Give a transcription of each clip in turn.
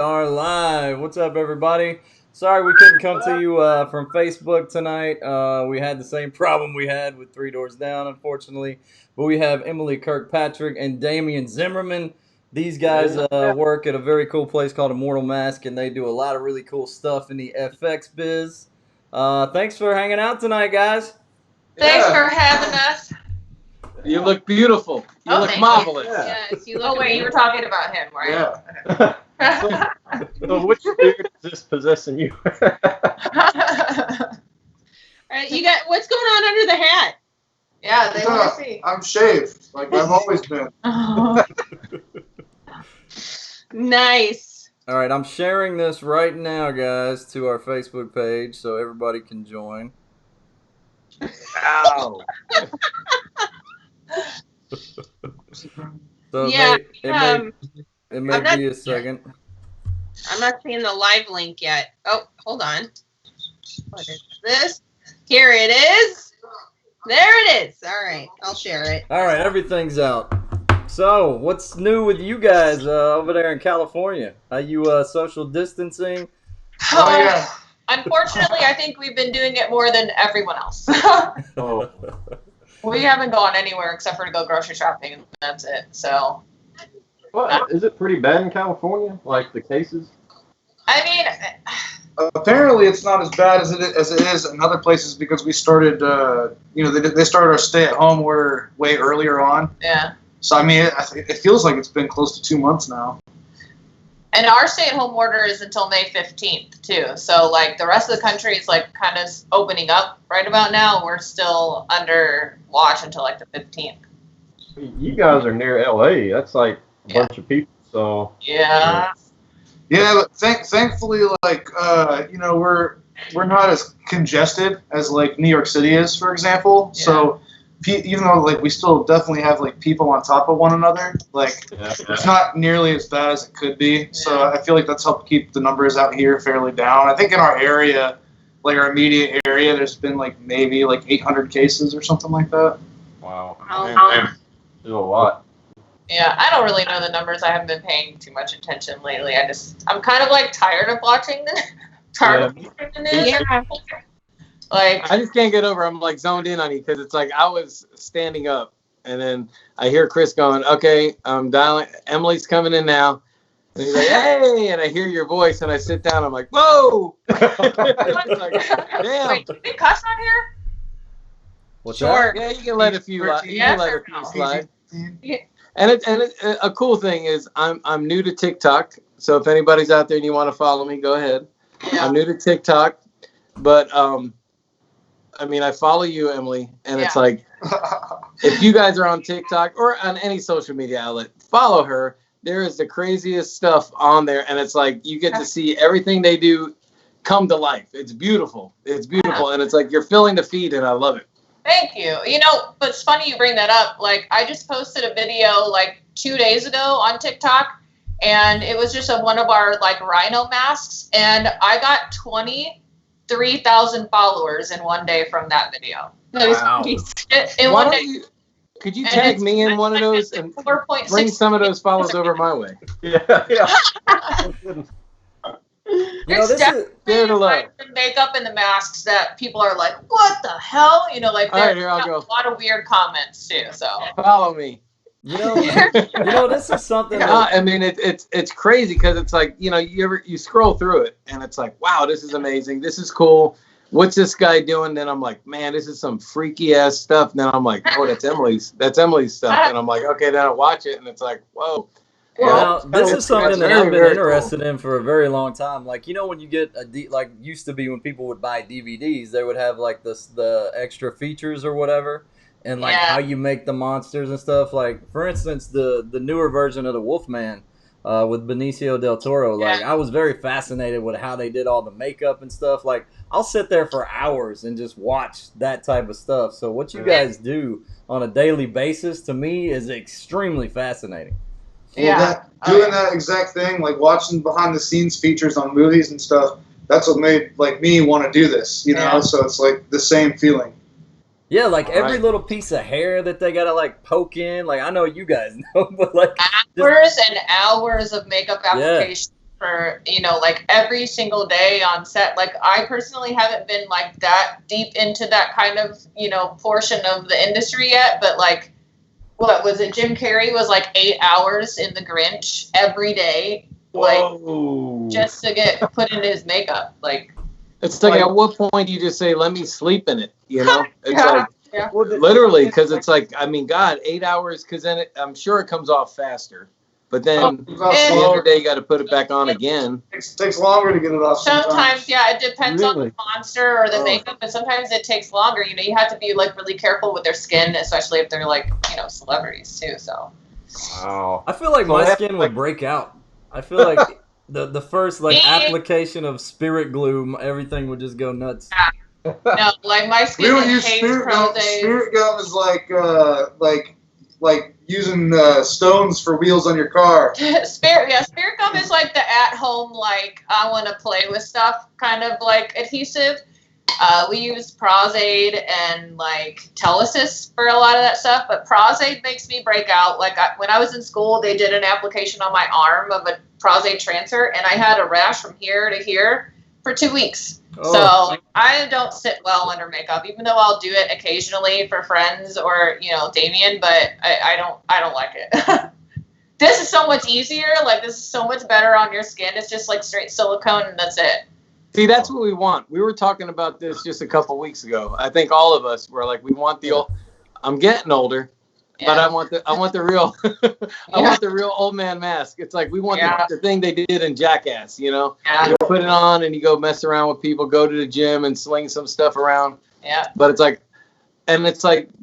Are live. What's up, everybody? Sorry we couldn't come to you from Facebook tonight. We had the same problem we had with Three Doors Down, unfortunately. But we have Emily Kirkpatrick and Damian Zimmerman. These guys work at a very cool place called Immortal Mask, and they do a lot of really cool stuff in the FX biz. Thanks for hanging out tonight, guys. Thanks for having us. You look beautiful. You look marvelous. Yes, you look you were talking about him, right? Yeah. So which spirit is this possessing you? All right, you got what's going on under the hat? Yeah, they want to see. I'm shaved, like I've always been. Nice. All right, I'm sharing this right now, guys, to our Facebook page so everybody can join. Ow. So Yeah, it may be a second. I'm not seeing the live link yet. Oh, hold on. What is this? Here it is. There it is. All right, I'll share it. All right, everything's out. So, what's new with you guys over there in California? Are you social distancing? Oh yeah. Unfortunately, I think we've been doing it more than everyone else. Oh. We haven't gone anywhere except for to go grocery shopping, and that's it. So, Well, is it pretty bad in California? Like the cases? I mean, Apparently, it's not as bad as it is in other places because we started. They started our stay-at-home order way earlier on. yeah. So I mean, it feels like it's been close to 2 months now. And our stay-at-home order is until May 15th, too. So, like, the rest of the country is, like, kind of opening up right about now. We're still under watch until, like, the 15th. You guys are near LA. That's like a bunch of people. So Yeah. Yeah, but thankfully, like we're not as congested as like New York City is, for example. Yeah. So even though like we still definitely have like people on top of one another, like it's not nearly as bad as it could be. So I feel like that's helped keep the numbers out here fairly down. I think in our area, like our immediate area, there's been like maybe like 800 cases or something like that. wow. Oh. There's a lot. Yeah, I don't really know the numbers. I haven't been paying too much attention lately. I'm kind of, like, tired of watching the news. Yeah. Like, I just can't get over. I'm like zoned in on you because it's like I was standing up and then I hear Chris going, "Okay, I'm dialing. Emily's coming in now." And he's like, "Hey," and I hear your voice and I sit down. I'm like, "Whoa!" It's like, damn. wait, did they cuss on here? What's Sure. Yeah, you can let a few. You Yes can let or a few no? slide. Yeah. And a cool thing is I'm new to TikTok. So if anybody's out there and you want to follow me, go ahead. Yeah. I'm new to TikTok, but I mean I follow you, Emily, and it's like if you guys are on TikTok or on any social media outlet, follow her. There is the craziest stuff on there, and it's like you get to see everything they do come to life. It's beautiful. It's beautiful, and it's like you're filling the feed, and I love it. Thank you. You know, but it's funny you bring that up. Like, I just posted a video like 2 days ago on TikTok, and it was just of one of our like rhino masks, and I got 23,000 followers in one day from that video. Wow. In Why one don't day. you? Could you And tag it's- me in one of those and 4.6 bring some of those followers over my way? Yeah. You know, It's this is definitely Fair to love. like the makeup and the masks that people are like, what the hell? You know, like All right, there's here, I'll go. a lot of weird comments too. So Follow me. you know this is something Yeah, that, I mean it's crazy because it's like you scroll through it and it's like, wow, this is amazing, this is cool. What's this guy doing? Then I'm like, man, this is some freaky ass stuff. Then I'm like, oh, that's Emilie's stuff. And I'm like, okay, then I watch it and it's like, whoa. Now, this it's- is something it's that very, I've been very interested in for a very long time. Like, you know, when you get like used to be when people would buy DVDs, they would have like the extra features or whatever, and like Yeah. how you make the monsters and stuff. Like, for instance, the newer version of the Wolfman with Benicio del Toro. Like, Yeah. I was very fascinated with how they did all the makeup and stuff. Like, I'll sit there for hours and just watch that type of stuff. So what you guys do on a daily basis to me is extremely fascinating. Yeah. Doing that exact thing, like watching behind the scenes features on movies and stuff, that's what made like me want to do this, you know? Yeah. So it's like the same feeling. Yeah, like every Right. little piece of hair that they gotta like poke in. Like I know you guys know, but like Hours and hours of makeup application for, like every single day on set. Like I personally haven't been like that deep into that kind of, portion of the industry yet, but like, what was it? Jim Carrey was like 8 hours in The Grinch every day, Whoa. just to get put into his makeup. Like, it's like, at what point do you just say, let me sleep in it? It's like, yeah. literally, because it's like, I mean, God, 8 hours, because then I'm sure it comes off faster. But then the other day you got to put it back on again. It takes longer to get it off. Sometimes, yeah, it depends on Really? the monster or the makeup, but sometimes it takes longer. You have to be like really careful with their skin, especially if they're like, celebrities too. So. Wow. I feel like my skin would break out. I feel like the first application of spirit glue, everything would just go nuts. No, like my skin. We don't use spirit gum. Spirit gum is like using stones for wheels on your car. Spirit gum is like the at-home, like I want to play with stuff kind of like adhesive. We use Prozaid and like Telesis for a lot of that stuff, but Prozaid makes me break out. Like when I was in school, they did an application on my arm of a Prozaid transfer, and I had a rash from here to here for 2 weeks. Oh. So I don't sit well under makeup, even though I'll do it occasionally for friends or Damien, but I don't like it. This is so much easier. Like this is so much better on your skin. It's just like straight silicone and that's it. See, that's what we want. We were talking about this just a couple weeks ago. I think all of us were like, we want the old. I'm getting older, but I want the real. I want the real old man mask. It's like we want the thing they did in Jackass. You put it on and you go mess around with people, go to the gym and sling some stuff around. Yeah. But it's like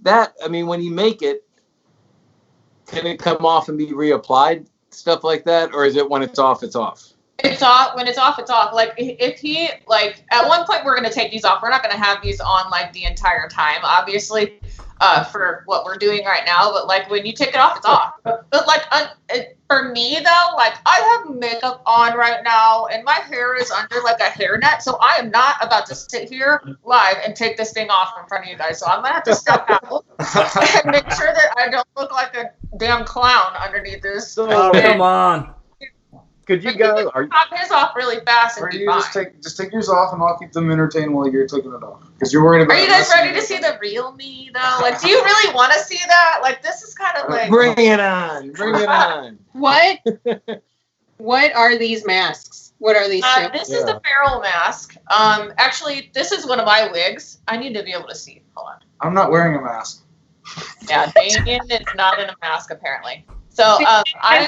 that. I mean, when you make it, can it come off and be reapplied, stuff like that, or is it when it's off, it's off? It's off. When it's off, it's off. Like if he at one point we're gonna take these off. We're not gonna have these on like the entire time, obviously, for what we're doing right now. But like when you take it off, it's off. But like for me though, like I have makeup on right now, and my hair is under like a hairnet, so I am not about to sit here live and take this thing off in front of you guys. So I'm gonna have to step out and make sure that I don't look like a damn clown underneath this. Oh, come on. Could you guys? Pop his off really fast and Or be you fine. just take yours off and I'll keep them entertained while you're taking it off. Because you're worried about. Are you guys ready to see the real me though? Like, do you really want to see that? Like, this is kind of like. Bring it on! Bring it on! What are these masks? What are these? This is the feral mask. Actually, this is one of my wigs. I need to be able to see. Hold on. I'm not wearing a mask. Yeah, Damien is not in a mask apparently. So I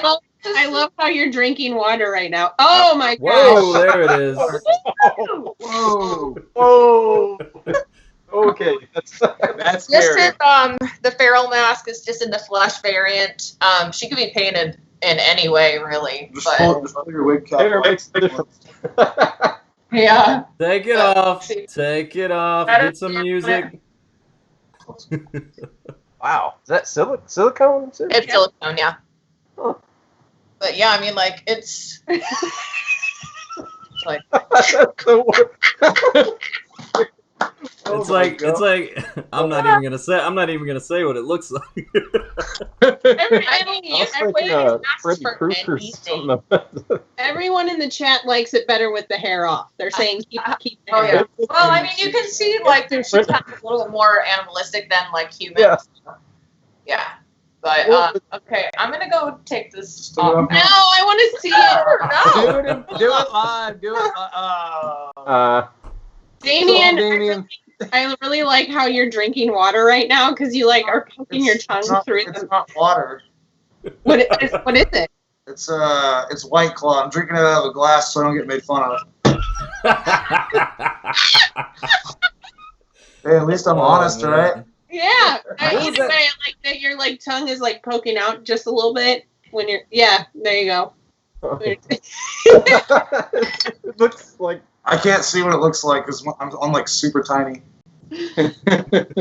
love how you're drinking water right now. Oh my god! Whoa, there it is. Whoa! Whoa! Okay, that's That's this scary. is the feral mask is just in the flesh variant. She could be painted in any way really, Just but pull your wig cap. Hair makes the difference. yeah. Take it off. Take it off. Get some music. Wow, is that silicone? It's silicone, yeah. Huh. But yeah, I mean, like it's like That's the worst. It's like I'm not even gonna say what it looks like. Freddy Krueger or something. Everyone in the chat likes it better with the hair off. They're saying keep the oh hair. yeah. Well, I mean, you can see like she's kind of a little bit more animalistic than like humans. Yeah. Yeah. But okay, I'm gonna go take this off. No, I want to see it. No. Do it live. Do it live. Damien, I really like how you're drinking water right now because you like are poking your tongue through It's them. not water. What is it? It's White Claw. I'm drinking it out of a glass so I don't get made fun of. Hey, at least I'm honest, man. right? Yeah. What was Either that? way, I like that your like tongue is like poking out just a little bit when you're. Yeah, there you go. It looks like I can't see what it looks like because I'm like super tiny. It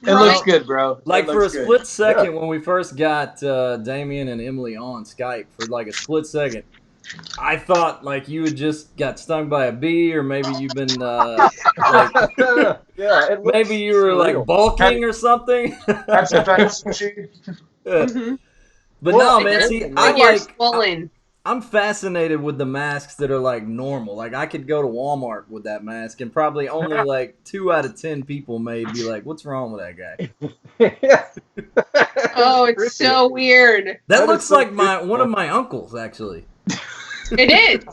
looks good, bro. Like It for a looks good. split second when we first got Damien and Emily on Skype for like a split second, I thought like you had just got stung by a bee or maybe you've been like yeah, it looks maybe you were like surreal. bulking or something. That's sushi. Yeah. Mhm. But Well, no, man. See, Like you're I swollen. I'm fascinated with the masks that are like normal. Like I could go to Walmart with that mask, and probably only like 2 out of 10 people may be like, "What's wrong with that guy?" Oh, it's so weird. That looks like one of my uncles, actually. It is.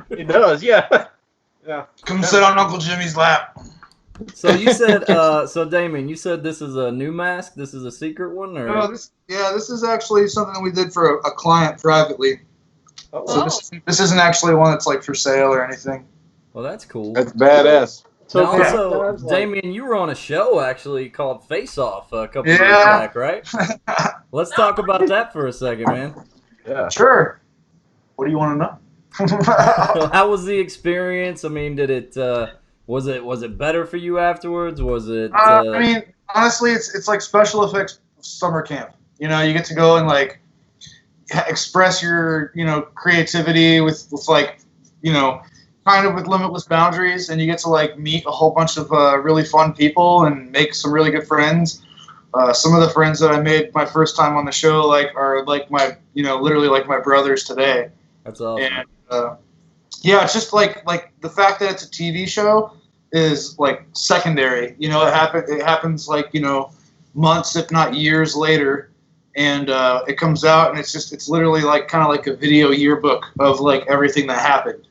It does, yeah. Yeah. Come sit on Uncle Jimmy's lap. So you said, so Damien, you said this is a new mask. This is a secret one, or? No, this is actually something that we did for a client privately. So this isn't actually one that's like for sale or anything. Well, that's cool. That's badass. So also, Damien, you were on a show actually called Face Off a couple years back, right? Let's talk about that for a second, man. Yeah. Sure. What do you want to know? How was the experience? I mean, did it was it better for you afterwards? Was it? I mean, honestly, it's like special effects summer camp. You know, you get to go and like express your creativity with like kind of with limitless boundaries, and you get to like meet a whole bunch of really fun people and make some really good friends. Some of the friends that I made my first time on the show are like my literally like my brothers today. That's awesome. And yeah, it's just like the fact that it's a TV show is like secondary. It happens like months if not years later. And it comes out, and it's literally like kind of like a video yearbook of like everything that happened,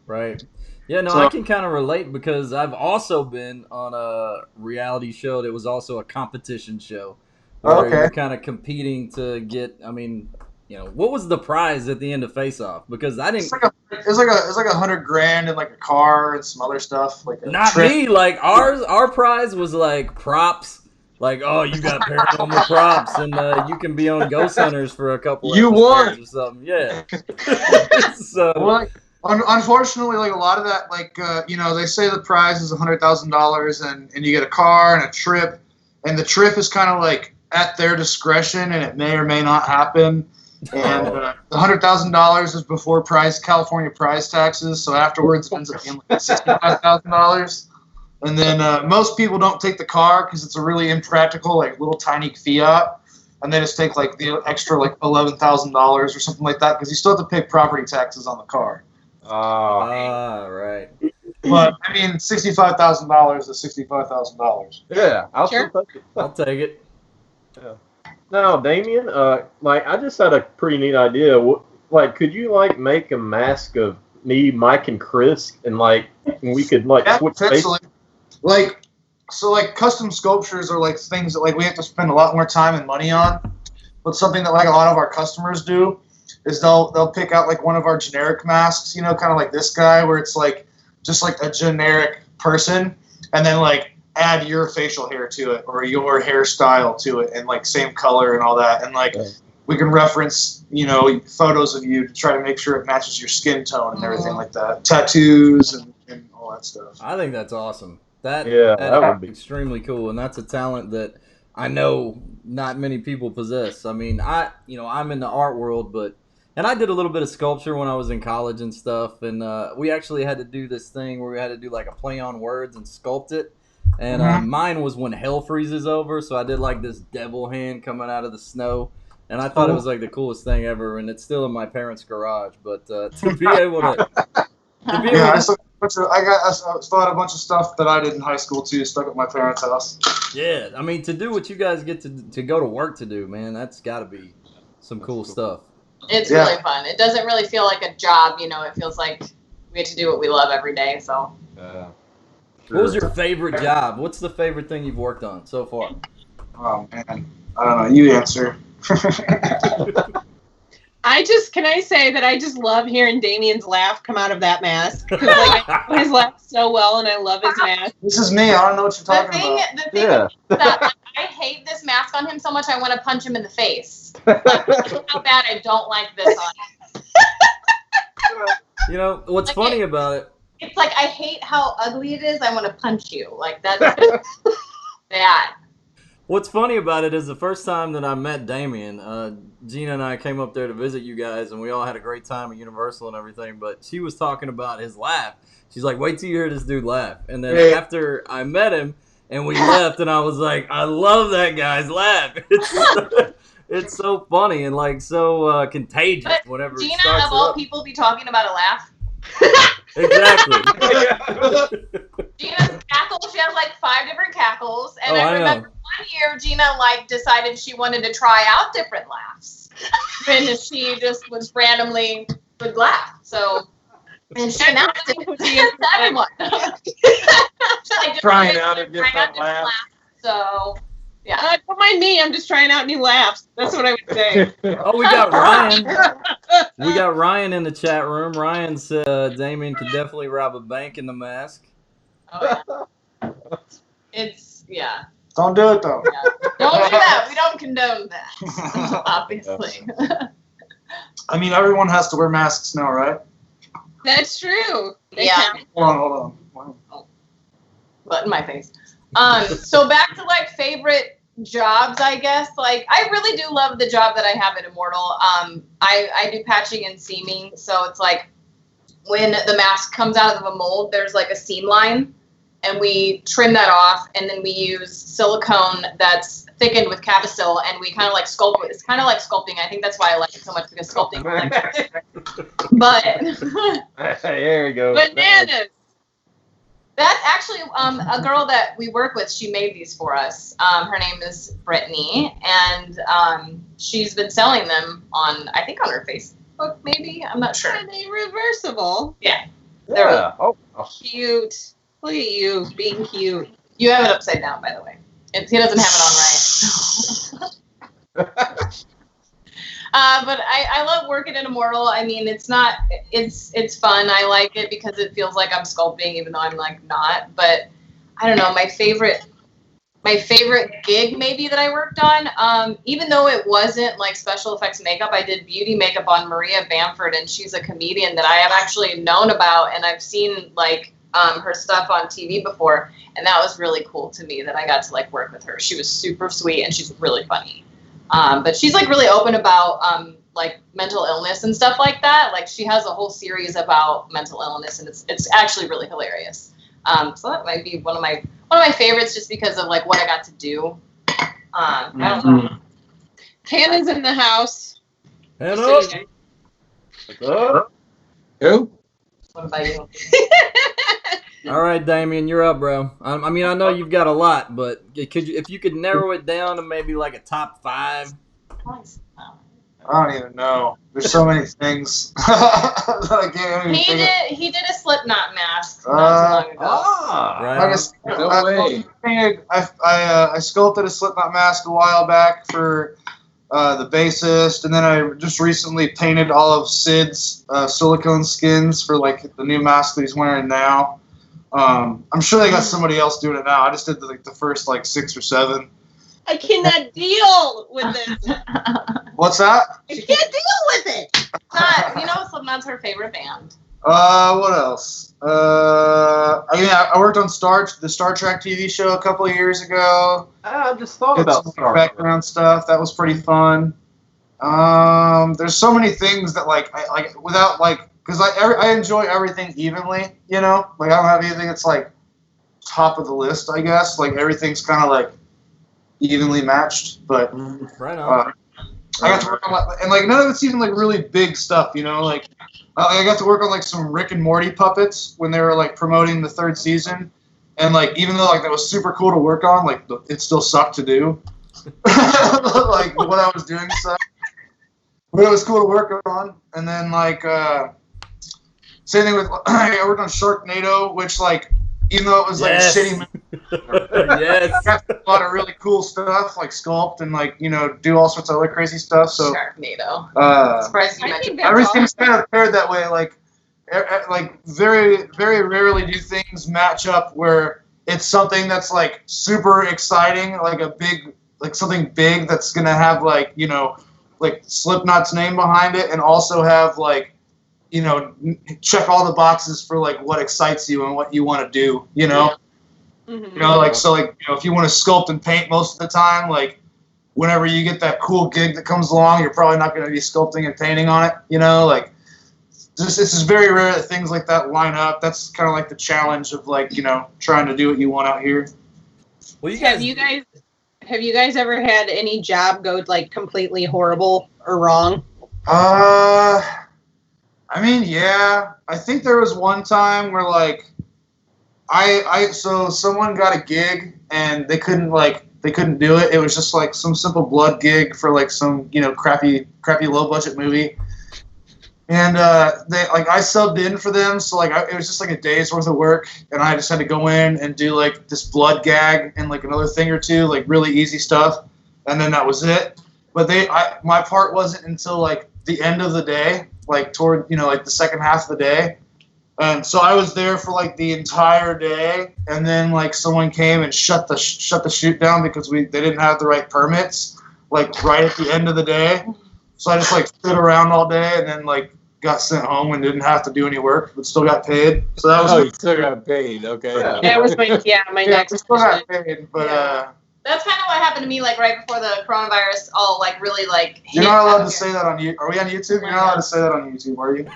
Right. Yeah, no, I can kind of relate because I've also been on a reality show that was also a competition show where you're kind of competing to get. I mean, what was the prize at the end of Face Off? Because I didn't. It's like $100,000 and like a car and some other stuff. Like not trip. Me. Like our prize was like props. Like, oh, you got paranormal props, and you can be on Ghost Hunters for a couple of won or something. Yeah. So, well, unfortunately, like a lot of that, like they say the prize is $100,000, and you get a car and a trip, and the trip is kind of like at their discretion, and it may or may not happen. And the $100,000 is before California prize taxes, so afterwards it ends up being like $65,000. And then most people don't take the car because it's a really impractical, like little tiny Fiat, and they just take like the extra like $11,000 or something like that because you still have to pay property taxes on the car. Right. But I mean, $65,000 is $65,000. Yeah, I'll take it. I'll take it. Yeah. Now, Damien, like I just had a pretty neat idea. Like, could you like make a mask of me, Mike, and Chris, and like we could like switch faces? Like custom sculptures are like things that like we have to spend a lot more time and money on. But something that like a lot of our customers do is they'll pick out like one of our generic masks, kind of like this guy, where it's like just like a generic person, and then like add your facial hair to it or your hairstyle to it, and like same color and all that, and like we can reference photos of you to try to make sure it matches your skin tone and everything like that, tattoos and all that stuff. I think that's awesome. That would be extremely cool, and that's a talent that I know not many people possess. I mean, I'm in the art world, and I did a little bit of sculpture when I was in college and stuff, and we actually had to do this thing where we had to do like a play on words and sculpt it, and mine was when hell freezes over, so I did like this devil hand coming out of the snow, and I thought it was like the coolest thing ever, and it's still in my parents' garage, but to be able to... I still had a bunch of stuff that I did in high school too, stuck at my parents' house. Yeah, I mean, to do what you guys get to go to work to do, man, that's got to be some cool stuff. It's really fun. It doesn't really feel like a job, It feels like we get to do what we love every day. So. What was your favorite job? What's the favorite thing you've worked on so far? Oh man, I don't know. You answer. Can I say that I just love hearing Damien's laugh come out of that mask. Like, I know his laugh so well, and I love his mask. This is me. I don't know what you're talking about. The thing is that I hate this mask on him so much I want to punch him in the face. Like, how bad I don't like this on him. What's funny about it? It's like I hate how ugly it is. I want to punch you. Like that's bad. What's funny about it is the first time that I met Damien, Gina and I came up there to visit you guys, and we all had a great time at Universal and everything, but she was talking about his laugh. She's like, wait till you hear this dude laugh. And then after I met him and we left, and I was like, I love that guy's laugh. It's so funny and like so contagious. But Whenever Gina, it starts of all up. people, be talking about a laugh. Exactly. Gina's cackles. She has like 5 different cackles, and Oh, I I remember one year Gina like decided she wanted to try out different laughs, and she just was randomly would laugh. So, and she announced it to everyone. Like, Trying out a different laugh. So, yeah. Don't mind me. I'm just trying out new laughs. That's what I would say. Oh, we got Ryan. We got Ryan in the chat room. Ryan said Damien could definitely rob a bank in the mask. Oh, yeah. It's Don't do it though. Yeah. Don't do that. We don't condone that, obviously. I mean, everyone has to wear masks now, right? That's true. Yeah. Hold on. Butt in my face. So back to like favorite jobs, I guess. Like I really do love the job that I have at Immortal. I do patching and seaming, so it's like when the mask comes out of the mold, there's like a seam line, and we trim that off, and then we use silicone that's thickened with Capicil, and we kind of like sculpt it. It's kind of like sculpting. I think that's why I like it so much, because sculpting. But There you go. Bananas. that's actually a girl that we work with. She made these for us. Her name is Brittany, and she's been selling them on, I think, on her Facebook, maybe. I'm not sure. Are they reversible? Yeah. Yeah. Oh. Cute. Look at you being cute. You have it upside down, by the way. He doesn't have it on right. But I love working at Immortal. I mean, it's fun. I like it because it feels like I'm sculpting, even though I'm like not. But I don't know, my favorite gig maybe that I worked on, even though it wasn't like special effects makeup, I did beauty makeup on Maria Bamford, and she's a comedian that I have actually known about, and I've seen like her stuff on TV before, and that was really cool to me that I got to like work with her. She was super sweet, and she's really funny. But she's like really open about like mental illness and stuff like that. Like she has a whole series about mental illness, and it's actually really hilarious. So that might be one of my favorites, just because of like what I got to do. I don't know. Hannah's in the house. Hannah. Who? What about you? All right, Damien, you're up, bro. I mean, I know you've got a lot, but if you could narrow it down to maybe like a top 5. I don't even know. There's so many things. I can't even think of- He did a Slipknot mask not too long ago. Right. Like I said, No way. I sculpted a Slipknot mask a while back for the bassist, and then I just recently painted all of Sid's silicone skins for like the new mask that he's wearing now. I'm sure they got somebody else doing it now. I just did the first like 6 or 7. I cannot deal with this. What's that? I can't deal with it. Slipknot's her favorite band. What else? I worked on the Star Trek TV show a couple of years ago. I just thought Did about some Star Trek. background stuff. That was pretty fun. There's so many things that like I like without like, because I enjoy everything evenly. You know, like I don't have anything that's like top of the list. I guess like everything's kind of like evenly matched. But Right on. I got to work on and like none of it's even like really big stuff. You know, like I got to work on like some Rick and Morty puppets when they were like promoting the 3rd season. And like, even though like that was super cool to work on, like it still sucked to do. Like what I was doing sucked, but it was cool to work on. And then like, same thing with I worked on Sharknado, which like, even though it was like Yes. a shitty movie, Yes. I got a lot of really cool stuff, like sculpt and like do all sorts of other crazy stuff. So Sharknado. I Surprised you I mentioned think that. that's everything's awesome. kind of paired that way. Like very, very rarely do things match up where it's something that's like super exciting, like a big, like something big that's gonna have like like Slipknot's name behind it, and also have like check all the boxes for like what excites you and what you want to do. Mhm. Like so like if you want to sculpt and paint most of the time, like whenever you get that cool gig that comes along, you're probably not going to be sculpting and painting on it. Like it's just very rare that things like that line up. That's kind of like the challenge of like trying to do what you want out here. Well, you Have guys. you guys Have you guys ever had any job go like completely horrible or wrong? I mean, yeah. I think there was one time where like so someone got a gig and they couldn't do it. It was just like some simple blood gig for like some, crappy low budget movie. And I subbed in for them, so it was just like a day's worth of work, and I just had to go in and do like this blood gag and like another thing or two, like really easy stuff, and then that was it. But my part wasn't until like the end of the day, like toward like the second half of the day, and so I was there for like the entire day, and then like someone came and shut the shoot down because they didn't have the right permits, like right at the end of the day. So I just like stood around all day and then like got sent home and didn't have to do any work, but still got paid. So that was. Oh, you still got paid. Okay. That was my next. Still got paid, but That's kind of what happened to me, like right before the coronavirus all like really like. You're not allowed to say that on you. Are we on YouTube? You're not allowed to say that on YouTube, are you?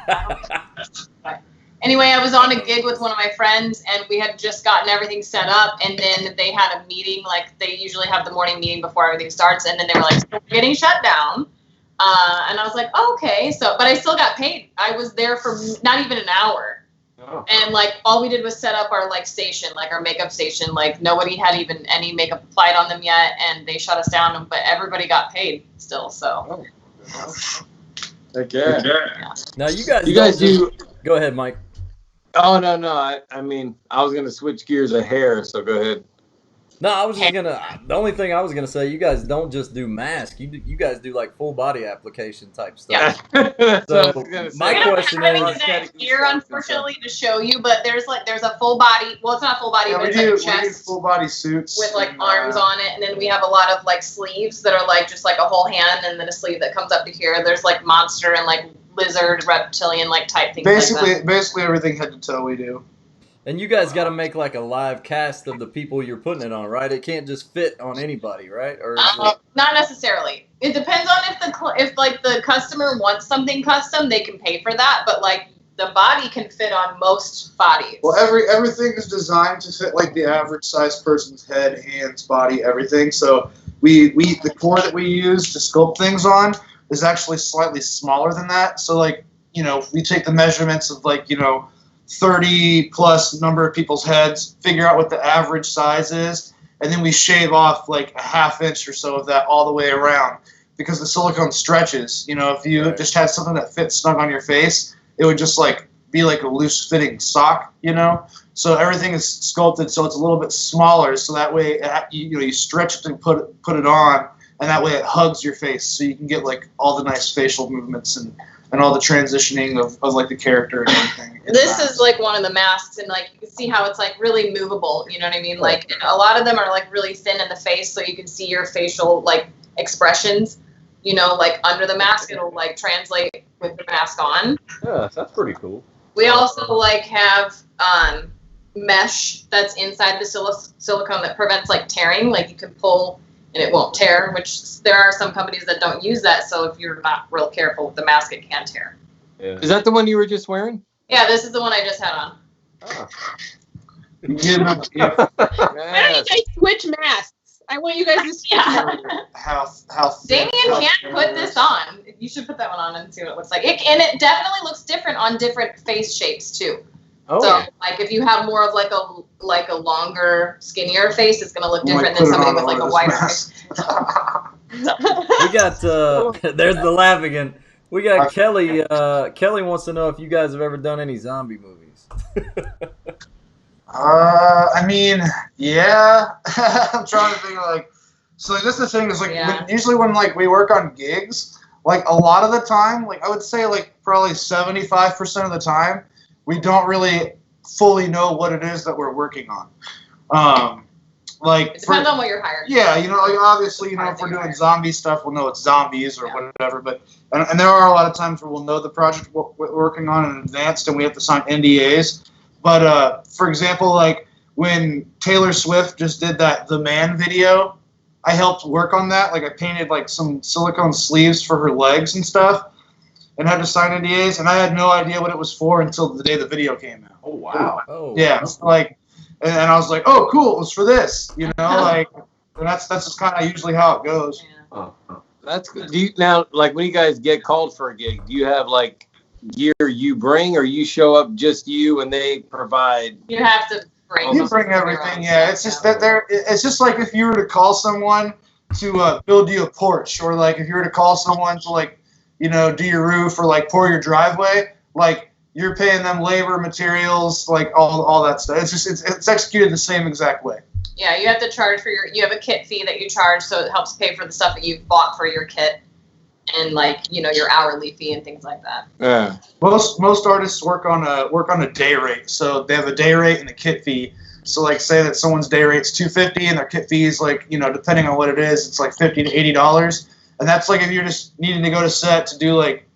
Anyway, I was on a gig with one of my friends, and we had just gotten everything set up, and then they had a meeting, like they usually have the morning meeting before everything starts, and then they were like, "We're getting shut down." And I was like, oh, okay. So, but I still got paid. I was there for not even an hour. Oh. And like, all we did was set up our like station, like our makeup station. Like nobody had even any makeup applied on them yet. And they shut us down, but everybody got paid still. So. Oh. Okay. Yeah. Now you guys do. Go ahead, Mike. Oh, no. I mean, I was going to switch gears of hair. So go ahead. No, I was just the only thing I was gonna say, you guys don't just do masks. You guys do like full body application type stuff. Yeah. So my question is, here, unfortunately, to show you, but there's a full body. Well, it's not full body, but it's like a chest. We do full body suits with like arms on it, and then we have a lot of like sleeves that are like just like a whole hand, and then a sleeve that comes up to here. There's like monster and like lizard, reptilian like type things. Basically everything head to toe we do. And you guys got to make like a live cast of the people you're putting it on, right? It can't just fit on anybody, right? Or not necessarily. It depends on if the customer wants something custom, they can pay for that. But like the body can fit on most bodies. Well, everything is designed to fit like the average size person's head, hands, body, everything. So the core that we use to sculpt things on is actually slightly smaller than that. So like we take the measurements of 30 plus number of people's heads, figure out what the average size is, and then we shave off like a ½ inch or so of that all the way around because the silicone stretches. If you just had something that fits snug on your face, it would just like be like a loose fitting sock, So everything is sculpted so it's a little bit smaller, so that way you stretch it and put it on, and that way it hugs your face, so you can get like all the nice facial movements and all the transitioning of like the character and everything. This is like one of the masks, and like you can see how it's like really movable. You know what I mean? Like a lot of them are like really thin in the face, so you can see your facial like expressions. Like under the mask, it'll like translate with the mask on. Yeah, that's pretty cool. We also like have mesh that's inside the silicone that prevents like tearing. Like you can pull and it won't tear, which there are some companies that don't use that. So if you're not real careful with the mask, it can tear. Yeah. Is that the one you were just wearing? Yeah, this is the one I just had on. Oh. Why don't you guys switch masks? I want you guys to switch masks. How Damien can't put this on. You should put that one on and see what it looks like. And it definitely looks different on different face shapes too. Oh. So, like, if you have more of like a longer, skinnier face, it's gonna look different than somebody with like a wider face. We got there's the laugh again. We got Kelly. Kelly wants to know if you guys have ever done any zombie movies. I mean, yeah. I'm trying to think so like, this is the thing is like usually when like we work on gigs, like a lot of the time, like I would say like probably 75% of the time, we don't really fully know what it is that we're working on. Like it depends on what you're hired. Yeah, like obviously, if we're doing zombie stuff, we'll know it's zombies or whatever. But and there are a lot of times where we'll know the project we're working on in advance, and we have to sign NDAs. But for example, like when Taylor Swift just did that The Man video, I helped work on that. Like I painted like some silicone sleeves for her legs and stuff, and had to sign NDAs. And I had no idea what it was for until the day the video came out. Oh wow! Oh yeah, like. And I was like, oh, cool, it was for this, like, And that's just kind of usually how it goes. Yeah. That's good. Do you now, like, when you guys get called for a gig, do you have like gear you bring, or you show up just you and they provide? You have to bring. You bring everything. Yeah, it's just that it's just like if you were to call someone to build you a porch, or like if you were to call someone to like, you know, do your roof or like pour your driveway, like you're paying them labor, materials, like all that stuff. It's just it's executed the same exact way. Yeah, you have to charge for you have a kit fee that you charge, so it helps pay for the stuff that you've bought for your kit, and like, you know, your hourly fee and things like that. Yeah. Most artists work on a day rate, so they have a day rate and a kit fee. So like, say that someone's day rate's $250 and their kit fee is like, you know, depending on what it is, it's like $50 to $80, and that's like if you're just needing to go to set to do like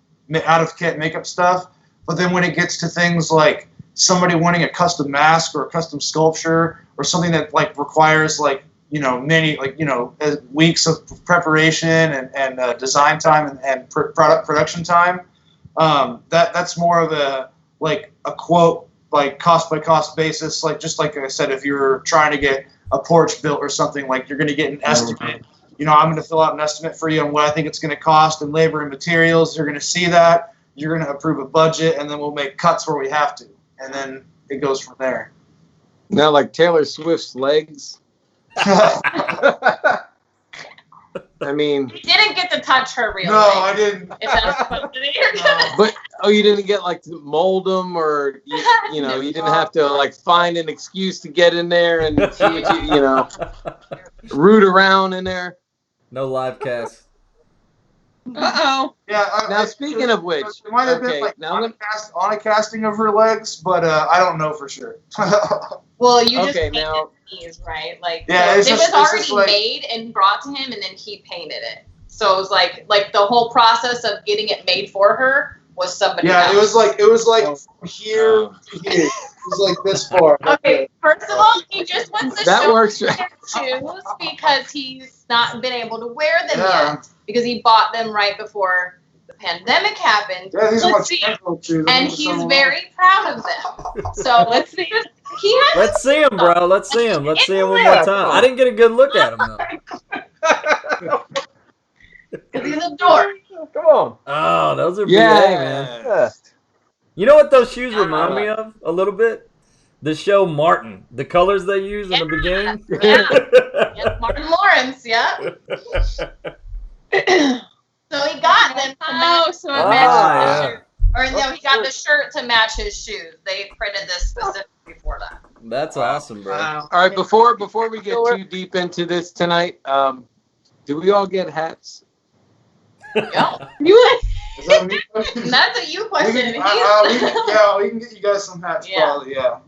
out of kit makeup stuff. But then when it gets to things like somebody wanting a custom mask or a custom sculpture or something that like requires like, you know, many like, you know, weeks of preparation and design time and product production time, that's more of a like a quote, like cost by cost basis. Like, just like I said, if you're trying to get a porch built or something, like you're going to get an estimate. You know, I'm going to fill out an estimate for you on what I think it's going to cost and labor and materials. You're going to see that. You're going to approve a budget, and then we'll make cuts where we have to. And then it goes from there. Now, like Taylor Swift's legs. I mean, You didn't get to touch her real No, leg. I didn't. If that's supposed to be your but you didn't get like to mold them, or you know, you didn't have to like find an excuse to get in there and see what you know, root around in there. No live cast. Uh-oh. Yeah. Now, speaking of which, it might have okay, been like now on a casting of her legs, but I don't know for sure. Well, you just Okay, painted now- the knees, right? Like, Yeah, so it's it just- was it's already just like- made and brought to him, and then he painted it. So it was like the whole process of getting it made for her was somebody Yeah, else. it was like from here to here. It was like this far. Okay, first of all, he just wants to That show works. his shoes because he's not been able to wear them Yeah. yet because he bought them right before the pandemic happened. Yeah, these are Let's my see. casual shoes. And he's very proud of them. So Let's see. he has Let's see him, bro. Let's see him. Let's see him one more time. I didn't get a good look at him though. because he's a dork. Come on. Oh, those are Yeah, BA, man. Yeah. You know what those shoes remind me of a little bit? The show Martin. The colors they use in the beginning. Yeah. Yes, Martin Lawrence, yeah. So he got them to match, So it Ah, matches yeah. the shirt. or no, he got the shirt to match his shoes. They printed this specifically for that. That's awesome, bro. Wow. All right, before we get too deep into this tonight, do we all get hats? Yeah. You Is that a new question? That's a you We question. can, we can get you guys some hats, Yeah. probably. Yeah,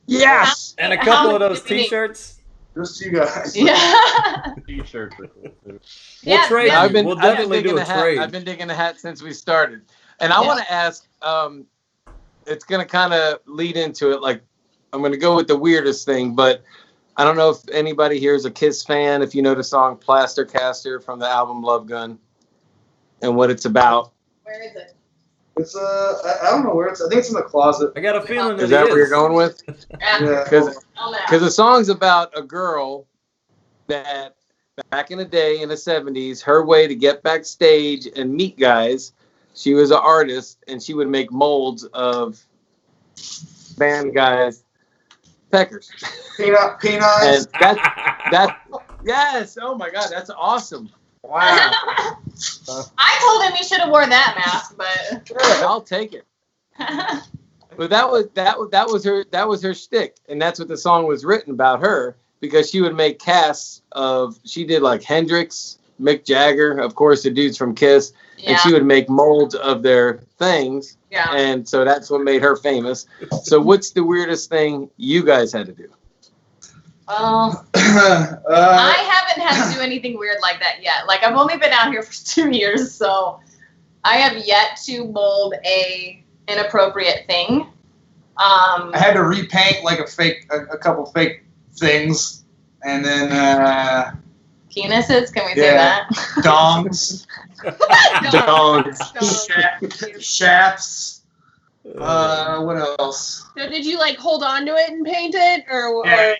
Yes. And a How couple of many those do we need? T-shirts. just you guys. Yeah. T-shirts are cool too. We'll Yeah, trade yeah. you. I've been We'll definitely digging do a a hat. trade. I've been digging a hat since we started, and I Yeah. want to ask. It's gonna kind of lead into it. Like, I'm gonna go with the weirdest thing, but I don't know if anybody here is a Kiss fan. If you know the song "Plaster Caster" from the album Love Gun, and what it's about. Where is it? It's I don't know where it's. I think it's in the closet. I got a feeling Is it that is. where you're going with? Yeah. Yeah. Because On that. the song's about a girl that back in the day in the 70s, her way to get backstage and meet guys, she was an artist and she would make molds of band guys' peckers. Peanut And eyes. that yes, oh my god, that's awesome. Wow. I told him he should have worn that mask, but I'll take it. But that was her shtick, and that's what the song was written about her, because she would make casts of, she did like Hendrix, Mick Jagger, of course the dudes from Kiss, yeah, and she would make molds of their things, yeah. and so that's what made her famous. So what's the weirdest thing you guys had to do? I haven't had to do anything weird like that yet. Like, I've only been out here for 2 years, so I have yet to mold a inappropriate thing. I had to repaint like a couple fake things, and then Penises? Can we say Yeah. that? dongs, Dongs. shafts. What else? So did you like hold on to it and paint it, or? Yeah.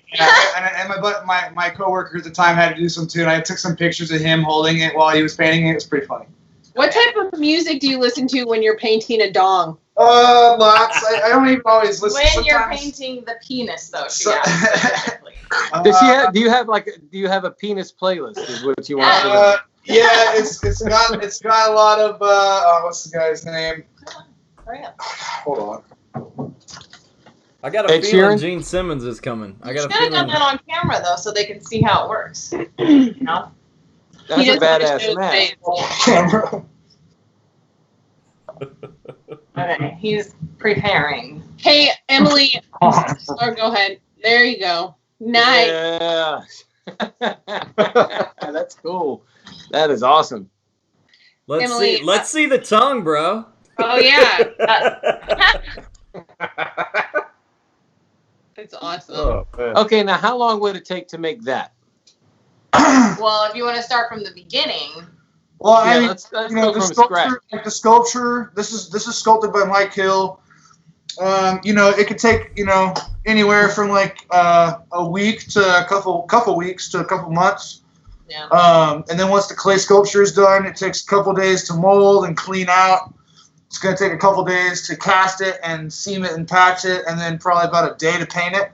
And my coworker at the time had to do some too, and I took some pictures of him holding it while he was painting it. It was pretty funny. What type of music do you listen to when you're painting a dong? Lots. I don't even always listen. When sometimes. you're painting the penis, though, she asked specifically. Does she have? Do you have a penis playlist? Is what you want to Yeah, it's got a lot of what's the guy's name? Hold on. I got a Ed feeling Sheeran? Gene Simmons is coming. I got Should a have done feeling. that on camera though, so they can see how it works. You know? That's He a doesn't badass show mask. face. Camera. Okay, he's preparing. Hey, Emily. Oh, go ahead. There you go. Nice. Yeah. That's cool. That is awesome. Let's Emily, see. Let's see the tongue, bro. Oh yeah. It's awesome. Oh, man. Okay, now how long would it take to make that? Well, if you want to start from the beginning, Well, I mean, let's you go know, the from sculpture, scratch. like the sculpture. This is sculpted by Mike Hill. You know, it could take anywhere from like a week to a couple weeks to a couple months. yeah. And then once the clay sculpture is done, it takes a couple days to mold and clean out. It's going to take a couple days to cast it and seam it and patch it, and then probably about a day to paint it.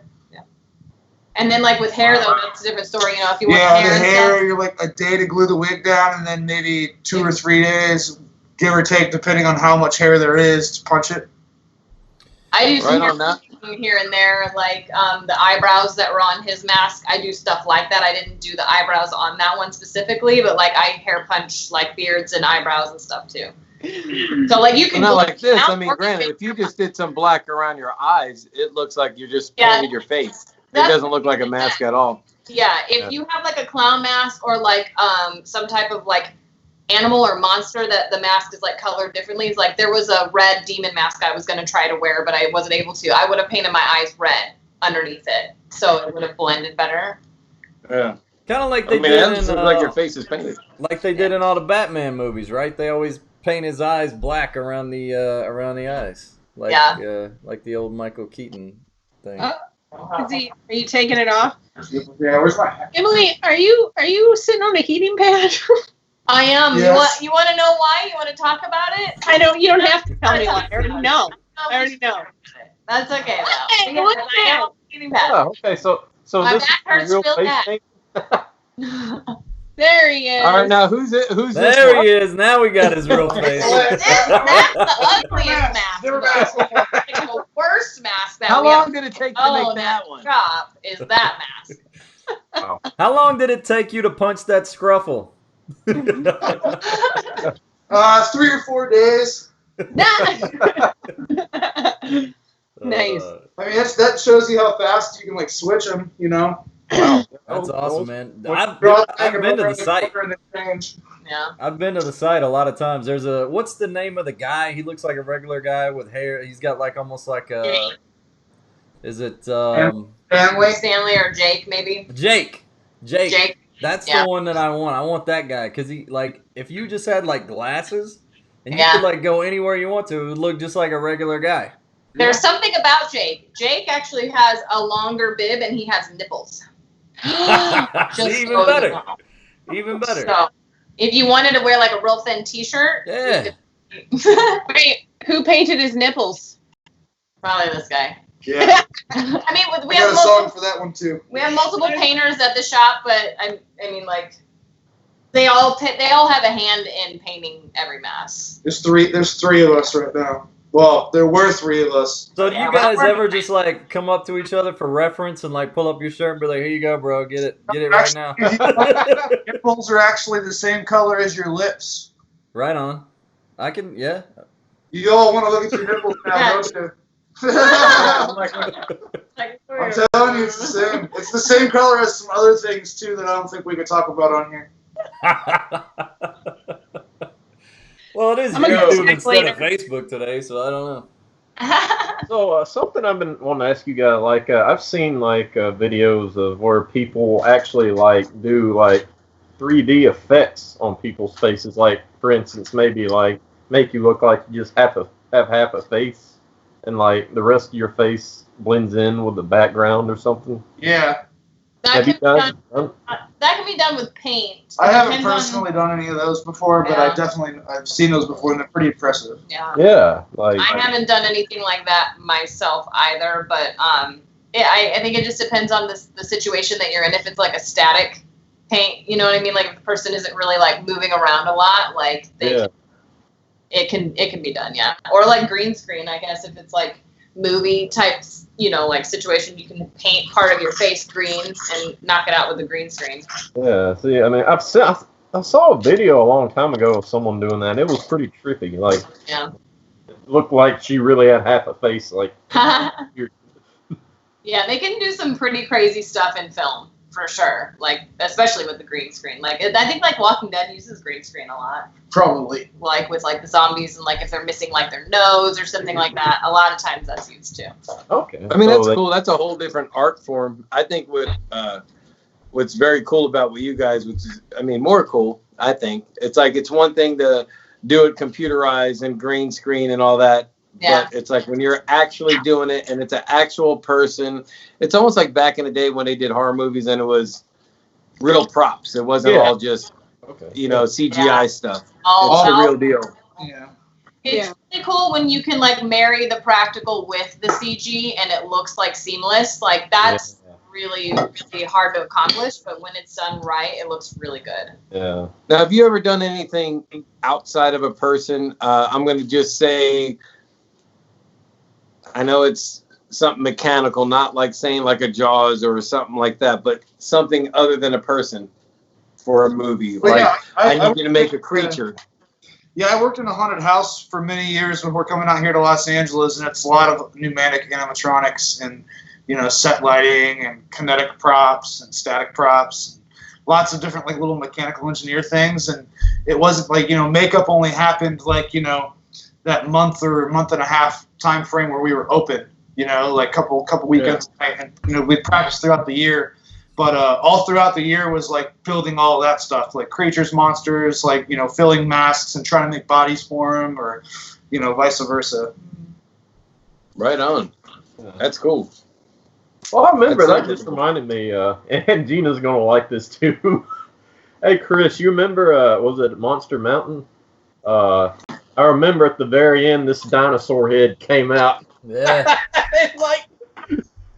And then like with hair though, that's a different story. You know, if you want Yeah, hair the and hair, stuff. you're like a day to glue the wig down, and then maybe 2 or 3 days, give or take, depending on how much hair there is to punch it. I do some Right on that. here and there, like the eyebrows that were on his mask. I do stuff like that. I didn't do the eyebrows on that one specifically, but like I hair punch like beards and eyebrows and stuff too. So like you can Not go like this. out I mean, or granted, you if you just did some black around your eyes, it looks like you just Yeah. painted your face. It That's- doesn't look like a mask at all. Yeah, if you have like a clown mask or like some type of like animal or monster that the mask is like colored differently. It's like there was a red demon mask I was gonna try to wear, but I wasn't able to. I would have painted my eyes red underneath it, so it would have blended better. Yeah. Kind of like I they mean, did it in doesn't look like your face is painted. like they did in all the Batman movies, right? They always paint his eyes black around the eyes, like like the old Michael Keaton thing. Are you taking it off? Yeah, where's my hat? Emily, are you sitting on a heating pad? I am. Yes. You want to know why? You want to talk about it? I don't. You don't have to tell me why. I already know. I already know. That's okay though. Hey, Because what's I am that? on the heating pad. Oh, okay. So My this back hurts is a real real face bad. paint? There he is. All right, now who's this There one? he is. Now we got his real face. That's the ugliest mask. Never though. mask. Like the worst mask that How we long have. did it take to Oh, make in that that one? shop is that mask. How long did it take you to punch that scruffle? 3 or 4 days. Nice. I mean, that shows you how fast you can like switch them. You know. Wow. That's awesome, man. I've Draw been to the over site. and then change. Yeah. I've been to the site a lot of times. There's what's the name of the guy? He looks like a regular guy with hair. He's got like almost like a. Is it Family. Stanley or Jake maybe. Jake? Jake. That's Yeah. the one that I want. I want that guy because he like if you just had like glasses and you Yeah. could like go anywhere you want to, it would look just like a regular guy. There's something about Jake. Jake actually has a longer bib and he has nipples. See, even so better. you know. Even better. So if you wanted to wear like a real thin T-shirt, Yeah. Wait, who painted his nipples? probably this guy. Yeah. I mean, I got a song for that one too. we have multiple painters at the shop, but I mean, like they all have a hand in painting every mask. There's three of us right now. Well, there were 3 of us. So do Yeah, you we're not guys working. ever just like come up to each other for reference and like pull up your shirt and be like, "Here you go, bro, get it right now." Your nipples are actually the same color as your lips. Right on. I can, yeah. You all want to look at your nipples now, Yeah. don't you? Like, I'm telling you, it's the same. It's the same color as some other things too that I don't think we could talk about on here. Well, it is I'm gonna go YouTube check instead of later. Facebook today, so I don't know. So something I've been wanting to ask you guys, like I've seen like videos of where people actually like do like 3D effects on people's faces, like for instance, maybe like make you look like you just have half a face. and like the rest of your face blends in with the background or something? Yeah. That can be done with paint. I haven't personally done any of those before, but I've seen those before, and they're pretty impressive. Yeah. Yeah. Like I haven't done anything like that myself either, but I think it just depends on the situation that you're in. If it's like a static paint, you know what I mean? Like if the person isn't really like moving around a lot, like it can be done, yeah. Or like green screen, I guess, if it's like movie types, like situation, you can paint part of your face green and knock it out with a green screen. Yeah, see, I mean, I saw a video a long time ago of someone doing that. It was pretty trippy. Like, it looked like she really had half a face. Like, yeah, they can do some pretty crazy stuff in film for sure. Like, especially with the green screen. Like, I think like Walking Dead uses green screen a lot. Probably. Like with like the zombies and like if they're missing like their nose or something like that, a lot of times that's used too. Okay. I mean, that's cool. That's a whole different art form. I think what's very cool about what you guys, which is, I mean, more cool, I think. It's like, it's one thing to do it computerized and green screen and all that. Yeah. But it's like when you're actually doing it and it's an actual person, it's almost like back in the day when they did horror movies and it was real props. It wasn't all just, CGI stuff. It's the real deal. Yeah. It's really cool when you can like marry the practical with the CG and it looks like seamless. Like that's really, really hard to accomplish, but when it's done right, it looks really good. Yeah. Now, have you ever done anything outside of a person? I'm going to just say, I know it's something mechanical, not like saying like a Jaws or something like that, but something other than a person for a movie. Well, like I need you to make a creature. Yeah, I worked in a haunted house for many years before coming out here to Los Angeles, and it's a lot of pneumatic animatronics and set lighting and kinetic props and static props, and lots of different like little mechanical engineer things. And it wasn't like makeup only happened like that month or month and a half time frame where we were open, like couple weekends and we'd practice throughout the year. But all throughout the year was like building all of that stuff, like creatures, monsters, like filling masks and trying to make bodies for them, or vice versa. Right on. That's cool. Well, I remember that just reminded me, and Gina's gonna like this too. Hey, Chris, you remember? Was it Monster Mountain? I remember at the very end, this dinosaur head came out. Yeah. It's like,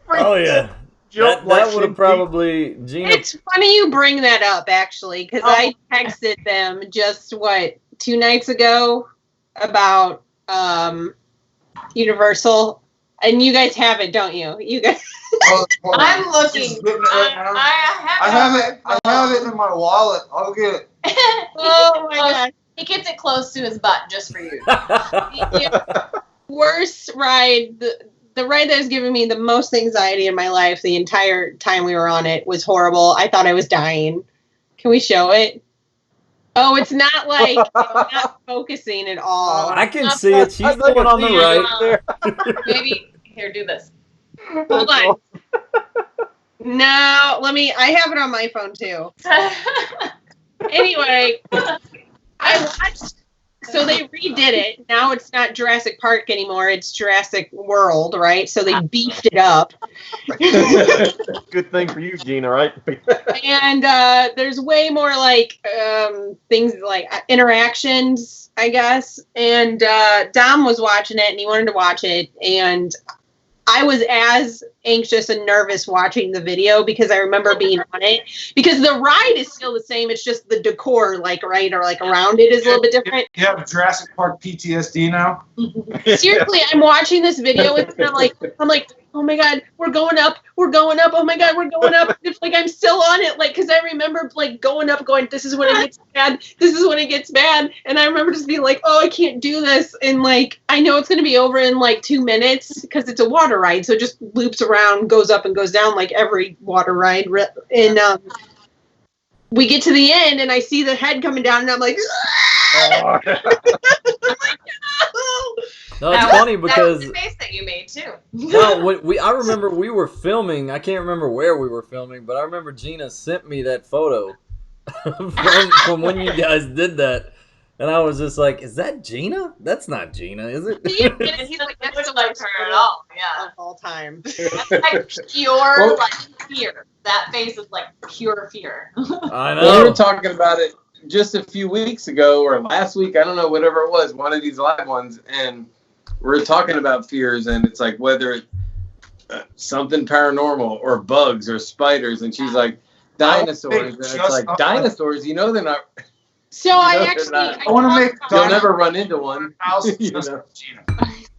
oh yeah. That would have probably Gina. It's funny you bring that up, actually, because I texted them just 2 nights ago about Universal, and you guys have it, don't you? You guys. I'm looking. I have it in my wallet. I'll get it. Oh my god. He gets it close to his butt just for you. Worst ride. The ride that was giving me the most anxiety in my life the entire time we were on it was horrible. I thought I was dying. Can we show it? Oh, it's not like it's not focusing at all. I can see it. She's going on the right. Maybe here, do this. Hold on. No, I have it on my phone too. Anyway, I watched. So they redid it. Now it's not Jurassic Park anymore. It's Jurassic World, right? So they beefed it up. Good thing for you, Gina, right? And there's way more like things like interactions, I guess. And Dom was watching it and he wanted to watch it. And I was as anxious and nervous watching the video because I remember being on it. Because the ride is still the same. It's just the decor, around it is a little bit different. You have Jurassic Park PTSD now? Seriously, I'm watching this video and I'm like, oh my god, we're going up, oh my god, we're going up. It's like I'm still on it, because I remember going up, going, this is when it gets bad, and I remember just being like, oh, I can't do this, and I know it's gonna be over in 2 minutes because it's a water ride, so it just loops around, goes up and goes down like every water ride, and we get to the end and I see the head coming down and I'm like, oh. No, it's funny because that was the face that you made too. No, I remember we were filming. I can't remember where we were filming, but I remember Gina sent me that photo from when you guys did that, And I was just like, is that Gina? That's not Gina, is it? And he's like, that's the worst her at all. Yeah. Of all time. That's like pure like fear. That face is like pure fear. I know. Well, we were talking about it just a few weeks ago or last week. I don't know, whatever it was, one of these live ones. And we're talking about fears, and it's like whether it's something paranormal or bugs or spiders. And she's like, dinosaurs. And it's like, dinosaurs, you know they're not. So I actually, I want to make. You'll never run into one. House You just know. for Gina.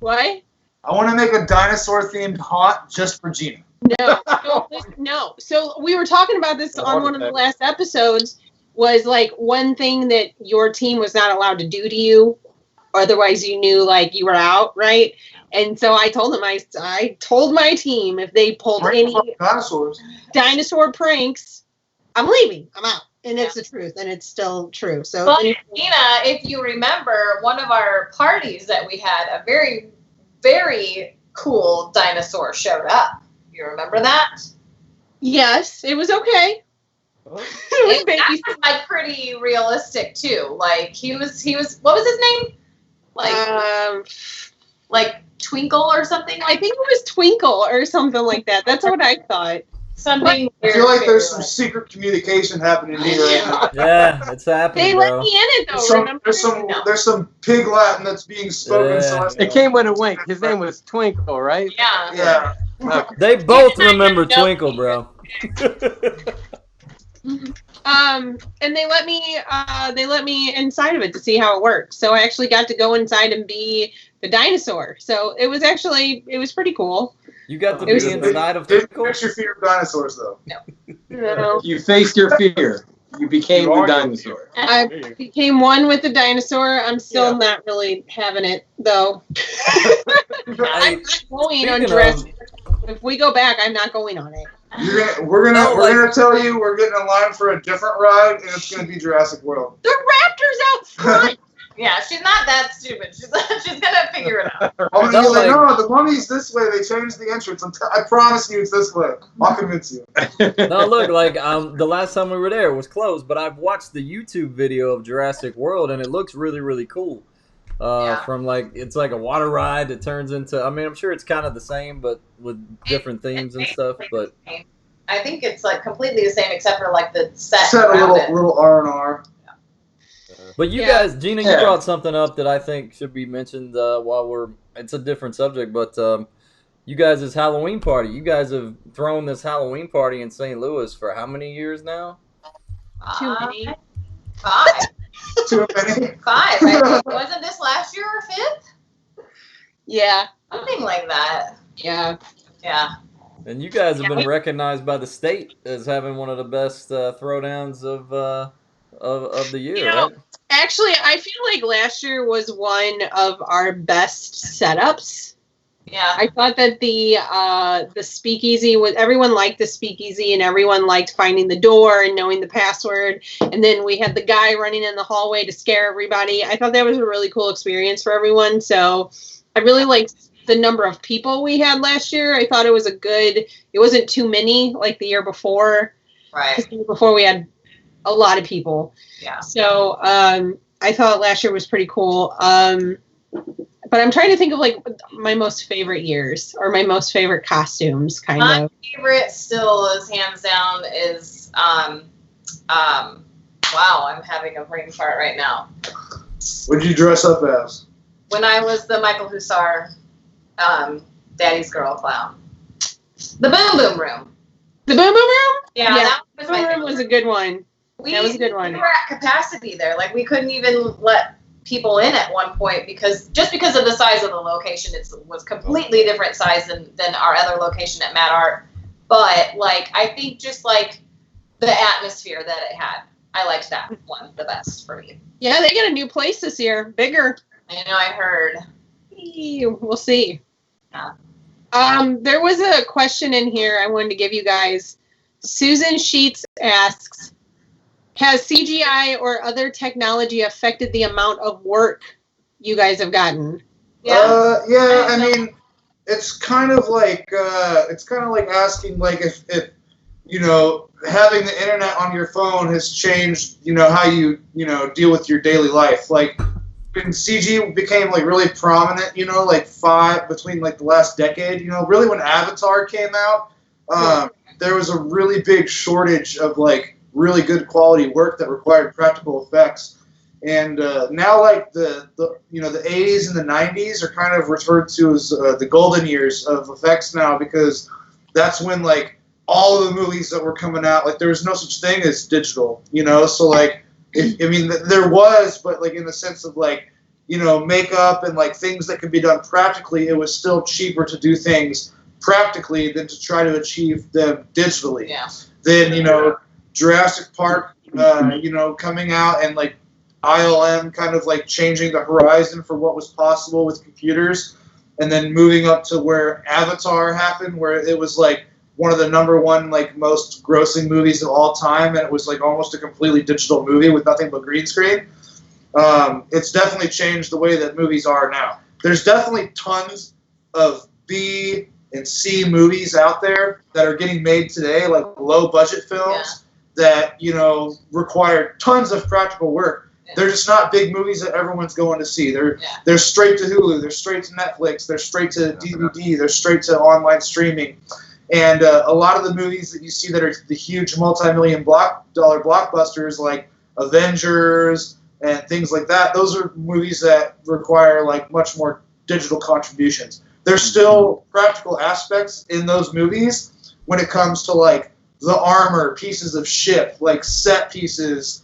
what? I want to make a dinosaur-themed haunt just for Gina. No. So we were talking about this on one of the last episodes. Was like one thing that your team was not allowed to do to you, otherwise you knew like you were out, right? And so I told them, I told my team if they pulled any dinosaur pranks, I'm leaving. I'm out. And it's the truth, and it's still true. So, well, Gina, if you remember, one of our parties that we had, a very, very cool dinosaur showed up. You remember that? Yes, it was okay. That was like pretty realistic too. Like he was. What was his name? Like Twinkle or something. I think it was Twinkle or something like that. That's what I thought. Something. I feel like there's some secret communication happening here right now. Yeah, it's happening. They let me in it though. There's some pig Latin that's being spoken. Yeah. So It came with a wink. His name was Twinkle, right? Yeah. Okay. They both remember Twinkle, bro. And they let me inside of it to see how it works. So I actually got to go inside and be the dinosaur. So it was pretty cool. You got to be inside of Twinkle? What's your fear of dinosaurs, though? No. You faced your fear. You became the dinosaur. I became one with the dinosaur. I'm still not really having it though. I'm not going on Jurassic. If we go back, I'm not going on it. We're gonna tell you we're getting a line for a different ride, and it's gonna be Jurassic World. The raptors out front. Yeah, she's not that stupid. She's gonna figure it out. No, the mummy's this way. They changed the entrance. I promise you, it's this way. I'll convince you. No, look, like the last time we were there, it was closed, but I've watched the YouTube video of Jurassic World, and it looks really, really cool. From like it's like a water ride that turns into. I mean, I'm sure it's kind of the same, but with different themes and stuff. But I think it's like completely the same, except for like the set a little R&R. But you guys, Gina, you brought something up that I think should be mentioned while it's a different subject, but you guys' Halloween party. You guys have thrown this Halloween party in St. Louis for how many years now? Too many. 5. Too many. 5, right? Wasn't this last year or 5th? Yeah. Something like that. Yeah. Yeah. And you guys have been recognized by the state as having one of the best throwdowns of the year, right? Actually, I feel like last year was one of our best setups. Yeah. I thought that the speakeasy was, everyone liked the speakeasy and everyone liked finding the door and knowing the password. And then we had the guy running in the hallway to scare everybody. I thought that was a really cool experience for everyone. So I really liked the number of people we had last year. I thought it wasn't too many like the year before. Right. The year before we had a lot of people. Yeah. So I thought last year was pretty cool. But I'm trying to think of like my most favorite years or my most favorite costumes, kind of. My favorite still is hands down is wow, I'm having a brain fart right now. What did you dress up as? When I was the Michael Hussar, Daddy's Girl Clown. The Boom Boom Room. The Boom Boom Room? Yeah, that was my Boom favorite. Room was a good one. That was a good one. We were at capacity there. Like, we couldn't even let people in at one point because of the size of the location. It was completely different size than our other location at Mad Art. But, like, I think just, like, the atmosphere that it had. I liked that one the best for me. Yeah, they got a new place this year. Bigger. I know, I heard. We'll see. Yeah. There was a question in here I wanted to give you guys. Susan Sheets asks, has CGI or other technology affected the amount of work you guys have gotten? Yeah. I mean, it's kind of like asking like if you know, having the internet on your phone has changed, you know, how you deal with your daily life. Like when CG became like really prominent, you know, like between like the last decade, you know, really when Avatar came out, there was a really big shortage of like really good quality work that required practical effects. And now, like the 80s and the 90s are kind of referred to as the golden years of effects now, because that's when like all of the movies that were coming out, like there was no such thing as digital, you know. So like, there was, but like in the sense of like, you know, makeup and like things that could be done practically, it was still cheaper to do things practically than to try to achieve them digitally. Yeah. Then, you know, Jurassic Park, you know, coming out and like ILM kind of like changing the horizon for what was possible with computers, and then moving up to where Avatar happened, where it was like one of the #1 like most grossing movies of all time, and it was like almost a completely digital movie with nothing but green screen. It's definitely changed the way that movies are now. There's definitely tons of B and C movies out there that are getting made today, like low budget films that, you know, require tons of practical work. They're just not big movies that everyone's going to see. They're straight to Hulu, they're straight to Netflix, they're straight to DVD, they're straight to online streaming. And a lot of the movies that you see that are the huge multi-million dollar blockbusters like Avengers and things like that, those are movies that require like much more digital contributions. There's still practical aspects in those movies when it comes to like the armor, pieces of ship, like set pieces,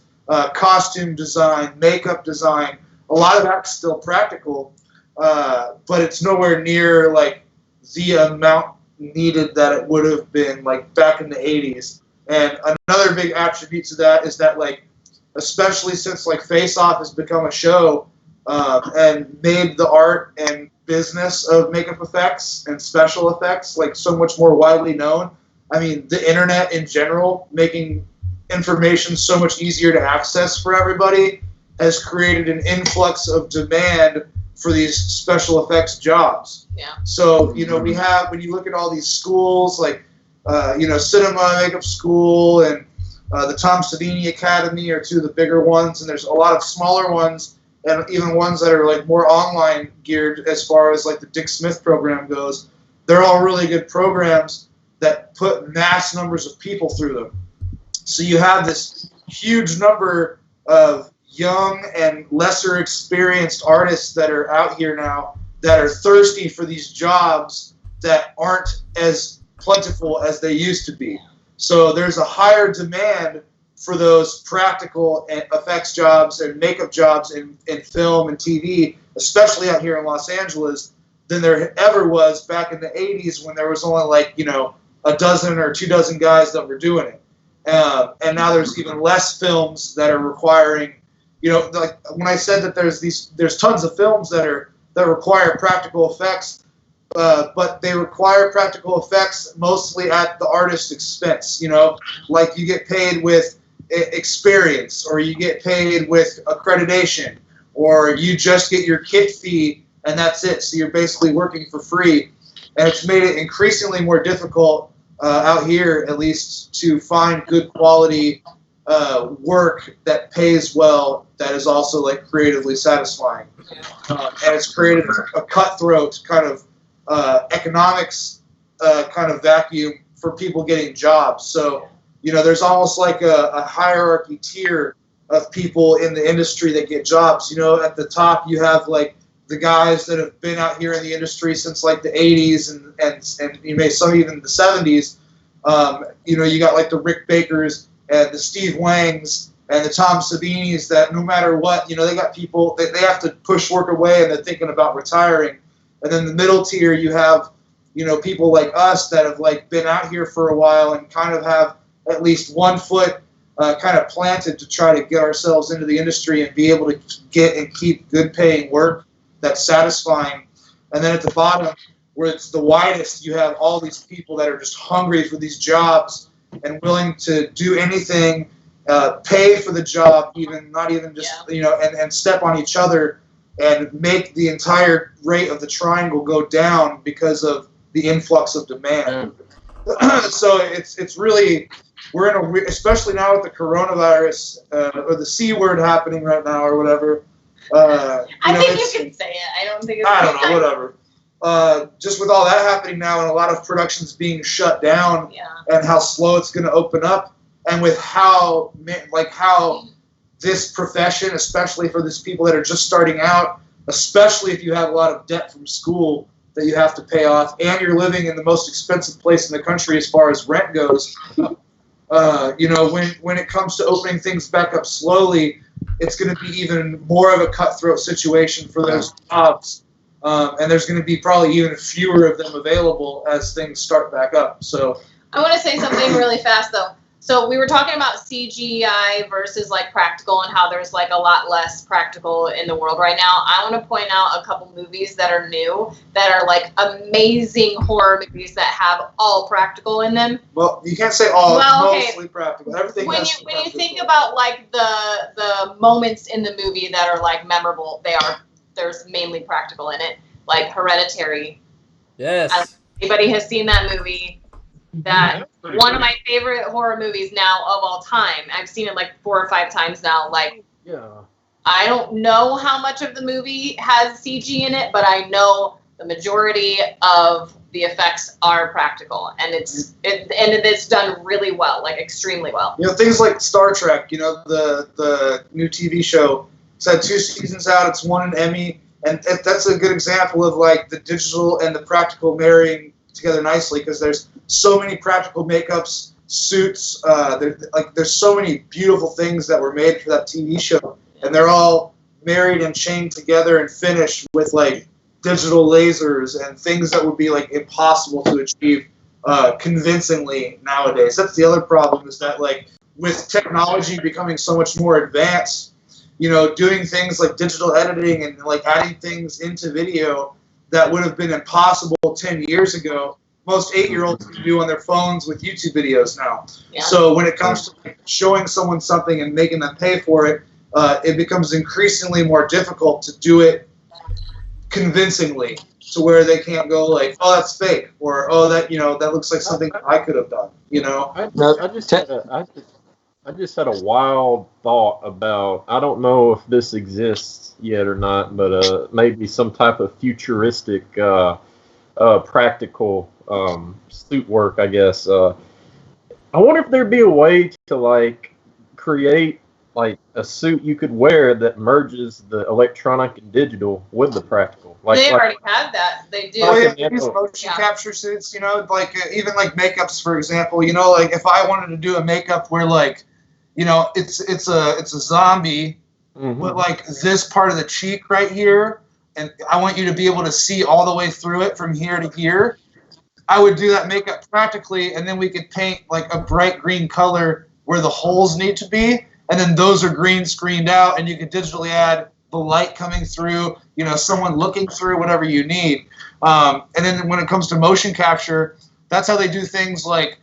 costume design, makeup design. A lot of that's still practical, but it's nowhere near like the amount needed that it would have been like back in the 80s. And another big attribute to that is that like, especially since like Face Off has become a show and made the art and business of makeup effects and special effects like so much more widely known. I mean, the internet in general making information so much easier to access for everybody has created an influx of demand for these special effects jobs. Yeah. So, you know, we have, when you look at all these schools like, you know, Cinema Makeup School and the Tom Savini Academy are two of the bigger ones, and there's a lot of smaller ones and even ones that are like more online geared as far as like the Dick Smith program goes. They're all really good programs that put mass numbers of people through them. So you have this huge number of young and lesser experienced artists that are out here now that are thirsty for these jobs that aren't as plentiful as they used to be. So there's a higher demand for those practical effects jobs and makeup jobs in film and TV, especially out here in Los Angeles, than there ever was back in the 80s when there was only like, you know, a dozen or 2 dozen guys that were doing it. And now there's even less films that are requiring, you know, like when I said that there's tons of films that require practical effects, but they require practical effects mostly at the artist's expense. You know, like you get paid with experience, or you get paid with accreditation, or you just get your kit fee and that's it. So you're basically working for free, and it's made it increasingly more difficult out here, at least, to find good quality work that pays well, that is also like creatively satisfying. And it's created a cutthroat kind of economics kind of vacuum for people getting jobs. So, you know, there's almost like a hierarchy tier of people in the industry that get jobs. You know, at the top you have like the guys that have been out here in the industry since like the 80s and you may some even the 70s. You know, you got like the Rick Bakers and the Steve Wangs and the Tom Savinis that no matter what, you know, they got people, they have to push work away and they're thinking about retiring. And then the middle tier, you have, you know, people like us that have like been out here for a while and kind of have at least 1 foot kind of planted to try to get ourselves into the industry and be able to get and keep good paying work that's satisfying. And then at the bottom, where it's the widest, you have all these people that are just hungry for these jobs and willing to do anything, pay for the job, even not even just, you know, and step on each other and make the entire rate of the triangle go down because of the influx of demand. So it's really, we're in a, especially now with the coronavirus or the C word happening right now or whatever. I think you can say it. I don't think it's. I don't know, whatever. Just with all that happening now and a lot of productions being shut down, and how slow it's going to open up, and with how this profession, especially for these people that are just starting out, especially if you have a lot of debt from school that you have to pay off, and you're living in the most expensive place in the country as far as rent goes. When it comes to opening things back up slowly, it's going to be even more of a cutthroat situation for those jobs. And there's going to be probably even fewer of them available as things start back up. So I want to say something really fast, though. So we were talking about CGI versus like practical and how there's like a lot less practical in the world right now. I want to point out a couple movies that are new that are like amazing horror movies that have all practical in them. Well, you can't say all. Mostly practical. Everything. When you think about like the moments in the movie that are like memorable, there's mainly practical in it. Like Hereditary. Yes. I don't know if anybody has seen that movie. That one of my favorite horror movies now of all time. I've seen it like 4 or 5 times now. Like, I don't know how much of the movie has CG in it, but I know the majority of the effects are practical, and it's done really well, like extremely well. Things like Star Trek. The new TV show. It's had 2 seasons out. It's won an Emmy, and that's a good example of like the digital and the practical marrying together nicely, because there's so many practical makeups, suits. There's so many beautiful things that were made for that TV show, and they're all married and chained together and finished with like digital lasers and things that would be like impossible to achieve convincingly nowadays. That's the other problem, is that like with technology becoming so much more advanced, doing things like digital editing and like adding things into video that would have been impossible 10 years ago, most 8-year-olds can do on their phones with YouTube videos now. Yeah. So when it comes to like, showing someone something and making them pay for it, it becomes increasingly more difficult to do it convincingly, to where they can't go like, oh, that's fake, or oh, that that looks like something I could have done. I just had a wild thought about, I don't know if this exists yet or not, but maybe some type of futuristic practical suit work, I guess. I wonder if there'd be a way to like create like a suit you could wear that merges the electronic and digital with the practical. They already have that. They do. These motion capture suits, like even like makeups, for example. Like if I wanted to do a makeup where like, it's a zombie, but like this part of the cheek right here, and I want you to be able to see all the way through it from here to here. I would do that makeup practically, and then we could paint like a bright green color where the holes need to be, and then those are green screened out, and you could digitally add the light coming through, someone looking through, whatever you need. And then when it comes to motion capture, that's how they do things like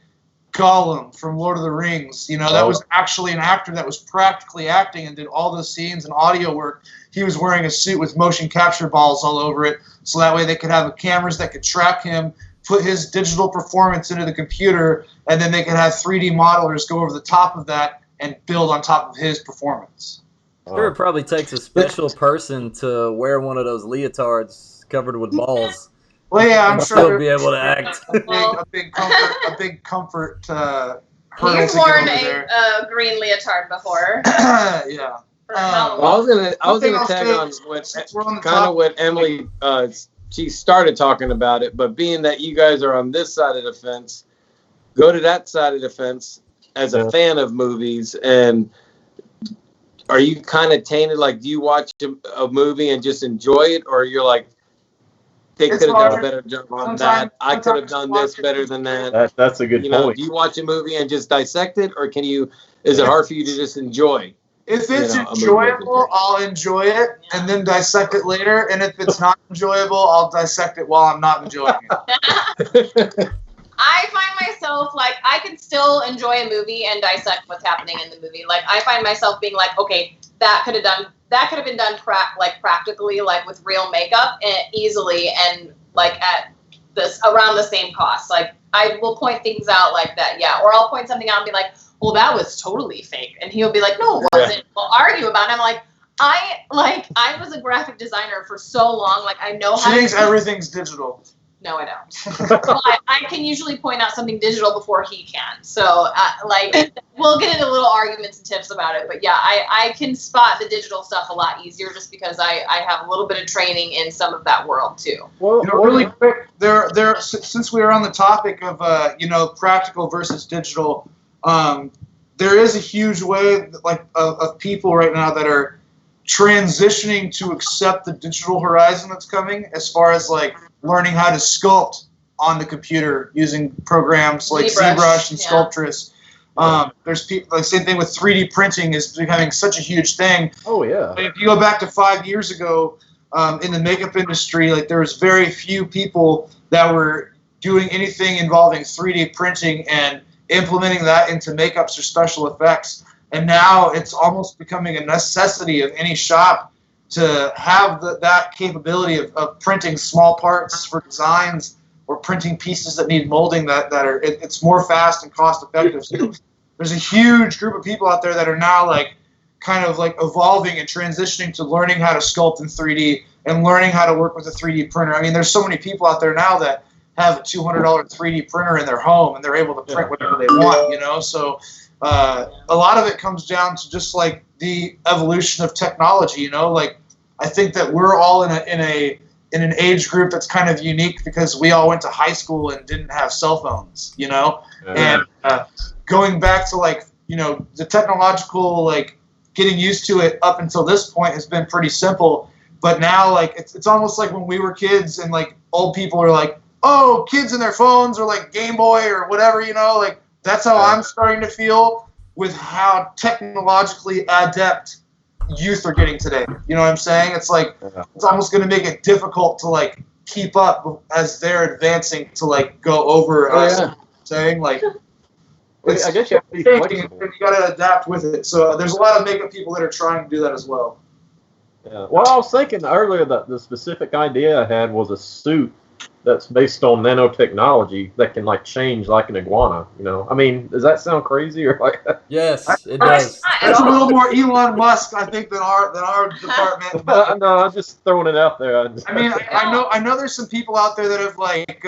Gollum from Lord of the Rings. That was actually an actor that was practically acting and did all those scenes and audio work. He was wearing a suit with motion capture balls all over it, so that way they could have cameras that could track him, put his digital performance into the computer, and then they could have 3D modelers go over the top of that and build on top of his performance. Sure, it probably takes a special person to wear one of those leotards covered with balls. Well, yeah, I'm sure still be able to act. A big comfort. He's worn a green leotard before. Yeah. I was gonna tag on what Emily she started talking about it, but being that you guys are on this side of the fence, go to that side of the fence as a fan of movies. And are you kind of tainted? Like, do you watch a movie and just enjoy it, or you're like, they could have done a better job on that. I could have done this better than that. That's a good point. Do you watch a movie and just dissect it, or is it hard for you to just enjoy? If it's enjoyable, I'll enjoy it and then dissect it later. And if it's not enjoyable, I'll dissect it while I'm not enjoying it. I find myself like I can still enjoy a movie and dissect what's happening in the movie. Like I find myself being like, okay, that could have been done practically, like with real makeup easily, and like at this around the same cost. Like I will point things out like that, yeah. Or I'll point something out and be like, well, that was totally fake. And he'll be like, no, it wasn't. We'll argue about it. I'm like, I was a graphic designer for so long. Like I know how. She thinks everything's digital. No, I don't. Well, I can usually point out something digital before he can. So, like, we'll get into little arguments and tips about it. But yeah, I can spot the digital stuff a lot easier just because I have a little bit of training in some of that world too. Well, really quick, since we are on the topic of practical versus digital, there is a huge wave of people right now that are transitioning to accept the digital horizon that's coming, as far as like learning how to sculpt on the computer using programs like ZBrush and Sculptress. There's people. The same thing with 3D printing is becoming such a huge thing. Oh yeah. If you go back to 5 years ago, in the makeup industry, like there was very few people that were doing anything involving 3D printing and implementing that into makeups or special effects. And now it's almost becoming a necessity of any shop to have that capability of printing small parts for designs or printing pieces that need molding that are it's more fast and cost effective. So there's a huge group of people out there that are now like kind of like evolving and transitioning to learning how to sculpt in 3D and learning how to work with a 3D printer. I mean, there's so many people out there now that have a $200 3D printer in their home and they're able to print whatever they want, you know? So a lot of it comes down to just like the evolution of technology, you know? Like I think that we're all in an age group that's kind of unique because we all went to high school and didn't have cell phones, you know? And going back to like, you know, the technological, like getting used to it up until this point has been pretty simple. But now like it's almost like when we were kids and like old people are like, oh, kids and their phones or like Game Boy or whatever, you know, like that's how I'm starting to feel with how technologically adept youth are getting today. You know what I'm saying? It's like it's almost going to make it difficult to like keep up as they're advancing to like go over us. Saying like, I guess you have to be flexible. You got to adapt with it. So there's a lot of makeup people that are trying to do that as well. Yeah. Well, I was thinking earlier that the specific idea I had was a suit that's based on nanotechnology that can like change like an iguana, you know. I mean, does that sound crazy or like? Yes, it does. That's a little more Elon Musk, I think, than our department. No, I'm just throwing it out there. I mean, I know there's some people out there that have like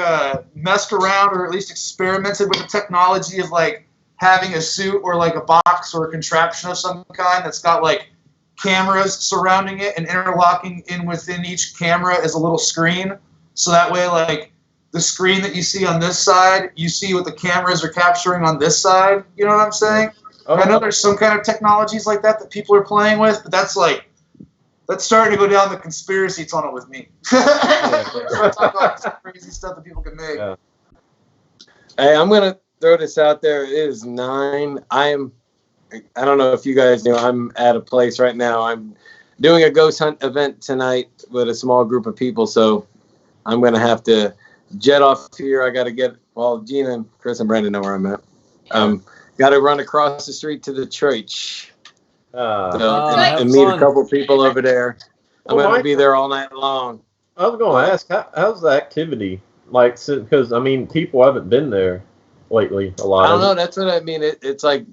messed around or at least experimented with the technology of like having a suit or like a box or a contraption of some kind that's got like cameras surrounding it, and interlocking in within each camera is a little screen. So that way, like, the screen that you see on this side, you see what the cameras are capturing on this side. You know what I'm saying? I know there's some kind of technologies like that people are playing with, but that's starting to go down the conspiracy tunnel with me. Talk about some crazy stuff that people can make. Yeah. Hey, I'm going to throw this out there. It is 9. I don't know if you guys know, I'm at a place right now. I'm doing a ghost hunt event tonight with a small group of people, so I'm going to have to jet off here. I got to get, well, Gina and Chris and Brandon know where I'm at. Got to run across the street to the church and meet a couple people over there. I'm going to be there all night long. I was going to ask, how's the activity? Like, because, I mean, people haven't been there lately a lot. I don't know. That's what I mean. It's like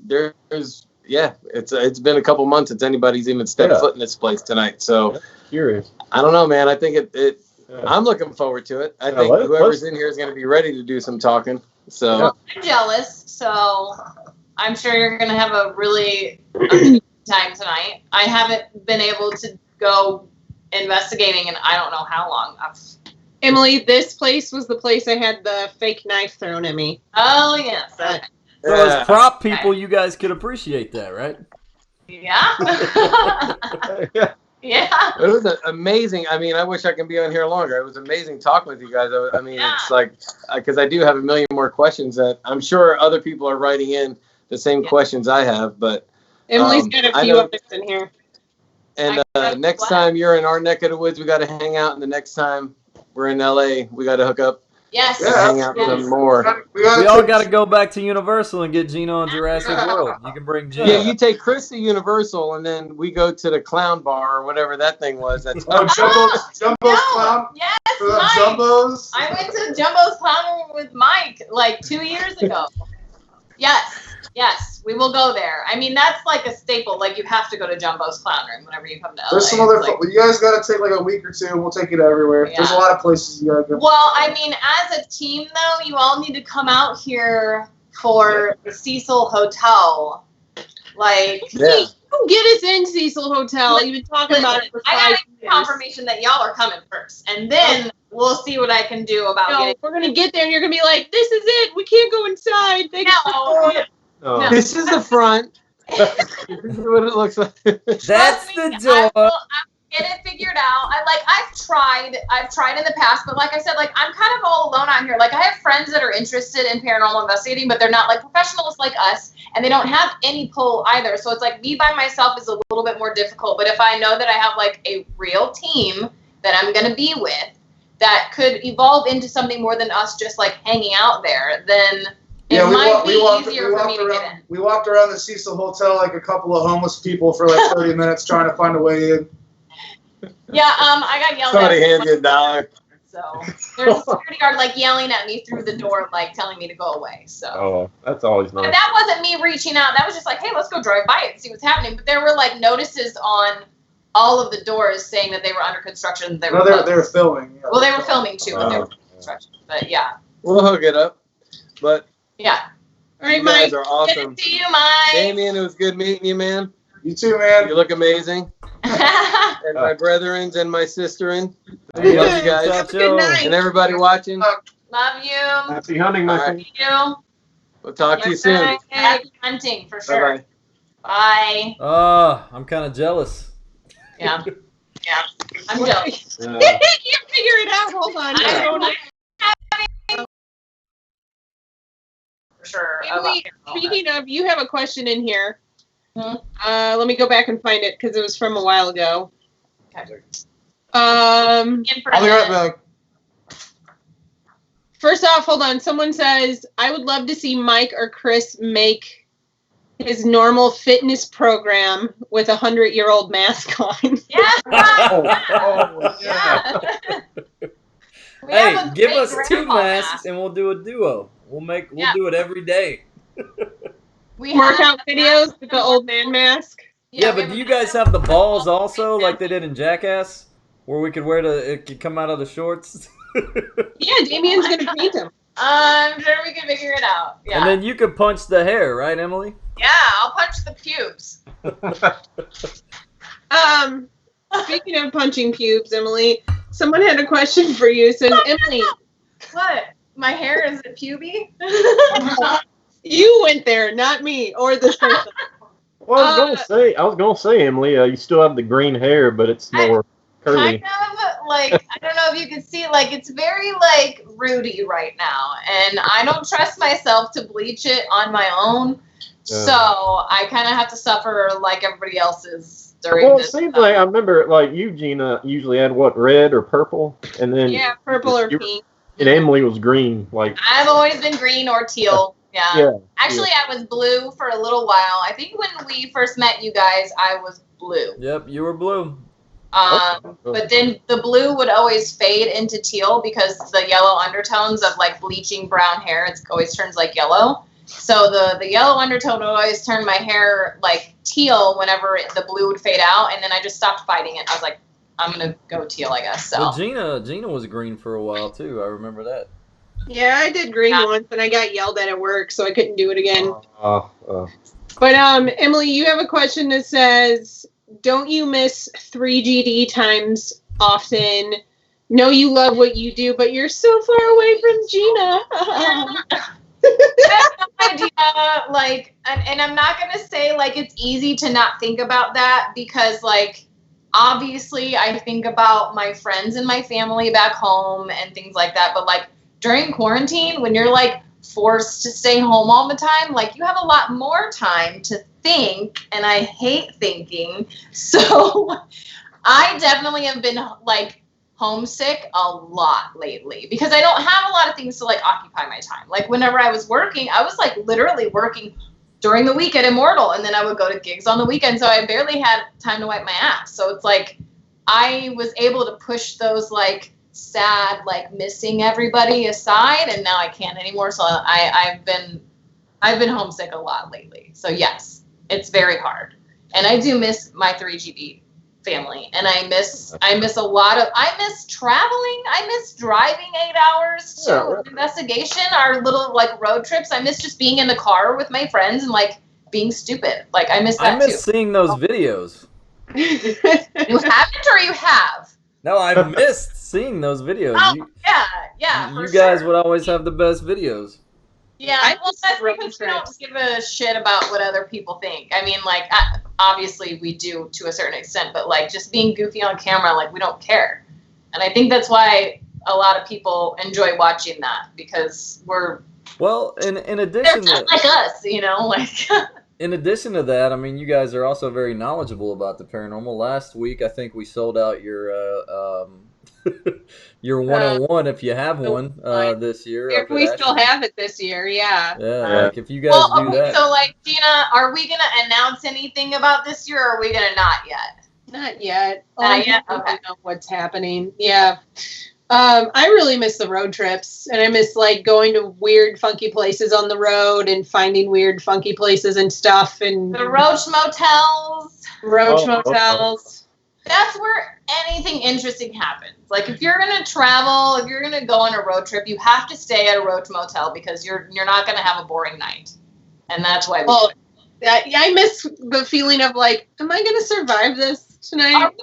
it's been a couple months since anybody's even stepped foot in this place tonight. So, curious. I don't know, man. I think I'm looking forward to it. I think whoever's in here is going to be ready to do some talking. So I'm jealous. So I'm sure you're going to have a really amazing time tonight. I haven't been able to go investigating in I don't know how long. Emily, this place was the place I had the fake knife thrown at me. Oh yes. Okay. So as prop people, you guys could appreciate that, right? Yeah. Yeah. It was amazing. I mean, I wish I could be on here longer. It was amazing talking with you guys. I mean, it's like, because I do have a million more questions that I'm sure other people are writing in the same questions I have, but Emily's got a few others in here. And next time you're in our neck of the woods, we got to hang out. And the next time we're in LA, we got to hook up. Yes. Hang out some more. We all got to go back to Universal and get Gina on Jurassic World. You can bring Gina. Yeah, you take Chris to Universal, and then we go to the Clown Bar or whatever that thing was. That's Jumbo's Clown. Yes, Mike. Mike. Jumbo's. I went to Jumbo's Clown Room with Mike like 2 years ago. Yes, we will go there. I mean, that's like a staple. Like, you have to go to Jumbo's Clown Room whenever you come to LA. There's some other. You guys got to take like a week or two. We'll take you to everywhere. Yeah. There's a lot of places you gotta go. Well, I mean, as a team, though, you all need to come out here for the Cecil Hotel. Like, yeah. Get us in Cecil Hotel. You've been talking about it for 5 I got years. confirmation that y'all are coming first, and then we'll see what I can do about No, getting. we're gonna get there, and you're gonna be like, "This is it. We can't go inside." No. This is the front. This is what it looks like. That's the door. I will get it figured out. I've tried in the past, but like I said, like, I'm kind of all alone out here. Like, I have friends that are interested in paranormal investigating, but they're not like professionals like us, and they don't have any pull either. So it's like me by myself is a little bit more difficult. But if I know that I have like a real team that I'm gonna be with that could evolve into something more than us just like hanging out there, then it might be easier for me to get in. We walked around the Cecil Hotel like a couple of homeless people for like 30 minutes trying to find a way in. Yeah, I got yelled Somebody at. handed you $1. So there's a security guard like yelling at me through the door, like telling me to go away. So. Oh, that's always nice. But that wasn't me reaching out. That was just like, hey, let's go drive by it and see what's happening. But there were like notices on all of the doors saying that they were under construction. They were filming. Yeah. Well, they were filming too, but they were under construction. But yeah. We'll hook it up. But yeah. All right, you Mike. guys are awesome. Good to see you, Mike. Damien, it was good meeting you, man. You too, man. You look amazing. And my brethrens and my sisterin. I love you guys. Good night. And everybody watching. Love you. Happy hunting, my friend. Thank you. We'll talk to you soon. Happy hunting for sure. Bye-bye. Bye. I'm kind of jealous. Yeah. Yeah. I'm jealous. You figure it out. Hold on. I don't know. For sure. Speaking of, you have a question in here. Hmm? Let me go back and find it because it was from a while ago. Okay. I'll be right back. First off, hold on. Someone says, I would love to see Mike or Chris make his normal fitness program with 100-year-old mask on. Yeah. Yeah. Hey, give us 2 masks and we'll do a duo. We'll do it every day. Workout videos with the old man mask. Yeah, but do you guys have the balls also, like they did in Jackass, where we could it could come out of the shorts? Yeah, Damien's gonna paint them. I'm sure we can figure it out. Yeah. And then you could punch the hair, right, Emily? Yeah, I'll punch the pubes. Speaking of punching pubes, Emily, someone had a question for you. It says, Emily, What? My hair is it puby? you went there, not me or this person. Well, I was gonna say, Emily, you still have the green hair, but it's more curly. Kind of like, I don't know if you can see, like, it's very like rooty right now, and I don't trust myself to bleach it on my own, so I kind of have to suffer like everybody else is during Well, this. it seems like I remember, like you, Gina, usually had what, red or purple, and then Purple or pink. And Emily was green, like. I've always been green or teal. Yeah. Actually, I was blue for a little while. I think when we first met you guys, I was blue. Yep, you were blue. But then the blue would always fade into teal because the yellow undertones of like bleaching brown hair, it always turns like yellow. So the yellow undertone would always turn my hair like teal whenever the blue would fade out, and then I just stopped fighting it. I was like, I'm gonna go teal, I guess. So. Well, Gina was green for a while too. I remember that. Yeah, I did green once, and I got yelled at work, so I couldn't do it again. But Emily, you have a question that says, don't you miss 3GD times often? Know you love what you do, but you're so far away from Gina. That's no idea. Like, and I'm not gonna say like it's easy to not think about that because like obviously I think about my friends and my family back home and things like that. But like during quarantine, when you're like forced to stay home all the time, like you have a lot more time to think, and I hate thinking. So I definitely have been like homesick a lot lately because I don't have a lot of things to like occupy my time. Like whenever I was working, I was like literally working during the week at Immortal, and then I would go to gigs on the weekend, so I barely had time to wipe my ass. So it's like I was able to push those like sad, like missing everybody aside, and now I can't anymore. So I've been homesick a lot lately. So yes, it's very hard, and I do miss my 3GB family, and I miss a lot of, I miss traveling, I miss driving 8 hours to investigation, our little like road trips. I miss just being in the car with my friends and like being stupid. Like I miss that I miss too. seeing those videos. You haven't, or you have? No, I missed seeing those videos. Oh, yeah. You guys would always have the best videos. Yeah, well, that's because we don't give a shit about what other people think. I mean, like, obviously we do to a certain extent, but like just being goofy on camera, like we don't care. And I think that's why a lot of people enjoy watching that, because we're in addition to like us, you know, like. In addition to that, I mean, you guys are also very knowledgeable about the paranormal. Last week, I think we sold out your your 101 if you have one this year. If we still have it this year, yeah. Yeah, like if you guys do that. So, like, Gina, are we gonna announce anything about this year, or are we gonna not yet? Not yet. Not yet. I Okay. don't know what's happening. Yeah. I really miss the road trips, and I miss like going to weird, funky places on the road and finding weird, funky places and stuff. And the Roach Motels. Motels. That's where anything interesting happens. Like if you're gonna travel, if you're gonna go on a road trip, you have to stay at a Roach Motel because you're not gonna have a boring night, and that's why. I miss the feeling of like, am I gonna survive this tonight? Are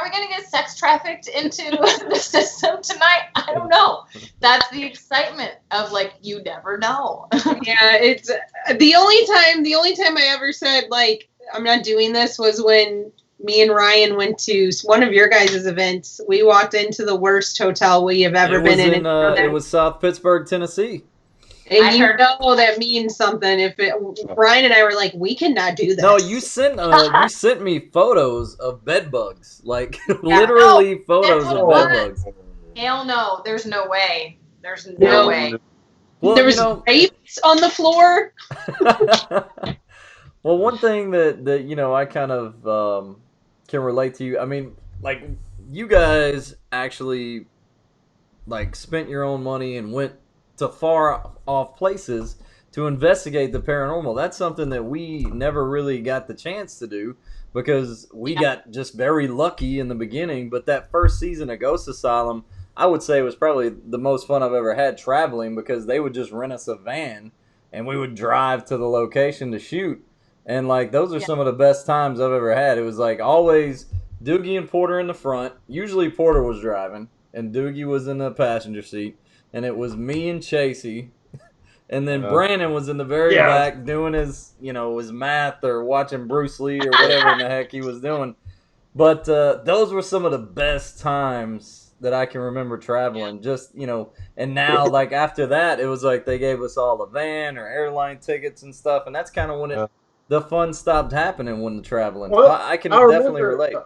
we gonna get sex trafficked into the system tonight? I don't know. That's the excitement of like, you never know. Yeah, it's the only time I ever said like I'm not doing this was when me and Ryan went to one of your guys' events. We walked into the worst hotel we have ever been in. It was South Pittsburgh, Tennessee. And you know that means something. Ryan and I were like, we cannot do that. No, you sent me photos of bed bugs, like literally photos of bed bugs. Hell no, there's no way. There's no way. Well, there was grapes on the floor. Well, one thing that you know I kind of can relate to you. I mean, like you guys actually like spent your own money and went to far off places to investigate the paranormal. That's something that we never really got the chance to do because we got just very lucky in the beginning. But that first season of Ghost Asylum, I would say was probably the most fun I've ever had traveling because they would just rent us a van and we would drive to the location to shoot. And like those are some of the best times I've ever had. It was like always Doogie and Porter in the front. Usually Porter was driving and Doogie was in the passenger seat. And it was me and Chasey. And then Brandon was in the very back doing his math or watching Bruce Lee or whatever in the heck he was doing. But those were some of the best times that I can remember traveling. Just, and now, like, after that, it was like they gave us all a van or airline tickets and stuff. And that's kind of when the fun stopped happening when the traveling. Well, I can definitely relate.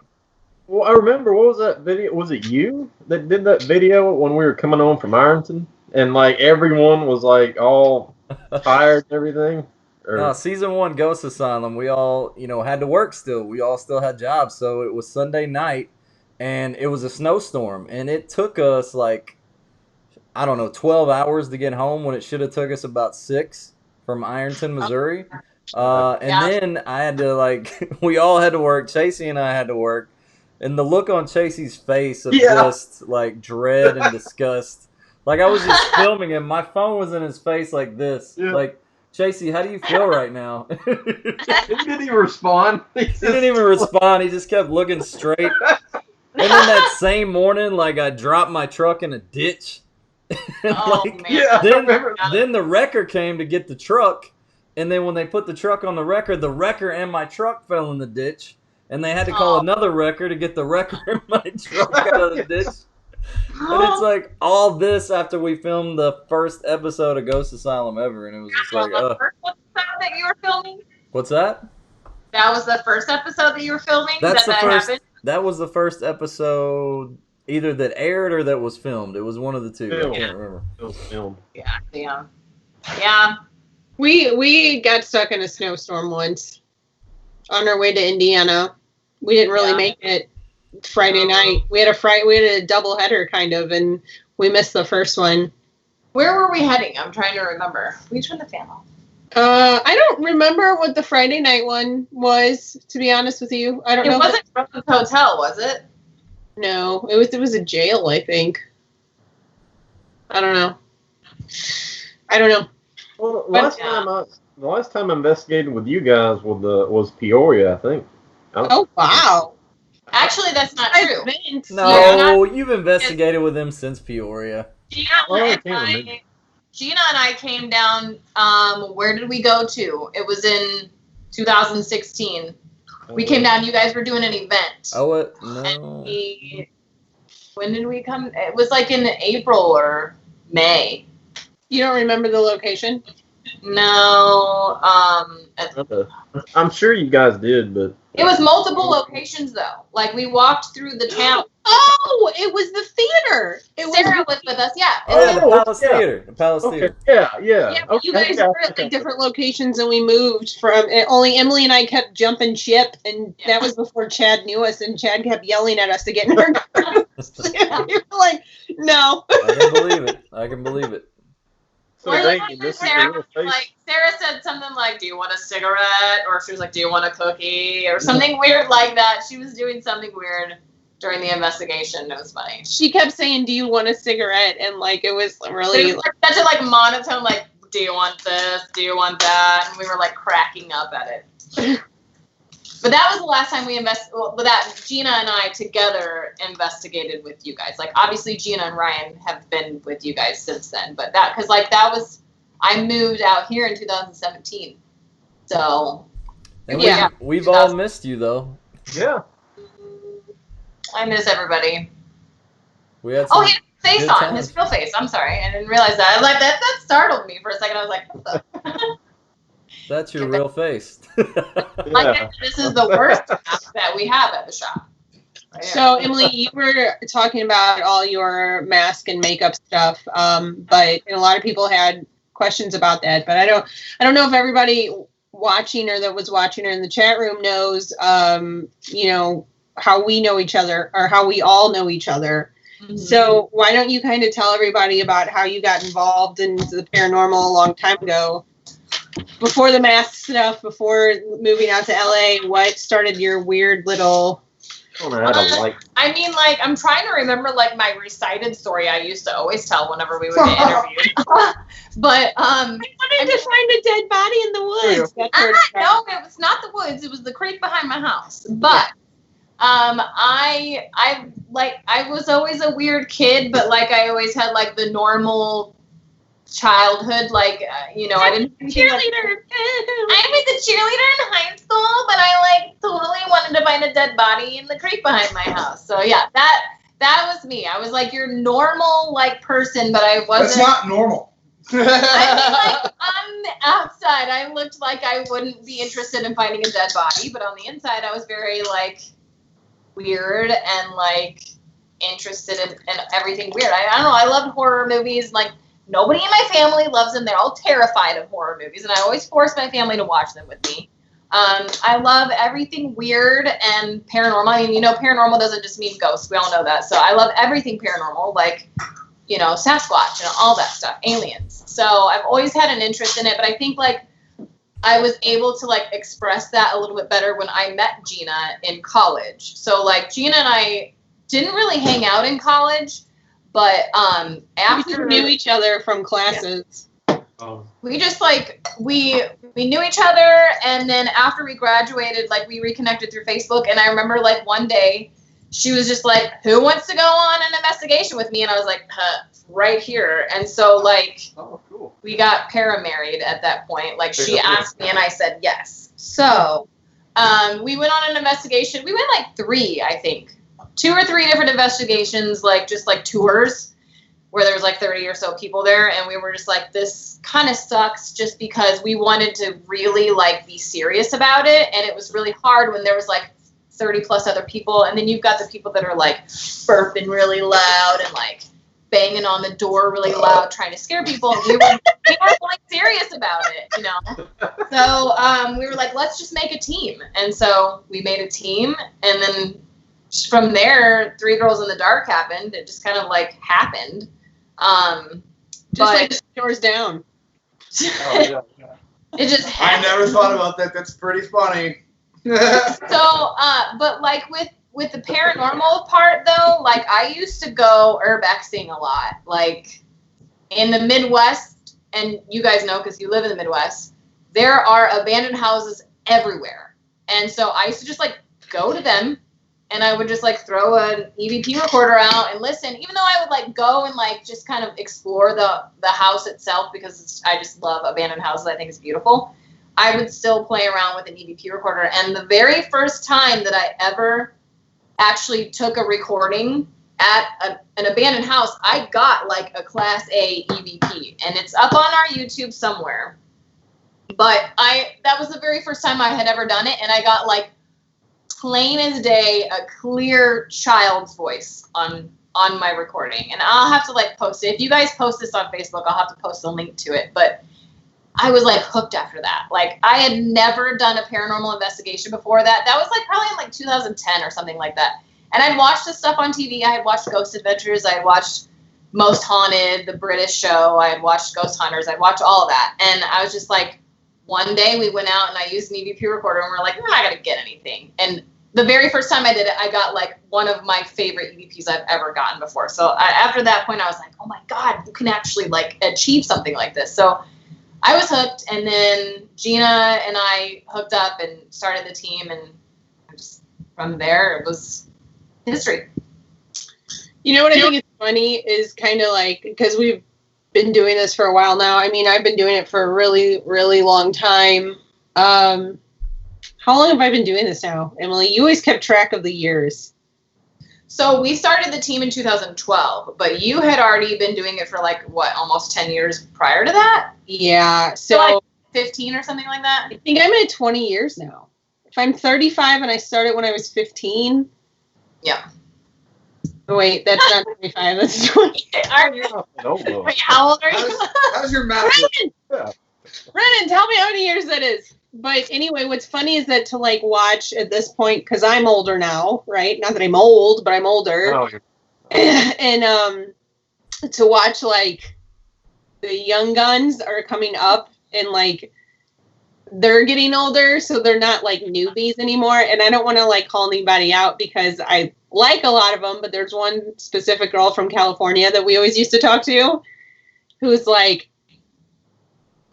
Well, I remember, what was that video? Was it you that did that video when we were coming on from Ironton? And, like, everyone was, like, all tired and everything? No, season 1 Ghost Asylum, we all, had to work still. We all still had jobs. So it was Sunday night, and it was a snowstorm. And it took us, like, 12 hours to get home when it should have took us about 6 from Ironton, Missouri. Then I had to, we all had to work. Chasey and I had to work. And the look on Chasey's face of just, like, dread and disgust. Like, I was just filming him. My phone was in his face like this. Yeah. Like, Chasey, how do you feel right now? Didn't he respond? He didn't even respond. He just kept looking straight. And then that same morning, like, I dropped my truck in a ditch. Then the wrecker came to get the truck. And then when they put the truck on the wrecker and my truck fell in the ditch. And they had to call another wrecker to get the wrecker and my truck out of the ditch. And it's like all this after we filmed the first episode of Ghost Asylum ever. And it was just like, the first episode that you were filming? What's that? That was the first episode that you were filming? That was the first episode either that aired or that was filmed. It was one of the two. Filmed. I can't remember. It was filmed. Yeah. We got stuck in a snowstorm once on our way to Indiana. We didn't really make it Friday night. We had a double header kind of, and we missed the first one. Where were we heading? I'm trying to remember. We turned the fan off. I don't remember what the Friday night one was, to be honest with you. I don't know. It wasn't Rose Hotel, was it? No, it was a jail, I think. I don't know. Well, the last time I investigated with you guys was Peoria, I think. Oh, wow. Actually, that's not true. No, you've investigated with them since Peoria. Gina and I came down. Where did we go to? It was in 2016. We came down. You guys were doing an event. Oh, no. When did we come? It was like in April or May. You don't remember the location? No. I'm sure you guys did, but it was multiple locations though. Like we walked through the town. Oh, it was the theater. Sarah was with us, yeah. Oh, yeah, the Palace Theater. The Palace Theater. Yeah. Yeah, but you guys were at like different locations, and we moved from. Only Emily and I kept jumping ship, and that was before Chad knew us, and Chad kept yelling at us to get in our groups. We were like, no. I can believe it. So Sarah said something like, "Do you want a cigarette?" Or she was like, "Do you want a cookie?" Or something weird like that. She was doing something weird during the investigation. It was funny. She kept saying, "Do you want a cigarette?" And like it was really it was like, such a monotone, like, "Do you want this? Do you want that?" And we were like cracking up at it. But that was the last time we that Gina and I together investigated with you guys. Like, obviously Gina and Ryan have been with you guys since then. But that was, I moved out here in 2017. So, and we've all missed you, though. Yeah. I miss everybody. We had he had his face on, his real face. I'm sorry. I didn't realize that. Like, that startled me for a second. I was like, what the? That's your real face. Like, this is the worst that we have at the shop. Right. So, Emily, you were talking about all your mask and makeup stuff, but a lot of people had questions about that. But I don't know if everybody watching or that was watching or in the chat room knows, how we know each other or how we all know each other. Mm-hmm. So why don't you kind of tell everybody about how you got involved in the paranormal a long time ago? Before the mask stuff, before moving out to LA, what started your weird little... I mean, like, I'm trying to remember, like, my recited story I used to always tell whenever we would get interviewed. But, I wanted to find a dead body in the woods. No, it was not the woods. It was the creek behind my house. But, I was always a weird kid, but, like, I always had, like, the normal childhood, like, I didn't cheerleader. I was a cheerleader in high school, but I like totally wanted to find a dead body in the creek behind my house. So yeah, that was me. I was like your normal like person, but I wasn't. That's not normal. I mean, like on the outside, I looked like I wouldn't be interested in finding a dead body, but on the inside, I was very like weird and like interested in everything weird. I don't know. I loved horror movies, like. Nobody in my family loves them. They're all terrified of horror movies, and I always force my family to watch them with me. I love everything weird and paranormal. I mean, paranormal doesn't just mean ghosts. We all know that. So I love everything paranormal, like, Sasquatch and all that stuff, aliens. So I've always had an interest in it, but I think, like, I was able to, like, express that a little bit better when I met Gina in college. So, like, Gina and I didn't really hang out in college. But after we knew each other from classes, we just like we knew each other, and then after we graduated, like we reconnected through Facebook. And I remember like one day, she was just like, "Who wants to go on an investigation with me?" And I was like, "Right here." And so like, cool. We got para-married at that point. Like she asked me, and I said yes. So we went on an investigation. We went like 3, I think. 2 or 3 different investigations, like just like tours where there was like 30 or so people there. And we were just like, this kind of sucks just because we wanted to really like be serious about it. And it was really hard when there was like 30 plus other people, and then you've got the people that are like burping really loud and like banging on the door really loud trying to scare people. And we were like serious about it, you know. So we were like, let's just make a team. And so we made a team, and then from there, Three Girls in the Dark happened. It just kind of like happened. Just like the doors down. It just happened. I never thought about that. That's pretty funny. So, but like with the paranormal part though, like I used to go urbexing a lot, like in the Midwest, and you guys know because you live in the Midwest, there are abandoned houses everywhere, and so I used to just like go to them, and I would just like throw an EVP recorder out and listen, even though I would like go and like just kind of explore the house itself because I just love abandoned houses. I think it's beautiful. I would still play around with an EVP recorder. And the very first time that I ever actually took a recording at an abandoned house, I got like a Class A EVP, and it's up on our YouTube somewhere. But that was the very first time I had ever done it, and I got like plain as day a clear child's voice on my recording. And I'll have to like post it. If you guys post this on Facebook, I'll have to post a link to it. But I was like hooked after that. Like I had never done a paranormal investigation before that. That was like probably in like 2010 or something like that. And I'd watched this stuff on TV. I had watched Ghost Adventures. I had watched Most Haunted, the British show. I had watched Ghost Hunters. I'd watched all of that. And I was just like, one day we went out and I used an EVP recorder, and we're like, we're not going to get anything. And the very first time I did it, I got like one of my favorite EVPs I've ever gotten before. So after that point, I was like, oh my God, you can actually like achieve something like this. So I was hooked, and then Gina and I hooked up and started the team, and just from there it was history. You know what I think is funny is kind of like, because we've been doing this for a while now. I mean, I've been doing it for a really, really long time. How long have I been doing this now, Emily? You always kept track of the years. So we started the team in 2012, but you had already been doing it for like, what, almost 10 years prior to that? Yeah. So like 15 or something like that? I think I'm at 20 years now. If I'm 35 and I started when I was 15. Yeah. Wait, that's not 25. That's 20. Wait, how old are you? How's your math? Brennan, tell me how many years that is. But anyway, what's funny is that to like watch at this point, because I'm older now, right? Not that I'm old, but I'm older. Oh, and to watch like the young guns are coming up, and like they're getting older, so they're not like newbies anymore. And I don't want to like call anybody out because I like a lot of them, but there's one specific girl from California that we always used to talk to who's like,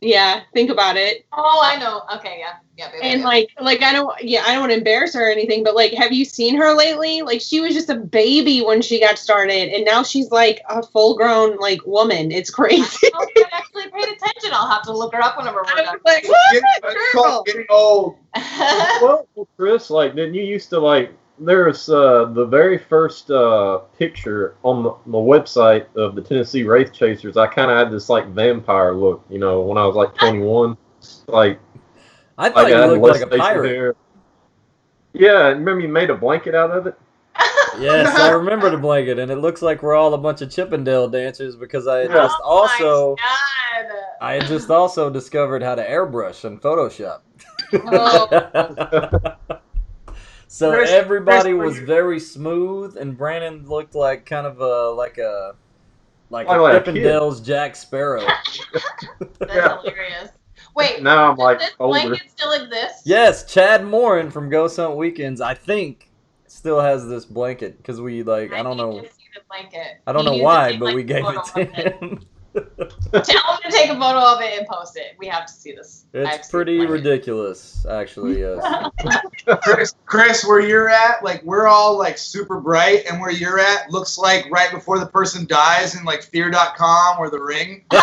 yeah, think about it. Oh, I know. Okay, yeah. Baby, and like I don't want to embarrass her or anything, but like, have you seen her lately? Like, she was just a baby when she got started, and now she's like a full-grown like woman. It's crazy. I actually paid attention. I'll have to look her up whenever we're done. Like, what? Getting old. Well, Chris, like, didn't you used to like? There's the very first picture on the website of the Tennessee Wraith Chasers. I kind of had this like vampire look, you know, when I was like 21. Like, I thought you looked like a pirate. Hair. Yeah, remember you made a blanket out of it? Yes, I remember the blanket, and it looks like we're all a bunch of Chippendale dancers because I had just also discovered how to airbrush in Photoshop. Oh. So everybody was very smooth, and Brandon looked like kind of like a Chippendale's Jack Sparrow. That's hilarious. Wait, now I'm like does this older. blanket still exist? Yes, Chad Morin from Ghost Hunt Weekends, I think, still has this blanket because we like I don't know. To see the blanket. I don't know why, but we gave it to him. Tell him to take a photo of it and post it. We have to see this. It's pretty ridiculous, actually. Yes. Chris, where you're at, like we're all like super bright, and where you're at looks like right before the person dies in like Fear.com or The Ring. We're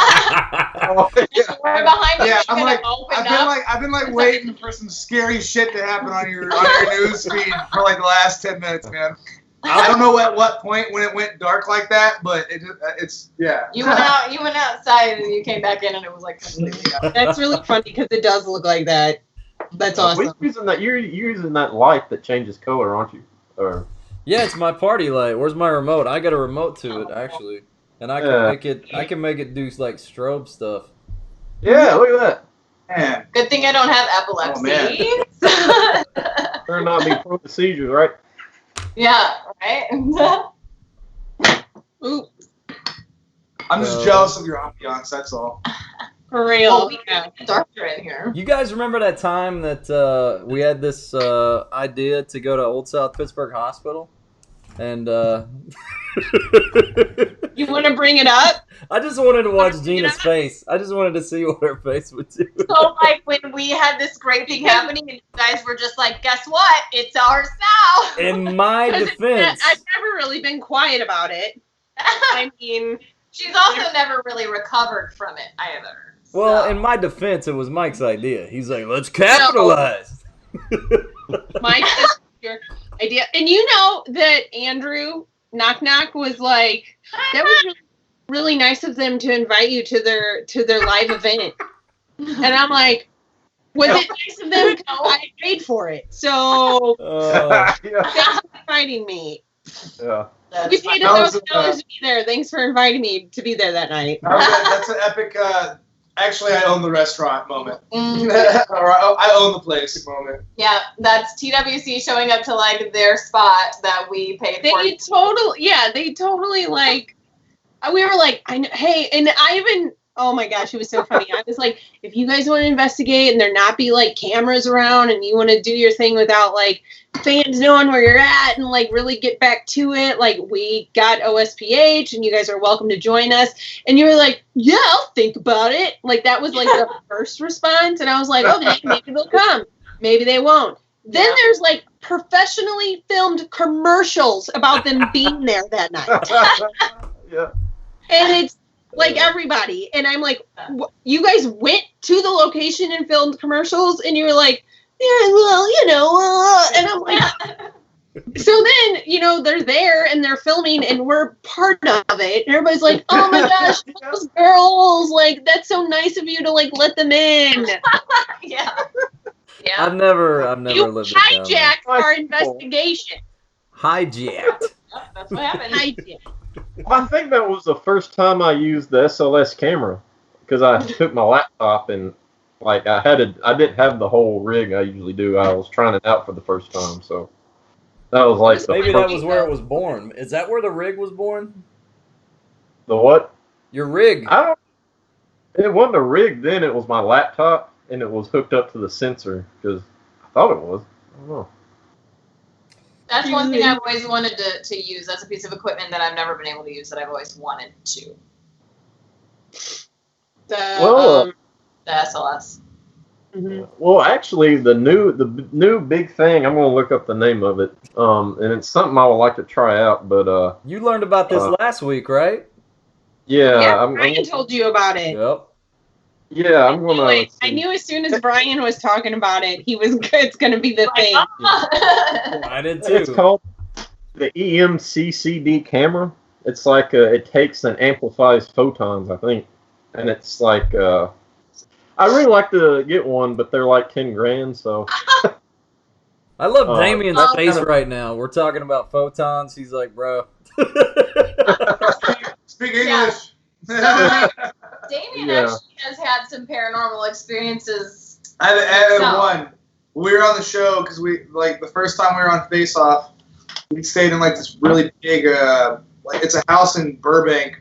behind yeah, I'm like, I've been like waiting for some scary shit to happen on your news feed for like the last 10 minutes, man. I don't know at what point when it went dark like that, but it's yeah. You went outside and you came back in and it was like completely dark. That's really funny because it does look like that. That's awesome. You're using that light that changes color, aren't you? Or Yeah, it's my party light. Where's my remote? I got a remote to it actually, and I can make it. I can make it do like strobe stuff. yeah, look at that. Man. Good thing I don't have epilepsy. Oh, Better not be prone to seizures, right? Yeah, right? Ooh, I'm just jealous of your ambiance. That's all. for real. Well, we can get darker in here. You guys remember that time that we had this idea to go to Old South Pittsburgh Hospital? And You want to bring it up? I just wanted to watch Gina's face. I just wanted to see what her face would do. So, like, when we had this great thing happening, and you guys were just like, guess what? It's ours now. In my defense, I've never really been quiet about it. I mean, She's also never really recovered from it either. well, so. in my defense, it was Mike's idea. He's like, let's capitalize. Mike is your idea. And you know that Andrew Knock Knock was like, that was really nice of them to invite you to their live event. And I'm like, was it nice of them? I paid for it. So thanks for inviting me. Yeah. We paid $1,000 to be there. Thanks for inviting me to be there that night. That's an epic. Actually, I own the restaurant moment. Mm. Or I own the place moment. Yeah, that's TWC showing up to like their spot that we paid for. They totally like. We were like, I know, hey, and I even. Oh my gosh, it was so funny. I was like, if you guys want to investigate and there not be like cameras around and you want to do your thing without like fans knowing where you're at and like really get back to it, like we got OSPH and you guys are welcome to join us. And you were like, yeah, I'll think about it. Like that was like the first response. And I was like, okay, maybe they'll come. Maybe they won't. Then there's like professionally filmed commercials about them being there that night. Yeah. And it's like everybody. And I'm like, you guys went to the location and filmed commercials? And you were like, yeah, well, you know. And I'm like, so then, you know, they're there and they're filming and we're part of it. And everybody's like, oh my gosh, those girls. Like, that's so nice of you to like let them in. Yeah. I've never You lived it down there. hijacked our investigation. Hijacked. That's what happened. Hijacked. I think that was the first time I used the SLS camera because I took my laptop and like I didn't have the whole rig I usually do. I was trying it out for the first time, so that was like Maybe that was where it was born. Is that where the rig was born? the what? Your rig. It wasn't a rig then. It was my laptop and it was hooked up to the sensor because I thought it was. I don't know. That's one thing I've always wanted to use. That's a piece of equipment that I've never been able to use that I've always wanted to. The SLS. Mm-hmm. Well, actually, the new big thing. I'm gonna look up the name of it. And it's something I would like to try out. But You learned about this last week, right? yeah, Brian told you about it. Yep. Yeah, I'm gonna. I knew as soon as Brian was talking about it, it's gonna be the thing. I did too. It's called the EMCCD camera. It's like it takes and amplifies photons, I think, and it's like I really like to get one, but they're like 10 grand. So I love Damien's face right now. We're talking about photons. He's like, bro. Speak English. So, Damien actually has had some paranormal experiences. I had one. We were on the show because we like the first time we were on Face Off. We stayed in like this really big, like it's a house in Burbank,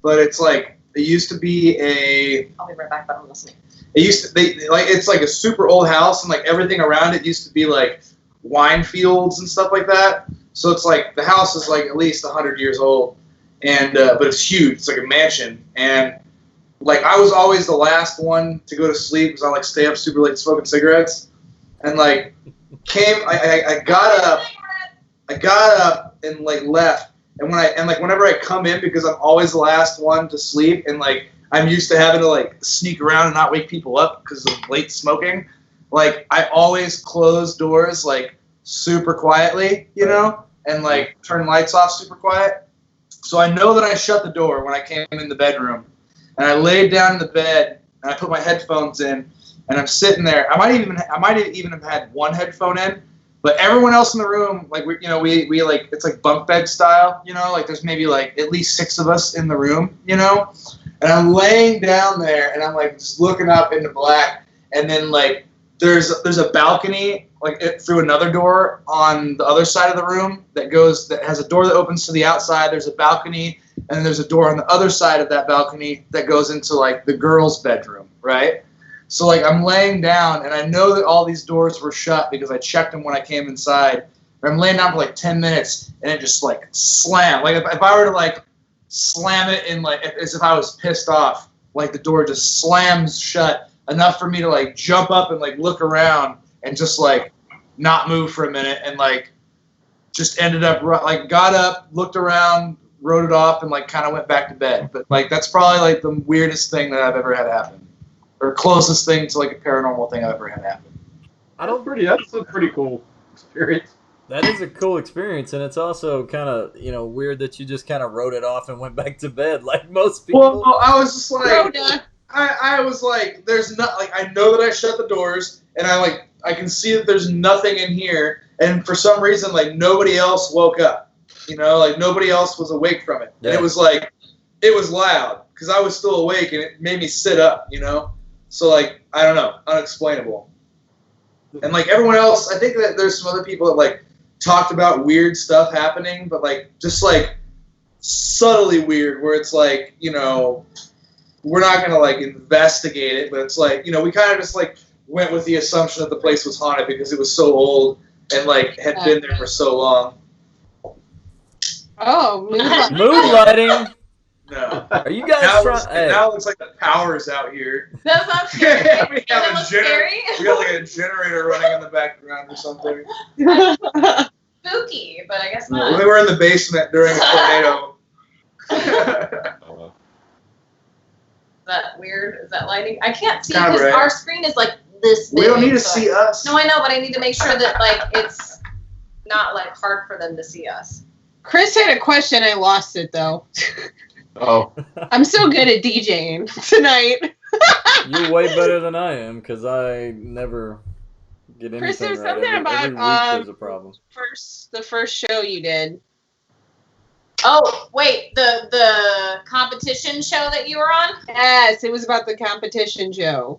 but it's like it used to be a. I'll be right back, but I'm listening. It used to it's like a super old house and like everything around it used to be like wine fields and stuff like that. So it's like the house is like at least 100 years old, and but it's huge. It's like a mansion, and like I was always the last one to go to sleep because I like stay up super late smoking cigarettes, and like I got up and like left, and whenever I come in because I'm always the last one to sleep, and like I'm used to having to like sneak around and not wake people up because of late smoking. Like I always close doors like super quietly, you know, and like turn lights off super quiet. So I know that I shut the door when I came in the bedroom, and I laid down in the bed and I put my headphones in, and I'm sitting there. I might even have had one headphone in, but everyone else in the room, like we like it's like bunk bed style, like there's maybe like at least 6 of us in the room, and I'm laying down there and I'm like just looking up into black, and then like there's a balcony like through another door on the other side of the room that has a door that opens to the outside. There's a balcony, and then there's a door on the other side of that balcony that goes into like the girls' bedroom, right? So like I'm laying down, and I know that all these doors were shut because I checked them when I came inside. And I'm laying down for like 10 minutes, and it just like slammed. Like if I were to like slam it in like as if I was pissed off, like the door just slams shut enough for me to like jump up and like look around and just like not move for a minute, and like just ended up like got up, looked around, wrote it off, and like kind of went back to bed. But like that's probably like the weirdest thing that I've ever had happen, or closest thing to like a paranormal thing I've ever had happen. That's a pretty cool experience. That is a cool experience, and it's also kind of weird that you just kind of wrote it off and went back to bed like most people. Well, I was just like, I was like, there's not like I know that I shut the doors, and I can see that there's nothing in here, and for some reason like nobody else woke up, like nobody else was awake from it, and it was like it was loud because I was still awake, and it made me sit up, so like I don't know, unexplainable. And like everyone else, I think that there's some other people that like talked about weird stuff happening, but like just like subtly weird, where it's like we're not gonna like investigate it, but it's like we kind of just like went with the assumption that the place was haunted because it was so old and like had been there for so long. Oh, moonlighting. No. Are you guys trying? Now it looks like the power's out here. That's not scary. we got scary? We got like a generator running in the background or something. Spooky, but I guess We not. were in the basement during a tornado. Is that weird? Is that lighting? I can't see Kinda because right. our screen is like this big. We don't need to so see us. No, I know, but I need to make sure that like it's not like hard for them to see us. Chris had a question. I lost it though. Oh. I'm so good at DJing tonight. You're way better than I am because I never get anything Chris, there's right. something Every about week there's a problem. the first show you did. Oh wait, the competition show that you were on? Yes, it was about the competition show.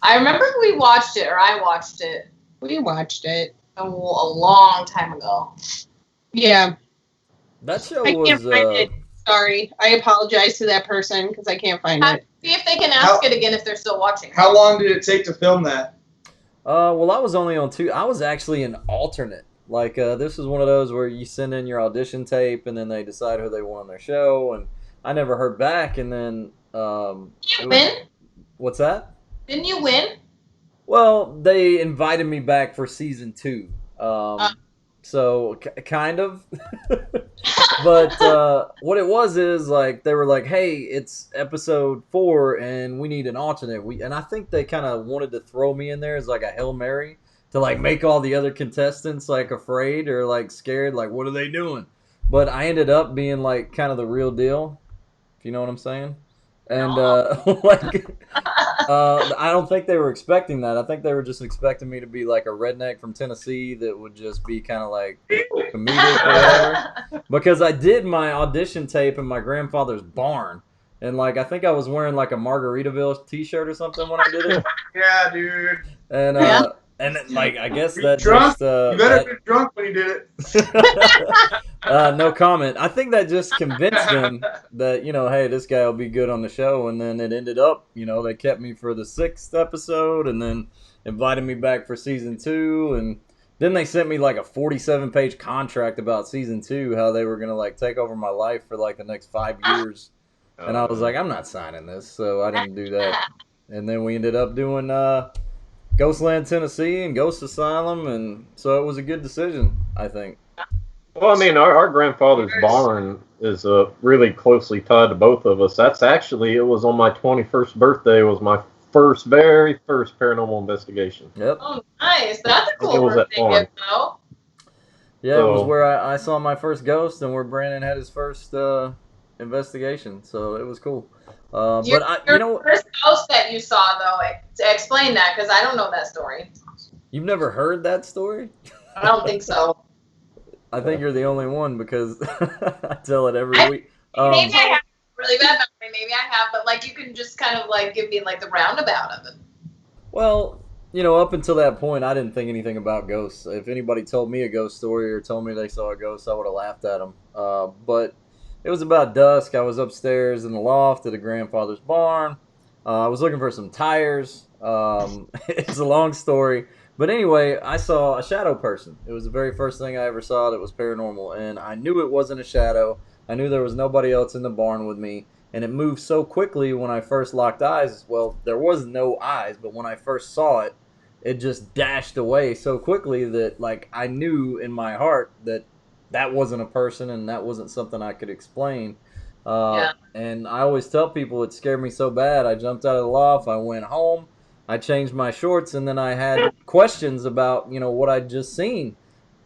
I remember we watched it, or I watched it. We watched it A long time ago. Yeah. That show I can't was. find it. Sorry, I apologize to that person because I can't find it. See if they can ask it again if they're still watching. How long did it take to film that? Well, I was only on 2. I was actually an alternate. Like, this was one of those where you send in your audition tape, and then they decide who they want on their show. And I never heard back. And then, Did you win? What's that? Didn't you win? Well, they invited me back for season 2. So kind of, but what it was is like they were like, "Hey, it's episode 4, and we need an alternate." And I think they kind of wanted to throw me in there as like a Hail Mary to like make all the other contestants like afraid or like scared, like what are they doing? But I ended up being like kind of the real deal, if you know what I'm saying. And I don't think they were expecting that. I think they were just expecting me to be like a redneck from Tennessee that would just be kind of like comedic or whatever. Because I did my audition tape in my grandfather's barn. And like I think I was wearing like a Margaritaville t-shirt or something when I did it. Yeah, dude. And like I guess that drunk? just You better be drunk when you did it. No comment. I think that just convinced them that hey, this guy will be good on the show. And then it ended up, they kept me for the 6th episode, and then invited me back for season 2, and then they sent me like a 47-page contract about season 2, how they were gonna like take over my life for like the next 5 years. And I was like, I'm not signing this, so I didn't do that. And then we ended up doing Ghostland, Tennessee, and Ghost Asylum, and so it was a good decision, I think. Well, I mean, our grandfather's barn is really closely tied to both of us. That's actually, it was on my 21st birthday, was my very first paranormal investigation. Yep. Oh, nice. That's a cool birthday gift, though. Yeah, it was where I saw my first ghost, and where Brandon had his first investigation, so it was cool. Your first ghost that you saw, though, explain that, because I don't know that story. You've never heard that story? I don't think so. I think you're the only one because I tell it every week. Maybe I have really bad memory. Maybe I have, but like you can just kind of like give me like the roundabout of it. Well, up until that point, I didn't think anything about ghosts. If anybody told me a ghost story or told me they saw a ghost, I would have laughed at them. But it was about dusk. I was upstairs in the loft at a grandfather's barn. I was looking for some tires. It's a long story. But anyway, I saw a shadow person. It was the very first thing I ever saw that was paranormal. And I knew it wasn't a shadow. I knew there was nobody else in the barn with me. And it moved so quickly when I first locked eyes. Well, there was no eyes, but when I first saw it, it just dashed away so quickly that, like, I knew in my heart that that wasn't a person and that wasn't something I could explain. And I always tell people it scared me so bad. I jumped out of the loft. I went home. I changed my shorts, and then I had questions about, what I'd just seen.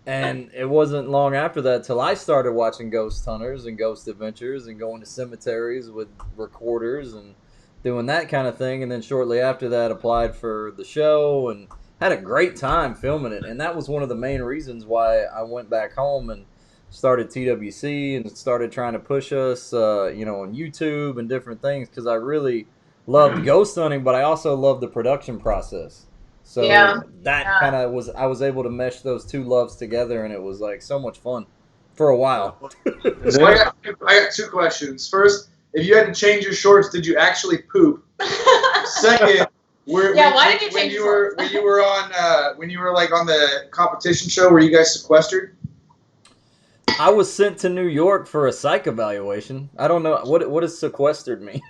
And it wasn't long after that till I started watching Ghost Hunters and Ghost Adventures and going to cemeteries with recorders and doing that kind of thing. And then shortly after that, applied for the show and had a great time filming it. And that was one of the main reasons why I went back home and started TWC and started trying to push us, on YouTube and different things, because I really loved ghost hunting, but I also loved the production process. So kind of I was able to mesh those two loves together, and it was like so much fun for a while. So I got two questions. First, if you had to change your shorts, did you actually poop? Second, why did you change your shorts? when you were on the competition show, were you guys sequestered? I was sent to New York for a psych evaluation. I don't know what does sequestered mean.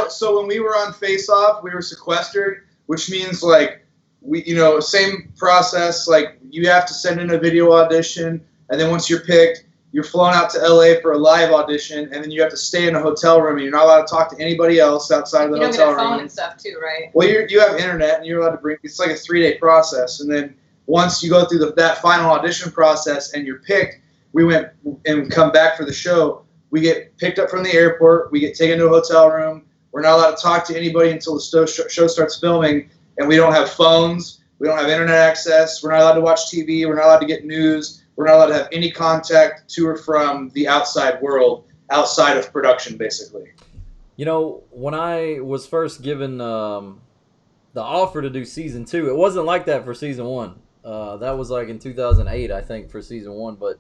So when we were on Face Off, we were sequestered, which means like we same process. Like you have to send in a video audition, and then once you're picked, you're flown out to LA for a live audition, and then you have to stay in a hotel room, and you're not allowed to talk to anybody else outside of the hotel room. You don't get a phone and stuff too, right? Well, you have internet, and you're allowed to bring. It's like a 3-day process, and then once you go through that final audition process and you're picked, we went and come back for the show. We get picked up from the airport. We get taken to a hotel room. We're not allowed to talk to anybody until the show starts filming, and we don't have phones. We don't have internet access. We're not allowed to watch TV. We're not allowed to get news. We're not allowed to have any contact to or from the outside world, outside of production, basically. When I was first given the offer to do season 2, it wasn't like that for season 1. That was like in 2008, I think, for season 1. But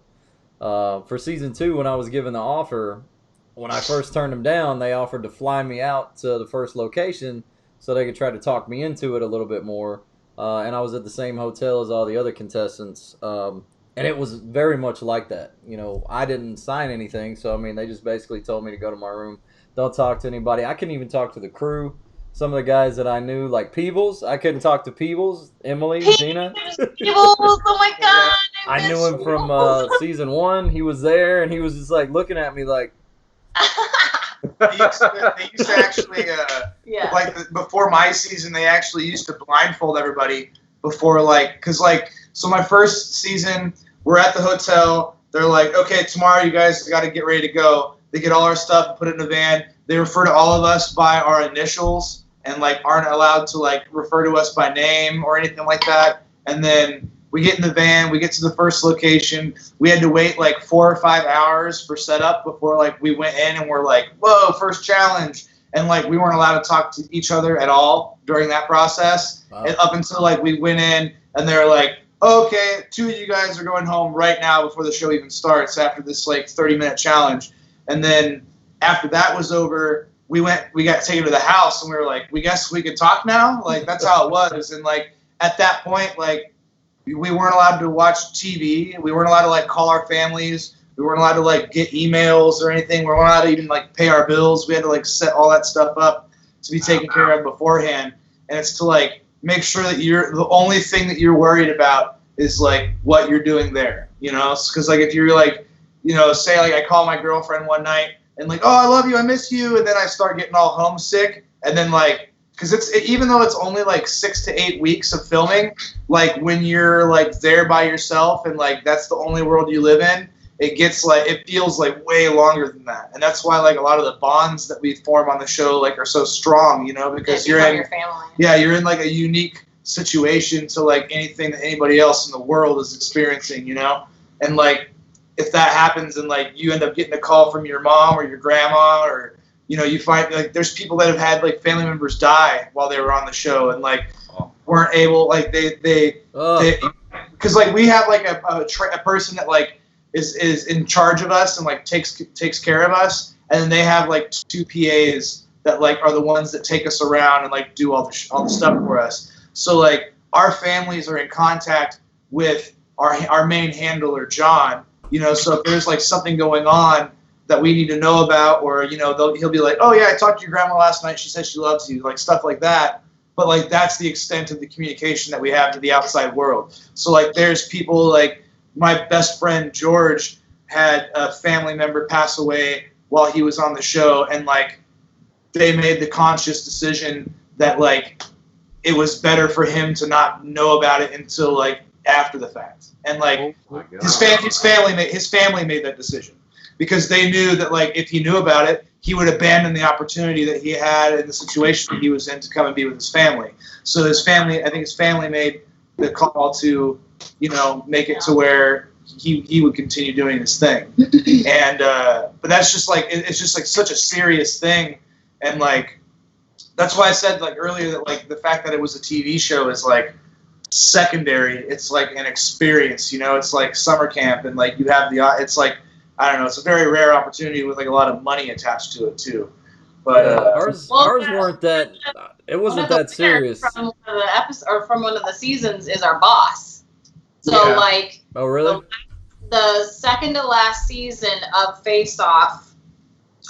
for season 2, when I was given the offer, when I first turned them down, they offered to fly me out to the first location so they could try to talk me into it a little bit more. And I was at the same hotel as all the other contestants. And it was very much like that. I didn't sign anything. So, they just basically told me to go to my room. Don't talk to anybody. I couldn't even talk to the crew. Some of the guys that I knew, like Peebles, I couldn't talk to Peebles, Emily, Gina. Peebles, oh my God. I knew him from season 1. He was there, and he was just like looking at me like. They used to actually, before my season, they actually used to blindfold everybody before, so my first season, we're at the hotel. They're like, okay, tomorrow you guys got to get ready to go. They get all our stuff and put it in a van. They refer to all of us by our initials and aren't allowed to refer to us by name or anything like that. And then we get in the van, we get to the first location. We had to wait 4 or 5 hours for setup before we went in, and we're like, whoa, first challenge. And we weren't allowed to talk to each other at all during that process. Wow. And up until we went in, and they're like, okay, 2 of you guys are going home right now before the show even starts after this 30-minute challenge. And then after that was over, we got taken to the house, and we were like, we guess we could talk now? That's how it was. And at that point, we weren't allowed to watch TV. We weren't allowed to call our families. We weren't allowed to get emails or anything. We weren't allowed to even pay our bills. We had to set all that stuff up to be taken care of beforehand. And it's to make sure that the only thing that you're worried about is what you're doing there, because if you're say I call my girlfriend one night and oh, I love you, I miss you, and then I start getting all homesick, and then because even though it's only 6 to 8 weeks of filming, when you're there by yourself and that's the only world you live in, it feels like way longer than that. And that's why like a lot of the bonds that we form on the show like are so strong, you know, because you're in your family. Yeah, you're in like a unique situation to like anything that anybody else in the world is experiencing, you know? And like if that happens and like you end up getting a call from your mom or your grandma, or you know, you find like there's people that have had like family members die while they were on the show and like weren't able, like they because like we have like a person that like is in charge of us and like takes care of us, and then they have like 2 PAs that like are the ones that take us around and like do all the stuff for us. So like our families are in contact with our main handler John, you know. So if there's like something going on that we need to know about, or you know, he'll be like, oh yeah, I talked to your grandma last night, she says she loves you, like stuff like that. But like that's the extent of the communication that we have to the outside world. So like there's people like my best friend George had a family member pass away while he was on the show, and like they made the conscious decision that like it was better for him to not know about it until like after the fact. And like his family made that decision because they knew that like if he knew about it, he would abandon the opportunity that he had in the situation that he was in to come and be with his family. So I think his family made the call to, you know, make it to where he would continue doing his thing. And but that's just like it's just like such a serious thing, and like that's why I said like earlier that like the fact that it was a TV show is like secondary. It's like an experience, you know. It's like summer camp, and like you have it's like I don't know. It's a very rare opportunity with like a lot of money attached to it too. But ours weren't that. It wasn't that serious. From one of the episodes or from one of the seasons is our boss. So like. Oh really? The second to last season of Face Off,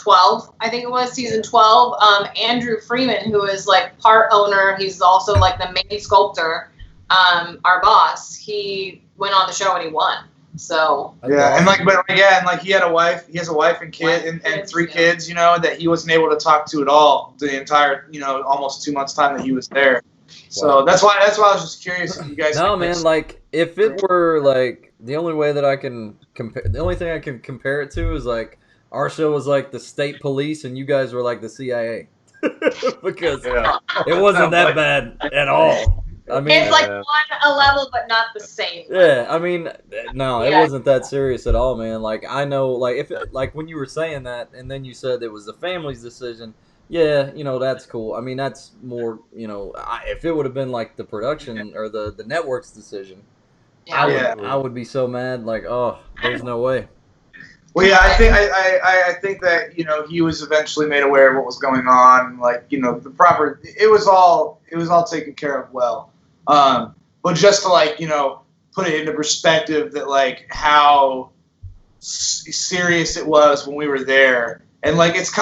12, I think it was season 12. Andrew Freeman, who is like part owner, he's also like the main sculptor. Our boss, he went on the show and he won. So yeah, and like, but yeah, and like he had a wife. He has a wife and kid and 3 kids. You know, that he wasn't able to talk to at all the entire, you know, almost 2 months time that he was there. So that's why I was just curious if you guys. No, man, like if it were like the only way that I can compare, the only thing I can compare it to is like our show was like the state police and you guys were like the CIA because it wasn't that bad at all. I mean, it's like on a level, but not the same. Yeah, I mean, no, it wasn't that serious at all, man. Like I know, like if like when you were saying that, and then you said it was the family's decision. Yeah, you know, that's cool. I mean, that's more, you know, if it would have been like the production or the network's decision, I would be so mad. Like, oh, there's no way. Well, yeah, I think that, you know, he was eventually made aware of what was going on. Like, you know, it was all taken care of well. But just to like, you know, put it into perspective that like how serious it was when we were there. And like it's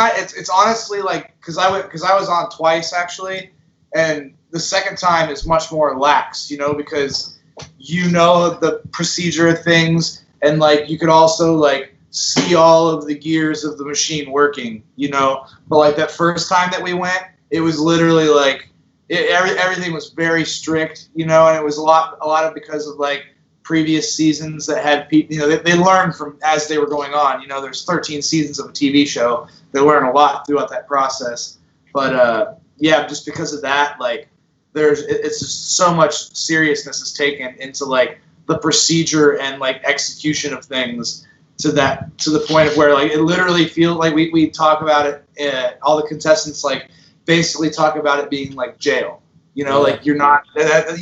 honestly like because I was on twice actually, and the second time is much more lax, you know, because you know the procedure of things, and like you could also like see all of the gears of the machine working, you know. But like that first time that we went, it was literally like everything was very strict, you know, and it was a lot of because of like previous seasons that had people, you know, they learned from as they were going on. You know, there's 13 seasons of a TV show. They learn a lot throughout that process. But yeah, just because of that, like it's just so much seriousness is taken into like the procedure and like execution of things to the point of where like it literally feels like we talk about it. All the contestants like basically talk about it being like jail. You know, like you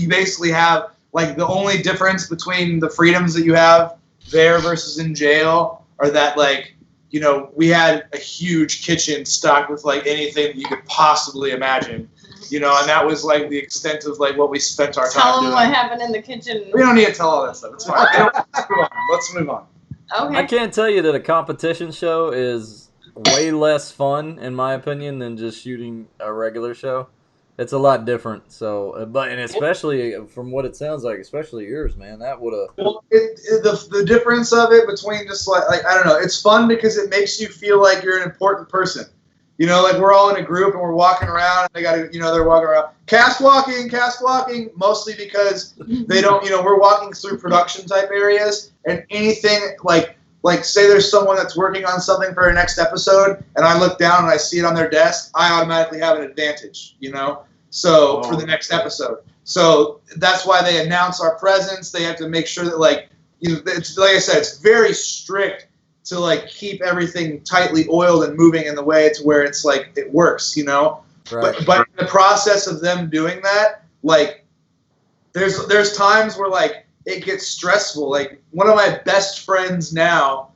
basically have. Like, the only difference between the freedoms that you have there versus in jail are that, like, you know, we had a huge kitchen stocked with, like, anything that you could possibly imagine, you know, and that was, like, the extent of, like, what we spent our time doing. Tell them what happened in the kitchen. We don't need to tell all that stuff. It's fine. Let's move on. Okay. I can't tell you that a competition show is way less fun, in my opinion, than just shooting a regular show. It's a lot different, so and especially from what it sounds like, especially yours, man. That would have. Well, the difference of it between just like I don't know, it's fun because it makes you feel like you're an important person. You know, like we're all in a group and we're walking around. And they got to, you know, they're walking around, cast walking, mostly because they don't, you know, we're walking through production type areas and anything like like, say there's someone that's working on something for our next episode, and I look down and I see it on their desk, I automatically have an advantage, you know? So, for the next episode. So, that's why they announce our presence. They have to make sure that, like, you know, it's, like I said, it's very strict to, like, keep everything tightly oiled and moving in the way to where it's, like, it works, you know? Right. But in the process of them doing that, like, there's times where, like, it gets stressful. Like, one of my best friends now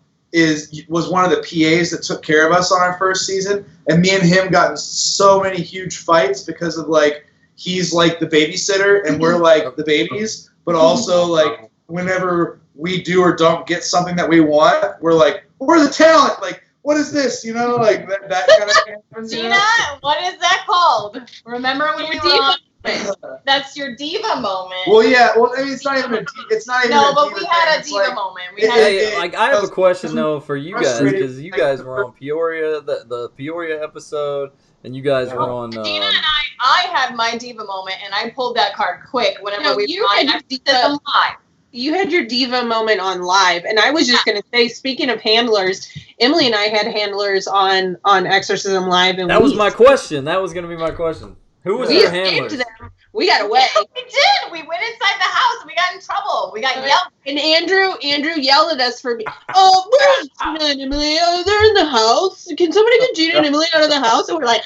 was one of the PAs that took care of us on our first season, and me and him got in so many huge fights because of, like, he's like the babysitter and we're like the babies, but also, like, whenever we do or don't get something that we want, we're like, we're the talent, like, what is this, you know, like that kind of thing happens. Gina, what is that called? Remember when we were on? That's your diva moment. Well, yeah. Well, I mean, it's not even a diva. No, but we had a diva moment. I have a question though for you guys, because you guys were on Peoria, the Peoria episode, and you guys were on. Gina and I had my diva moment, and I pulled that card quick whenever we you had them live. You had your diva moment on live, and I was just going to say, speaking of handlers, Emily and I had handlers on Exorcism Live, and that was my question. That was going to be my question. Who was your handler? We got away. We did. We went inside the house. We got in trouble. We got yelled. And Andrew yelled at us for, where's Gina and Emily? Oh, they're in the house. Can somebody get Gina and Emily out of the house? And we're like,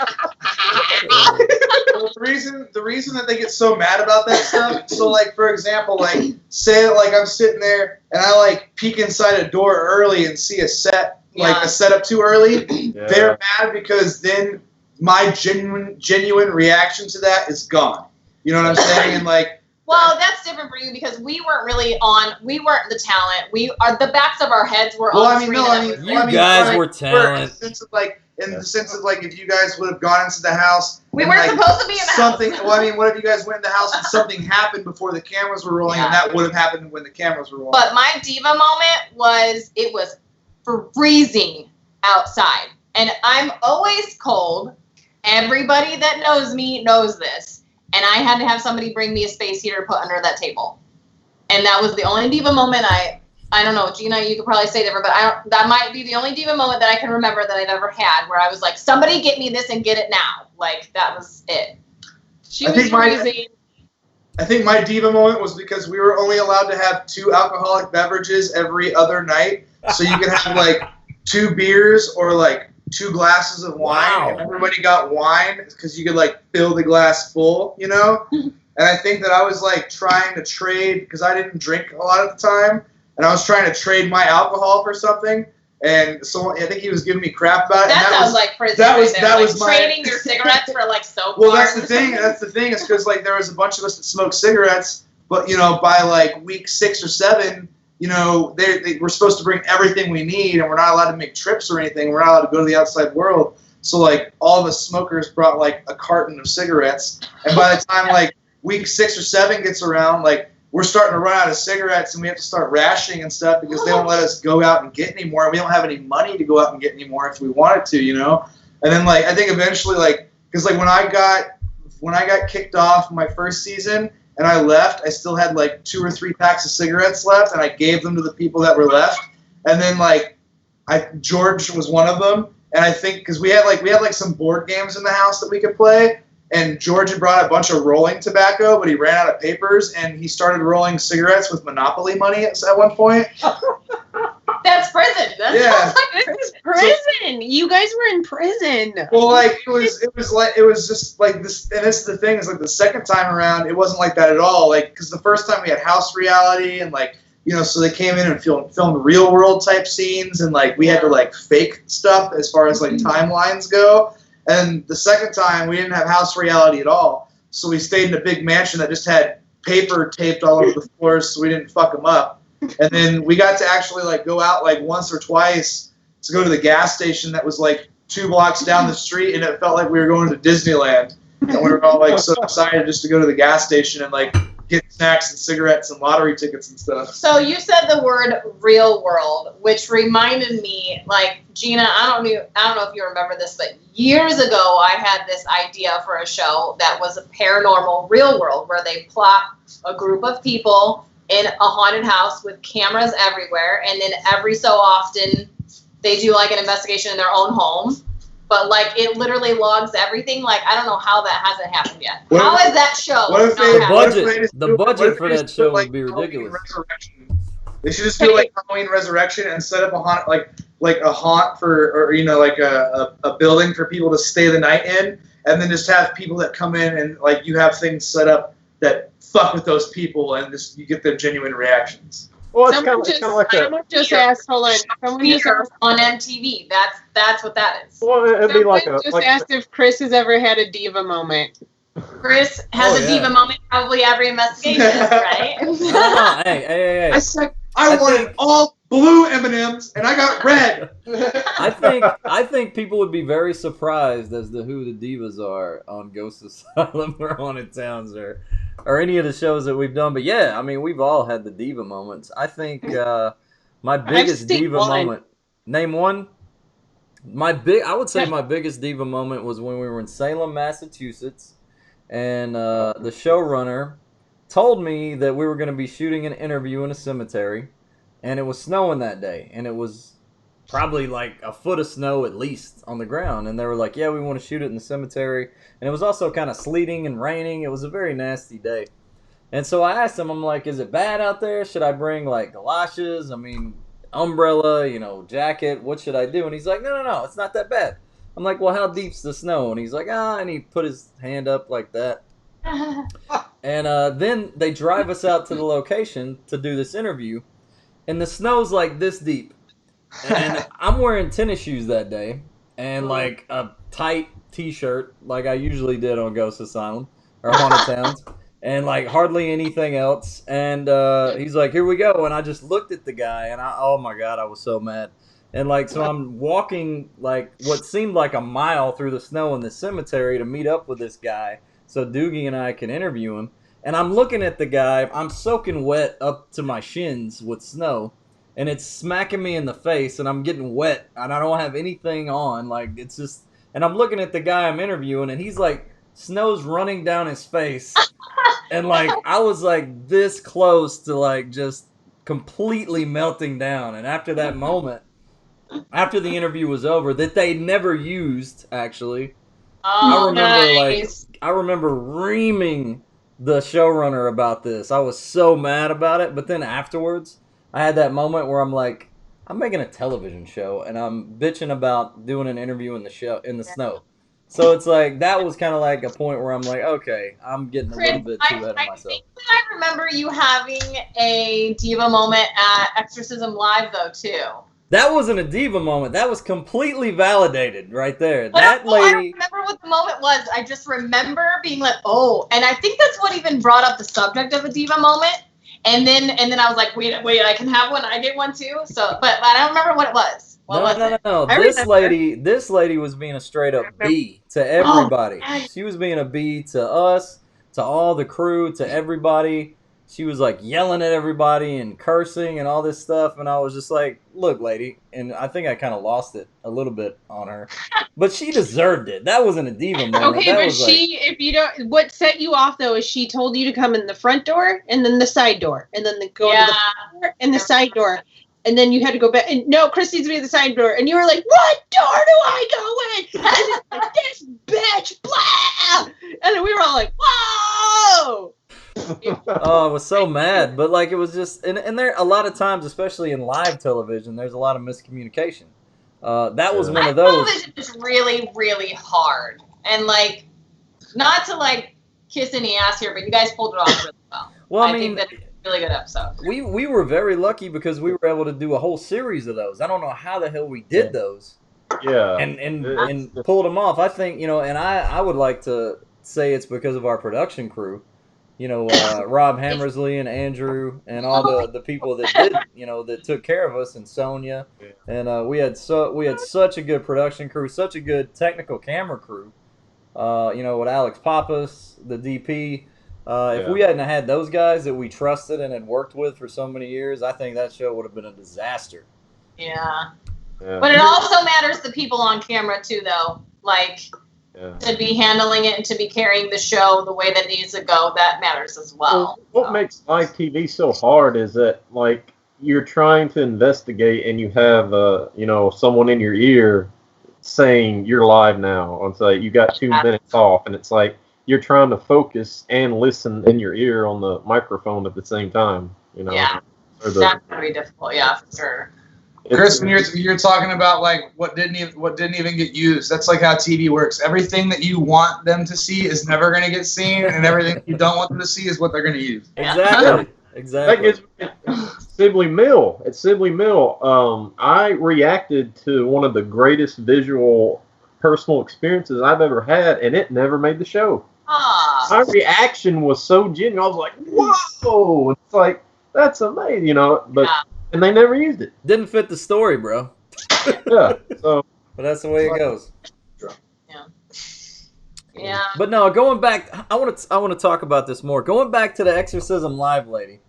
the reason that they get so mad about that stuff. So, like, for example, like, say like I'm sitting there and I like peek inside a door early and see a set, like a setup too early. Yeah. They're mad because then my genuine reaction to that is gone. You know what I'm saying? And like, well, that's different for you because we weren't the talent. The backs of our heads were on the screen. You guys were talent. In the sense of like, if you guys would have gone into the house, we weren't supposed to be in the house. Well, I mean, what if you guys went in the house and something happened before the cameras were rolling, and that would have happened when the cameras were rolling? But my diva moment was freezing outside, and I'm always cold. Everybody that knows me knows this. And I had to have somebody bring me a space heater to put under that table. And that was the only diva moment I don't know, Gina, you could probably say different, but that might be the only diva moment that I can remember that I've ever had where I was like, somebody get me this and get it now. Like, that was it. She was freezing. I think my diva moment was because we were only allowed to have 2 alcoholic beverages every other night. So you could have like 2 beers or like 2 glasses of wine. Wow. And everybody got wine because you could like fill the glass full, you know? And I think that I was like trying to trade, because I didn't drink a lot at the time, and I was trying to trade my alcohol for something. And so I think he was giving me crap about it. That sounds like prison. That was trading your cigarettes for like soap. Well, that's the thing. That's the thing. Is because like there was a bunch of us that smoked cigarettes, but you know, by like week 6 or 7, you know, they were supposed to bring everything we need, and we're not allowed to make trips or anything. We're not allowed to go to the outside world. So like all of us smokers brought like a carton of cigarettes, and by the time like week 6 or 7 gets around, like we're starting to run out of cigarettes, and we have to start rationing and stuff because they won't let us go out and get any more. We don't have any money to go out and get any more if we wanted to, you know. And then like I think eventually, like, because like when I got kicked off my first season and I left, I still had like 2 or 3 packs of cigarettes left, and I gave them to the people that were left. And then like George was one of them, and I think because we had like some board games in the house that we could play. And George had brought a bunch of rolling tobacco, but he ran out of papers, and he started rolling cigarettes with Monopoly money at one point. That's prison. That's prison. So, you guys were in prison. Well, like it was just like this, and this is the thing is like the second time around, it wasn't like that at all. Like because the first time we had house reality, and like you know, so they came in and filmed real world type scenes, and like we had to like fake stuff as far as like timelines go. And the second time, we didn't have house reality at all. So we stayed in a big mansion that just had paper taped all over the floors so we didn't fuck them up. And then we got to actually like go out like once or twice to go to the gas station that was like 2 blocks down the street, and it felt like we were going to Disneyland. And we were all like so excited just to go to the gas station and like get snacks and cigarettes and lottery tickets and stuff. So you said the word real world, which reminded me, like, Gina, I don't know if you remember this, but years ago I had this idea for a show that was a paranormal real world where they plot a group of people in a haunted house with cameras everywhere, and then every so often they do like an investigation in their own home. But like it literally logs everything. Like I don't know how that hasn't happened yet. How is that show? The budget for that show would be ridiculous. They should just do like Halloween Resurrection and set up a haunt, like a haunt for, or like a building for people to stay the night in, and then just have people that come in and like you have things set up that fuck with those people, and just you get their genuine reactions. Well, it's kind of like someone just asked. Hold on. Someone just asked on MTV. That's what that is. Well, it'd be like asked if Chris has ever had a diva moment. Chris has a diva moment probably every investigation, right? Hey. I said I wanted all blue M&Ms and I got red. I think people would be very surprised as to who the divas are on Ghost Asylum or Haunted Towns or any of the shows that we've done. But yeah, I mean, we've all had the diva moments. I think my biggest diva moment. Name one. I would say my biggest diva moment was when we were in Salem, Massachusetts, and the showrunner told me that we were going to be shooting an interview in a cemetery, and it was snowing that day, and it was probably like a foot of snow at least on the ground, and they were like, yeah, we want to shoot it in the cemetery, and it was also kind of sleeting and raining. It was a very nasty day, and so I asked him, I'm like, is it bad out there? Should I bring like galoshes? I mean, umbrella, jacket, what should I do? And he's like, no, it's not that bad. I'm like, well, how deep's the snow? And he's like, and he put his hand up like that. And then they drive us out to the location to do this interview, and the snow's like this deep. And I'm wearing tennis shoes that day, and like a tight t-shirt, like I usually did on Ghost Asylum or Haunted Towns, and like hardly anything else. And he's like, here we go. And I just looked at the guy, and oh my God, I was so mad. And like, so I'm walking like what seemed like a mile through the snow in the cemetery to meet up with this guy so Doogie and I can interview him. And I'm looking at the guy, I'm soaking wet up to my shins with snow, and it's smacking me in the face, and I'm getting wet, and I don't have anything on. Like, it's just, and I'm looking at the guy I'm interviewing, and he's like, snow's running down his face. And like, I was like this close to like just completely melting down. And after that moment, after the interview was over, that they never used, actually, I remember reaming the showrunner about this. I was so mad about it. But then afterwards, I had that moment where I'm like, I'm making a television show and I'm bitching about doing an interview in the snow. So it's like, that was kind of like a point where I'm like, okay, I'm getting a little bit too ahead of myself. I think that I remember you having a diva moment at Exorcism Live, though, too. That wasn't a diva moment. That was completely validated right there. I don't remember what the moment was. I just remember being like, oh. And I think that's what even brought up the subject of a diva moment. And then I was like, wait, I can have one. I get one, too. So, but I don't remember what it was. No. This lady was being a straight up B to everybody. She was being a B to us, to all the crew, to everybody. She was like yelling at everybody and cursing and all this stuff, and I was just like, look, lady, and I think I kind of lost it a little bit on her, but she deserved it. That wasn't a diva moment. Okay, but if you don't, what set you off though is she told you to come in the front door and then the side door, and then go to the front door and the side door. And then you had to go back. And no, Chris needs to be at the side door. And you were like, what door do I go in? And it's like, this bitch, blah! And then we were all like, whoa! Oh, I was so mad. But like, it was just, and there, a lot of times, especially in live television, there's a lot of miscommunication. That was one of those. Television is really, really hard. And like, not to like kiss any ass here, but you guys pulled it off really well. Well, I mean, think that really good episode. We were very lucky because we were able to do a whole series of those. I don't know how the hell we did those. Yeah. And pulled them off. I think, and I would like to say it's because of our production crew. Rob Hammersley and Andrew and all the people that did, that took care of us, and Sonia. And we had such a good production crew, such a good technical camera crew. With Alex Pappas, the DP. If we hadn't had those guys that we trusted and had worked with for so many years, I think that show would have been a disaster. Yeah. But it also matters the people on camera too, though. Like, to be handling it and to be carrying the show the way that needs to go, that matters as well. What makes live TV so hard is that, like, you're trying to investigate and you have, someone in your ear saying you're live now. And so you got 2 minutes off, and it's like you're trying to focus and listen in your ear on the microphone at the same time. Yeah, that's very difficult. Yeah, for sure. Chris, when you're talking about like what didn't even get used, that's like how TV works. Everything that you want them to see is never going to get seen, and everything you don't want them to see is what they're going to use. Exactly. Sibley Mill. At Sibley Mill, I reacted to one of the greatest visual personal experiences I've ever had, and it never made the show. My reaction was so genuine. I was like, "Whoa!" It's like, that's amazing, But and they never used it. Didn't fit the story, bro. Yeah. So, but that's the way it goes. Yeah. Yeah. But no, going back, I want to talk about this more. Going back to the Exorcism Live lady,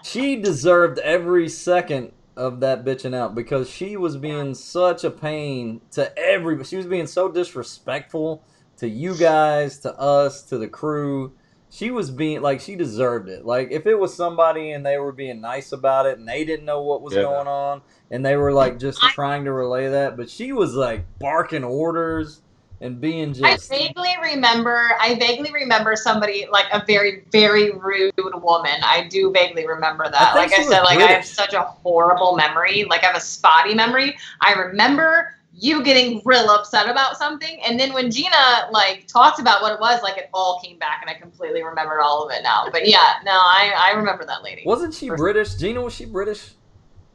she deserved every second of that bitching out because she was being such a pain to everybody. She was being so disrespectful to you guys, to us, to the crew. She was being like, she deserved it. Like, if it was somebody and they were being nice about it and they didn't know what was going on and they were like just trying to relay that, but she was like barking orders and being just. I vaguely remember somebody, like a very, very rude woman. I do vaguely remember that. Like I said, like I have such a horrible memory. Like I have a spotty memory. I remember you getting real upset about something, and then when Gina like talked about what it was, like it all came back, and I completely remembered all of it now. But yeah, no, I remember that lady. Wasn't she British? Gina, was she British?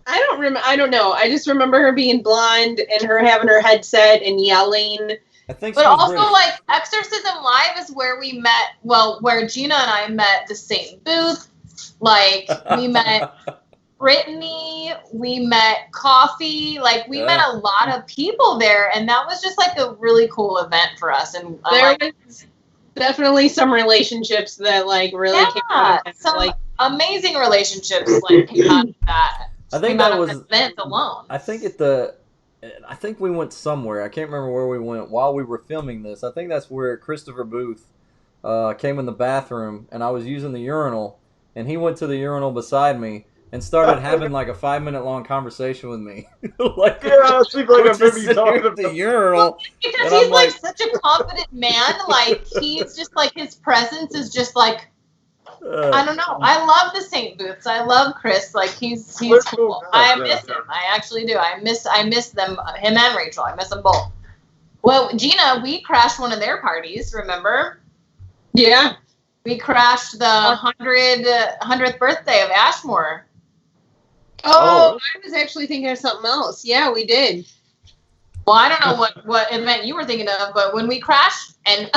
I don't remember. I don't know. I just remember her being blonde and her having her headset and yelling. I think. But also, British. Like Exorcism Live is where we met. Well, where Gina and I met the same booth. Like we met. Brittany, we met Coffee, like we met a lot of people there, and that was just like a really cool event for us. And there was definitely some relationships that like really came out of some like amazing relationships like came out of that. I think that was event alone. I think we went somewhere. I can't remember where we went while we were filming this. I think that's where Christopher Booth came in the bathroom, and I was using the urinal, and he went to the urinal beside me. And started having like a 5-minute long conversation with me. Like, I remember you talking about the urinal. Because he's like such a confident man. Like he's just like his presence is just like I don't know. I love the St. Booths. I love Chris. Like he's cool. I miss him. I actually do. I miss them. Him and Rachel. I miss them both. Well, Gina, we crashed one of their parties. Remember? Yeah. We crashed the 100th birthday of Ashmore. Oh, I was actually thinking of something else. Yeah, we did. Well, I don't know what event you were thinking of, but when we crashed, and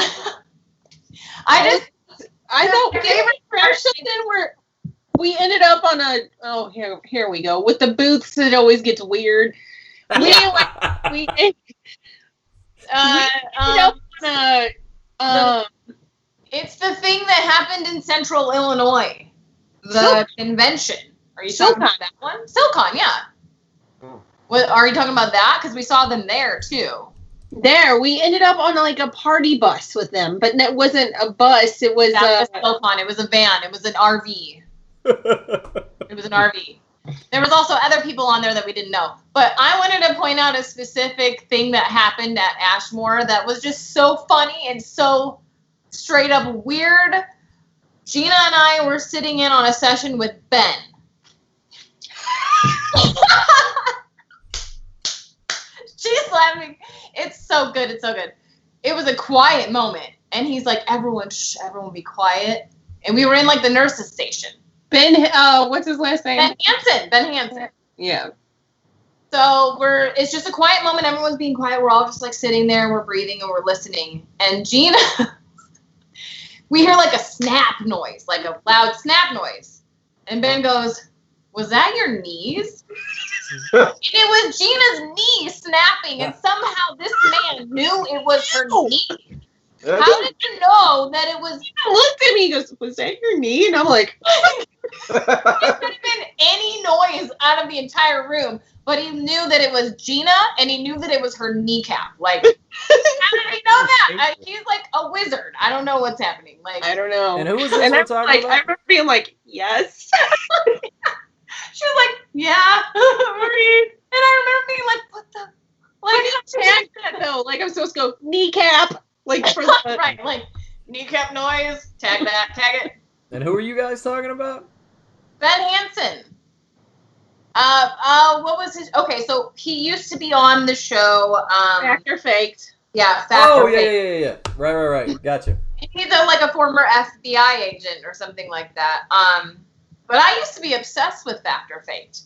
I thought we crashed something where we ended up on here we go with the booths. It always gets weird. We ended up on it's the thing that happened in Central Illinois, the convention. Are you talking about that one? SilCon, yeah. What, are you talking about that? Because we saw them there, too. There, we ended up on like a party bus with them, but it wasn't a bus. It was SilCon. It was a van. It was an RV. It was an RV. There was also other people on there that we didn't know. But I wanted to point out a specific thing that happened at Ashmore that was just so funny and so straight up weird. Gina and I were sitting in on a session with Ben. She's laughing. It's so good. It's so good. It was a quiet moment, and he's like, "Everyone, shh, everyone, be quiet." And we were in like the nurses' station. Ben, what's his last name? Ben Hansen. Yeah. So it's just a quiet moment. Everyone's being quiet. We're all just like sitting there, and we're breathing, and we're listening. And Gina, we hear like a snap noise, like a loud snap noise. And Ben goes, "Was that your knees?" And it was Gina's knee snapping, and somehow this man knew it was her knee. How did you know that it was? He looked at me and goes, "Was that your knee?" And I'm like, it could have been any noise out of the entire room. but he knew that it was Gina, and he knew that it was her kneecap. Like, how did he know that? He's like a wizard. I don't know what's happening. Like, I don't know. And who was this we're talking about? I remember being like, yes. She was like, yeah. And I remember being like, what the? Like, tag that though. Like, I'm supposed to go kneecap. Like, for the... right. Like, kneecap noise. Tag that. Tag it. And who are you guys talking about? Ben Hansen. What was his? Okay, so he used to be on the show. Fact or faked. Yeah, fact Oh, or yeah, faked. yeah. Right. Gotcha. He's like a former FBI agent or something like that. But I used to be obsessed with fact or faked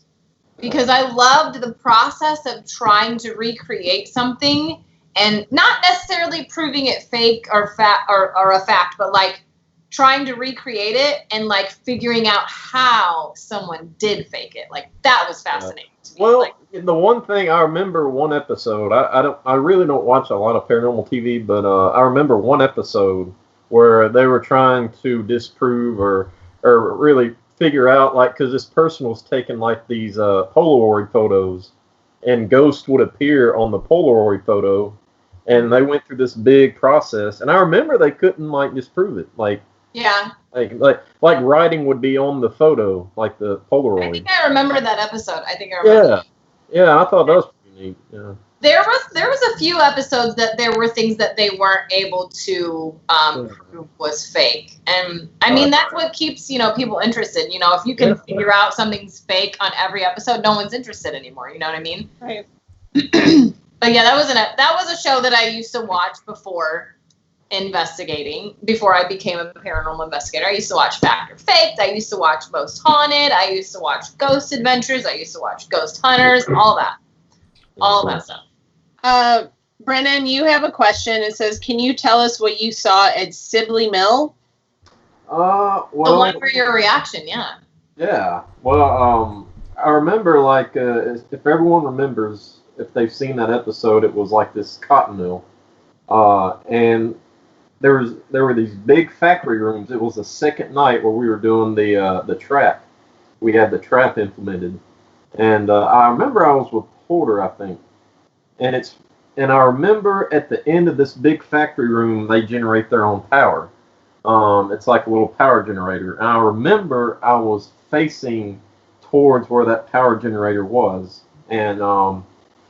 because I loved the process of trying to recreate something and not necessarily proving it fake or or a fact, but like trying to recreate it and like figuring out how someone did fake it. Like that was fascinating to me. Well, like, the one thing I remember one episode. I really don't watch a lot of paranormal TV, but I remember one episode where they were trying to disprove or really figure out, like, because this person was taking like these Polaroid photos, and ghosts would appear on the Polaroid photo, and they went through this big process. And I remember they couldn't like disprove it, like. Yeah. Like writing would be on the photo, like the Polaroid. I think I remember that episode. I remember. Yeah, I thought that was pretty neat. Yeah. There was a few episodes that there were things that they weren't able to prove was fake, and I mean that's what keeps people interested. You know, if you can figure out something's fake on every episode, no one's interested anymore. You know what I mean? Right. But yeah, that was a show that I used to watch before investigating. Before I became a paranormal investigator, I used to watch Fact or Faked. I used to watch Most Haunted. I used to watch Ghost Adventures. I used to watch Ghost Hunters. All that stuff. Brennan, you have a question. It says, can you tell us what you saw at Sibley Mill? Well, the one for your reaction, yeah. Yeah. Well, I remember, like, if everyone remembers, if they've seen that episode, it was like this cotton mill, and there were these big factory rooms. It was the second night where we were doing the trap. We had the trap implemented, and I remember I was with Porter, I think. And I remember at the end of this big factory room, they generate their own power. It's like a little power generator. And I remember I was facing towards where that power generator was. And all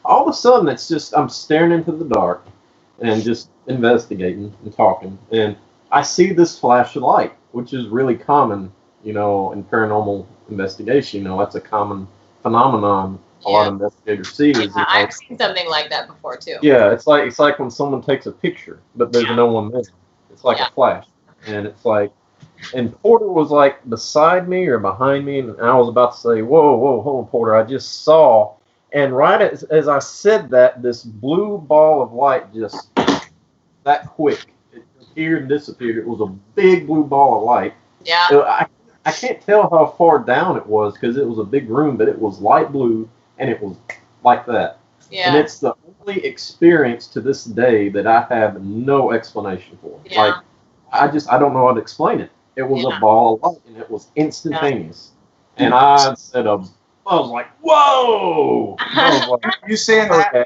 of a sudden, it's just, I'm staring into the dark and just investigating and talking. And I see this flash of light, which is really common, in paranormal investigation. That's a common phenomenon. A lot of investigators see is I've seen something like that before too. Yeah, it's like when someone takes a picture, but there's no one there. It's like a flash, and it's like, and Porter was like beside me or behind me, and I was about to say, "Whoa, hold on, Porter! I just saw," and right as I said that, this blue ball of light just that quick, it appeared and disappeared. It was a big blue ball of light. Yeah. I can't tell how far down it was because it was a big room, but it was light blue. And it was like that. Yeah. And it's the only experience to this day that I have no explanation for. Yeah. Like, I don't know how to explain it. It was a ball of light, and it was instantaneous. Yeah. And I was like, whoa! You saying that,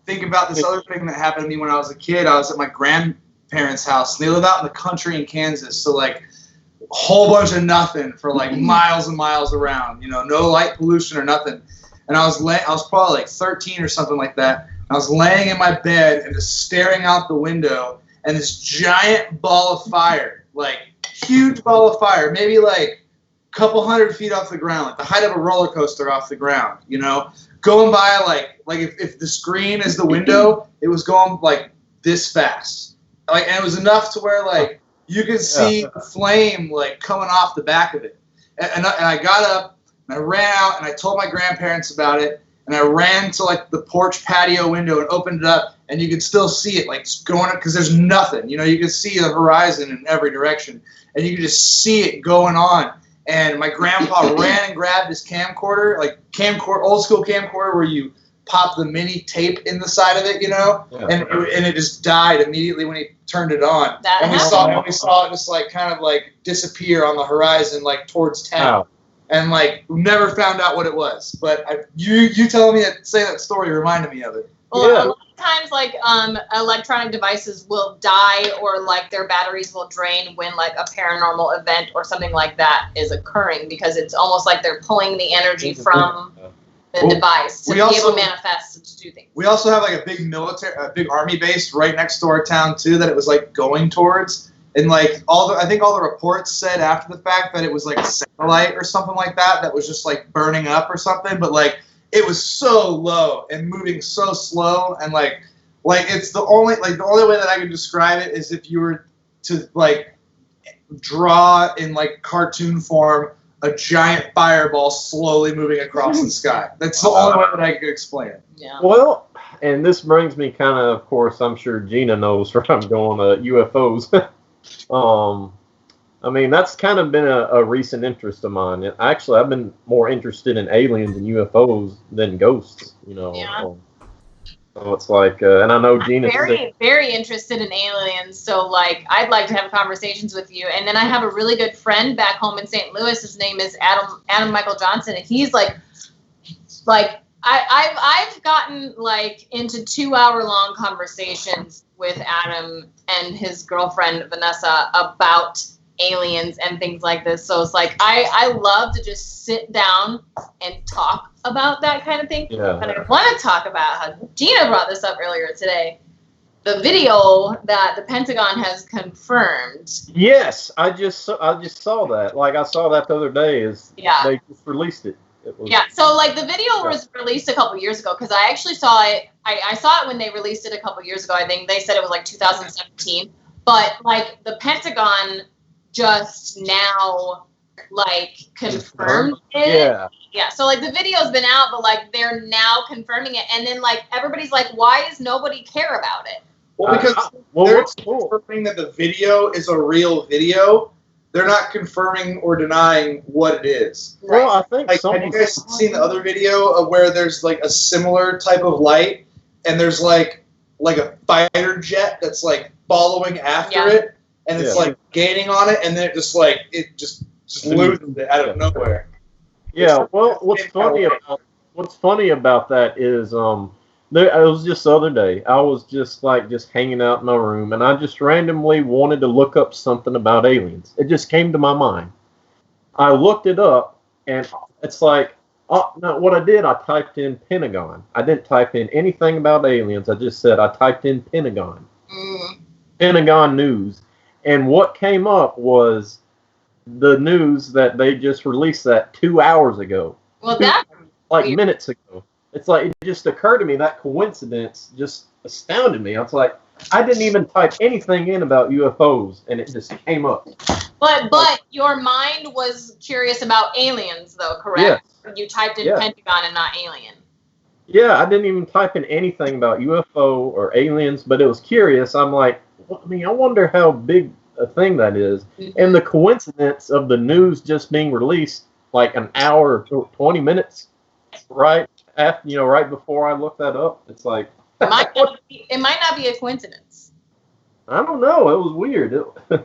think about this other thing that happened to me when I was a kid. I was at my grandparents' house. They live out in the country in Kansas, so like a whole bunch of nothing for like miles and miles around. No light pollution or nothing. And I was probably like 13 or something like that. I was laying in my bed and just staring out the window, and this giant ball of fire, like huge ball of fire, maybe like a couple 100 feet off the ground, like the height of a roller coaster off the ground, going by like if the screen is the window, it was going like this fast. Like, and it was enough to where like you could see the flame like coming off the back of it. And I got up. And I ran out and I told my grandparents about it, and I ran to like the porch patio window and opened it up, and you could still see it like going up because there's nothing. You can see the horizon in every direction, and you could just see it going on. And my grandpa ran and grabbed his camcorder, old school camcorder where you pop the mini tape in the side of it, and it just died immediately when he turned it on. And we saw it just like kind of like disappear on the horizon, like towards town. Wow. and like never found out what it was. But you telling me say that story reminded me of it. Well, a lot of times, like, electronic devices will die or, like, their batteries will drain when, like, a paranormal event or something like that is occurring because it's almost like they're pulling the energy from the device to be able to manifest and to do things. We also have, like, a big army base right next to our town, too, that it was, like, going towards. And, like, I think all the reports said after the fact that it was, like, a satellite or something like that was just, like, burning up or something. But, like, it was so low and moving so slow, and like it's the only way that I can describe it is if you were to like draw in like cartoon form a giant fireball slowly moving across the sky. That's the only way that I could explain it. Yeah. Well, and this brings me kind of course, I'm sure Gina knows where I'm going. UFOs. I mean, that's kind of been a recent interest of mine. Actually, I've been more interested in aliens and UFOs than ghosts, you know. Yeah. So it's like, and I know Gina's very interested in aliens. So, like, I'd like to have conversations with you. And then I have a really good friend back home in St. Louis. His name is Adam Michael Johnson, and he's like I've gotten like into 2-hour-long conversations with Adam and his girlfriend Vanessa about aliens and things like this. So it's like I love to just sit down and talk about that kind of thing. Yeah. And I want to talk about how Gina brought this up earlier today. The video that the Pentagon has confirmed. Yes, I just saw that. Like I saw that the other day. They just released it. So like the video was released a couple years ago because I actually saw it. I saw it when they released it a couple years ago. I think they said it was like 2017. But like the Pentagon just now like confirmed it. Yeah. So like the video's been out, but like they're now confirming it, and then like everybody's like, why does nobody care about it? Well, because they're confirming that the video is a real video. They're not confirming or denying what it is. Well, I think like, have you guys seen the other video of where there's like a similar type of light, and there's like a fighter jet that's like following after it, and it's like gaining on it, and then it just loses it out of nowhere. Yeah. Well, what's funny about that is it was just the other day. I was just hanging out in my room, and I just randomly wanted to look up something about aliens. It just came to my mind. I looked it up, and it's like, no, what I did, I typed in Pentagon. I didn't type in anything about aliens. I just said I typed in Pentagon. Pentagon news. And what came up was the news that they just released that 2 hours ago. Well, that's weird. Minutes ago. It's like, it just occurred to me, that coincidence just astounded me. I was like, I didn't even type anything in about UFOs, and it just came up. But your mind was curious about aliens, though, correct? Yes. You typed in Pentagon and not alien. Yeah, I didn't even type in anything about UFO or aliens, but it was curious. I'm like, I wonder how big a thing that is. Mm-hmm. And the coincidence of the news just being released like an hour or 20 minutes right after, right before I looked that up. It's like it might not be a coincidence. I don't know. It was weird. I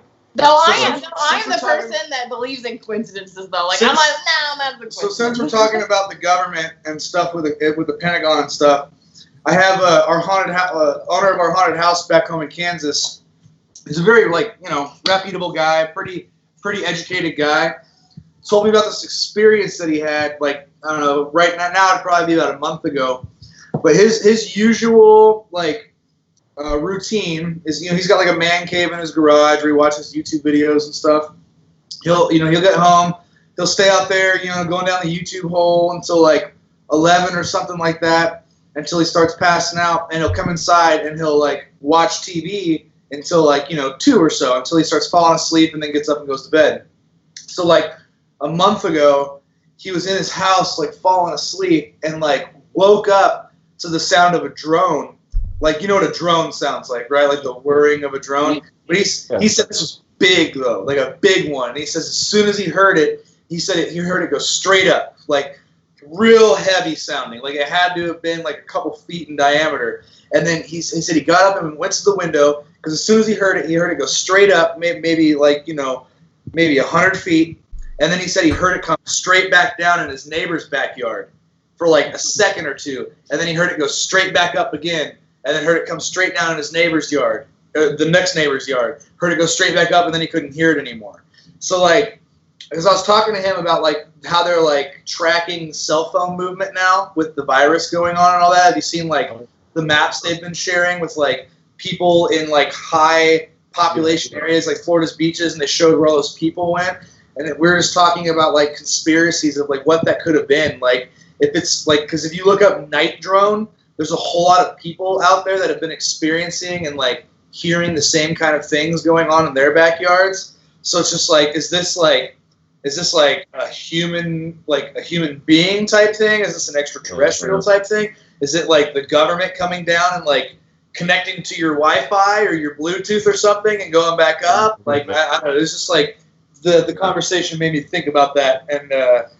am the person that believes in coincidences, though. Like, I'm like, no, that's a coincidence. So since we're talking about the government and stuff with the Pentagon and stuff, I have our owner of our haunted house back home in Kansas. He's a very reputable guy, pretty educated guy. Told me about this experience that he had, like, I don't know, right now it'd probably be about a month ago. But his usual routine is, he's got like a man cave in his garage where he watches YouTube videos and stuff. He'll get home, he'll stay out there, going down the YouTube hole until like 11 or something like that, until he starts passing out, and he'll come inside and he'll like watch TV until like 2 or so, until he starts falling asleep and then gets up and goes to bed. So like a month ago, he was in his house like falling asleep and like woke up to the sound of a drone. Like, you know what a drone sounds like, right? Like the whirring of a drone. But he said this was big, though, like a big one. And he says as soon as he heard it, he heard it go straight up, like real heavy sounding. Like it had to have been like a couple feet in diameter. And then he said he got up and went to the window, because as soon as he heard it go straight up, maybe 100 feet. and then he said he heard it come straight back down in his neighbor's backyard for like a second or two, and then he heard it go straight back up again, and then heard it come straight down in his neighbor's yard, the next neighbor's yard, heard it go straight back up, and then he couldn't hear it anymore. So like, because I was talking to him about like how they're like tracking cell phone movement now with the virus going on and all that. Have you seen like the maps they've been sharing with like people in like high population areas like Florida's beaches, and they showed where all those people went? And we were just talking about like conspiracies of like what that could have been. Like if it's like, because if you look up night drone, there's a whole lot of people out there that have been experiencing and like hearing the same kind of things going on in their backyards. So it's just like, is this like a human being type thing? Is this an extraterrestrial type thing? Is it like the government coming down and like connecting to your Wi-Fi or your Bluetooth or something and going back up? Like I don't know. It's just like the conversation made me think about that, and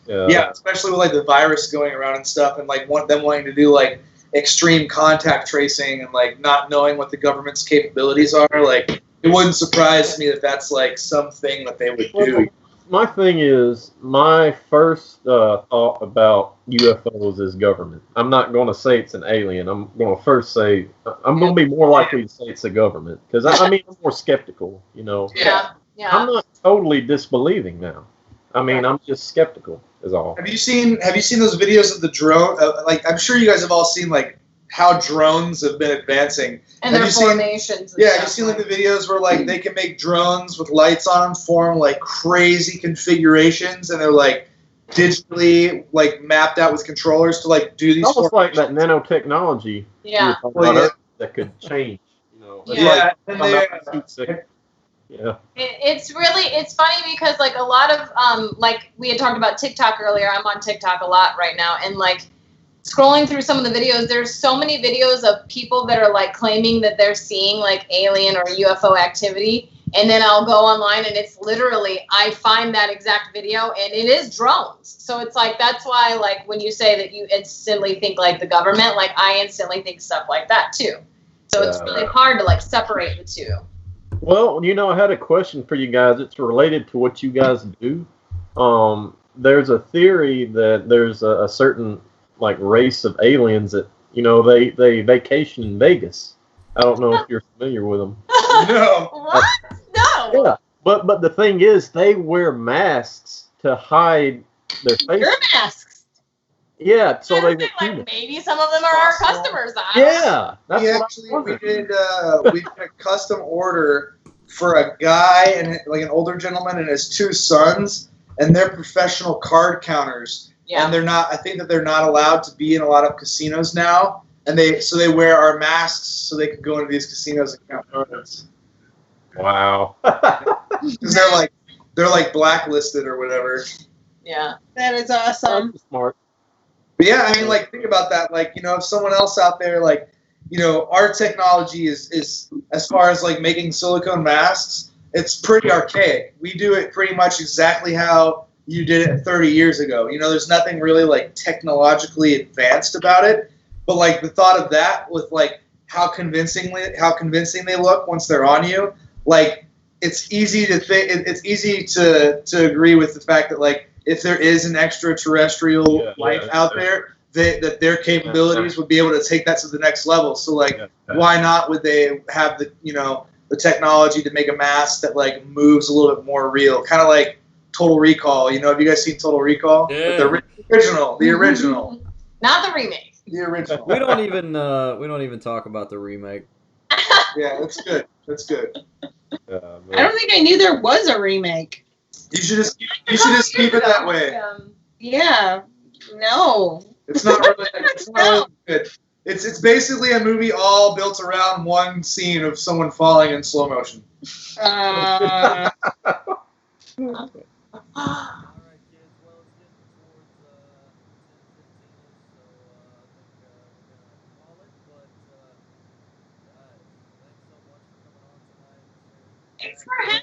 yeah, especially with like the virus going around and stuff, and like them wanting to do like extreme contact tracing and like not knowing what the government's capabilities are. Like it wouldn't surprise me that that's like something that they would do. My thing is, my first thought about UFOs is government. I'm not going to say it's an alien. I'm going to first say, I'm going to be more likely to say it's the government. Because, I mean, I'm more skeptical, you know. Yeah. I'm not totally disbelieving now. I mean, I'm just skeptical, is all. Have you seen those videos of the drone? Like, I'm sure you guys have all seen, like, how drones have been advancing. And their formations. Have you seen like the videos where like they can make drones with lights on them form like crazy configurations, and they're like digitally like mapped out with controllers to like do these. Almost like that nanotechnology. Yeah. That could change. You know. Yeah. Yeah. It's funny because like a lot of like we had talked about TikTok earlier. I'm on TikTok a lot right now, and like scrolling through some of the videos, there's so many videos of people that are like claiming that they're seeing like alien or UFO activity, and then I'll go online and it's literally, I find that exact video and it is drones. So it's like, that's why like when you say that you instantly think like the government, like I instantly think stuff like that too. So it's really hard to like separate the two. Well, you know, I had a question for you guys. It's related to what you guys do. There's a theory that there's a certain like race of aliens that, you know, they vacation in Vegas. I don't know if you're familiar with them. No. What? No. Yeah, but the thing is, they wear masks to hide their faces. Your masks. Yeah, so they like maybe some of them are our customers. Yeah, that's we did a custom order for a guy and like an older gentleman and his two sons, and they're professional card counters. Yeah. And they're not. I think that they're not allowed to be in a lot of casinos now, and they wear our masks so they can go into these casinos and count cards. Wow. Because they're like blacklisted or whatever. Yeah, that is awesome. That's smart. But yeah, I mean, like think about that. Like, you know, if someone else out there, like, you know, our technology is as far as like making silicone masks, it's pretty archaic. We do it pretty much exactly how you did it 30 years ago. You know, there's nothing really like technologically advanced about it, but like the thought of that with like how convincing they look once they're on you, like it's easy to think, it's easy to agree with the fact that like if there is an extraterrestrial life out there, that their capabilities would be able to take that to the next level. So like, why not would they have the, you know, the technology to make a mask that like moves a little bit more real, kind of like Total Recall. You know, have you guys seen Total Recall? Yeah. The original. Not the remake. The original. We don't even talk about the remake. Yeah, that's good. That's good. I don't think I knew there was a remake. You should just keep it that way. Yeah. No. It's not really good. It's basically a movie all built around one scene of someone falling in slow motion. Thanks for having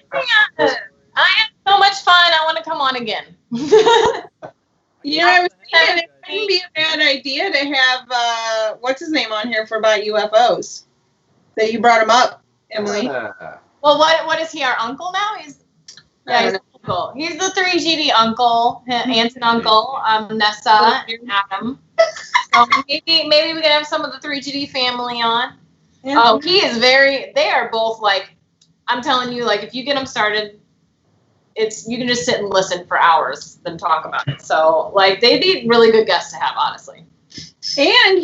us. I had so much fun. I want to come on again. You know, I was thinking it wouldn't be a bad idea to have what's his name on here for about UFOs. That you brought him up, Emily. Well, what is he? Our uncle now? He's uncle. He's the 3GD uncle, aunt and uncle, Nessa and Adam. So maybe we could have some of the 3GD family on. Yeah. Oh, he is they are both like, I'm telling you, like if you get them started, you can just sit and listen for hours then talk about it. So like they'd be really good guests to have, honestly. And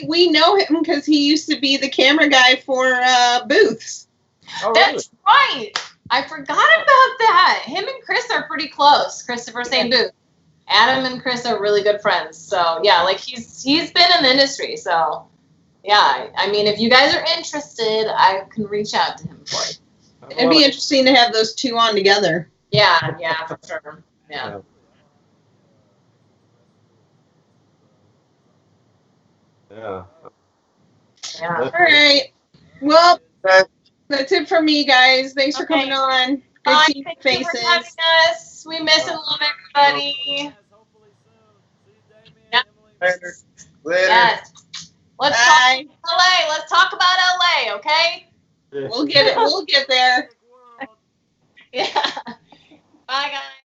we know him because he used to be the camera guy for Booths. Oh, that's really? Right. I forgot about that. Him and Chris are pretty close. Christopher St. Booth. Adam and Chris are really good friends. So yeah, like he's been in the industry. So yeah, I mean, if you guys are interested, I can reach out to him for you. It'd be interesting to have those two on together. Yeah, for sure. Yeah. Yeah. All right. Well, that's it from me, guys. Thanks for coming on. Good Bye. seeing your faces. Thank you for having us. We miss and love everybody. Later. Yes. Let's talk LA. Let's talk about LA, okay? We'll get it. We'll get there. Yeah. Bye, guys.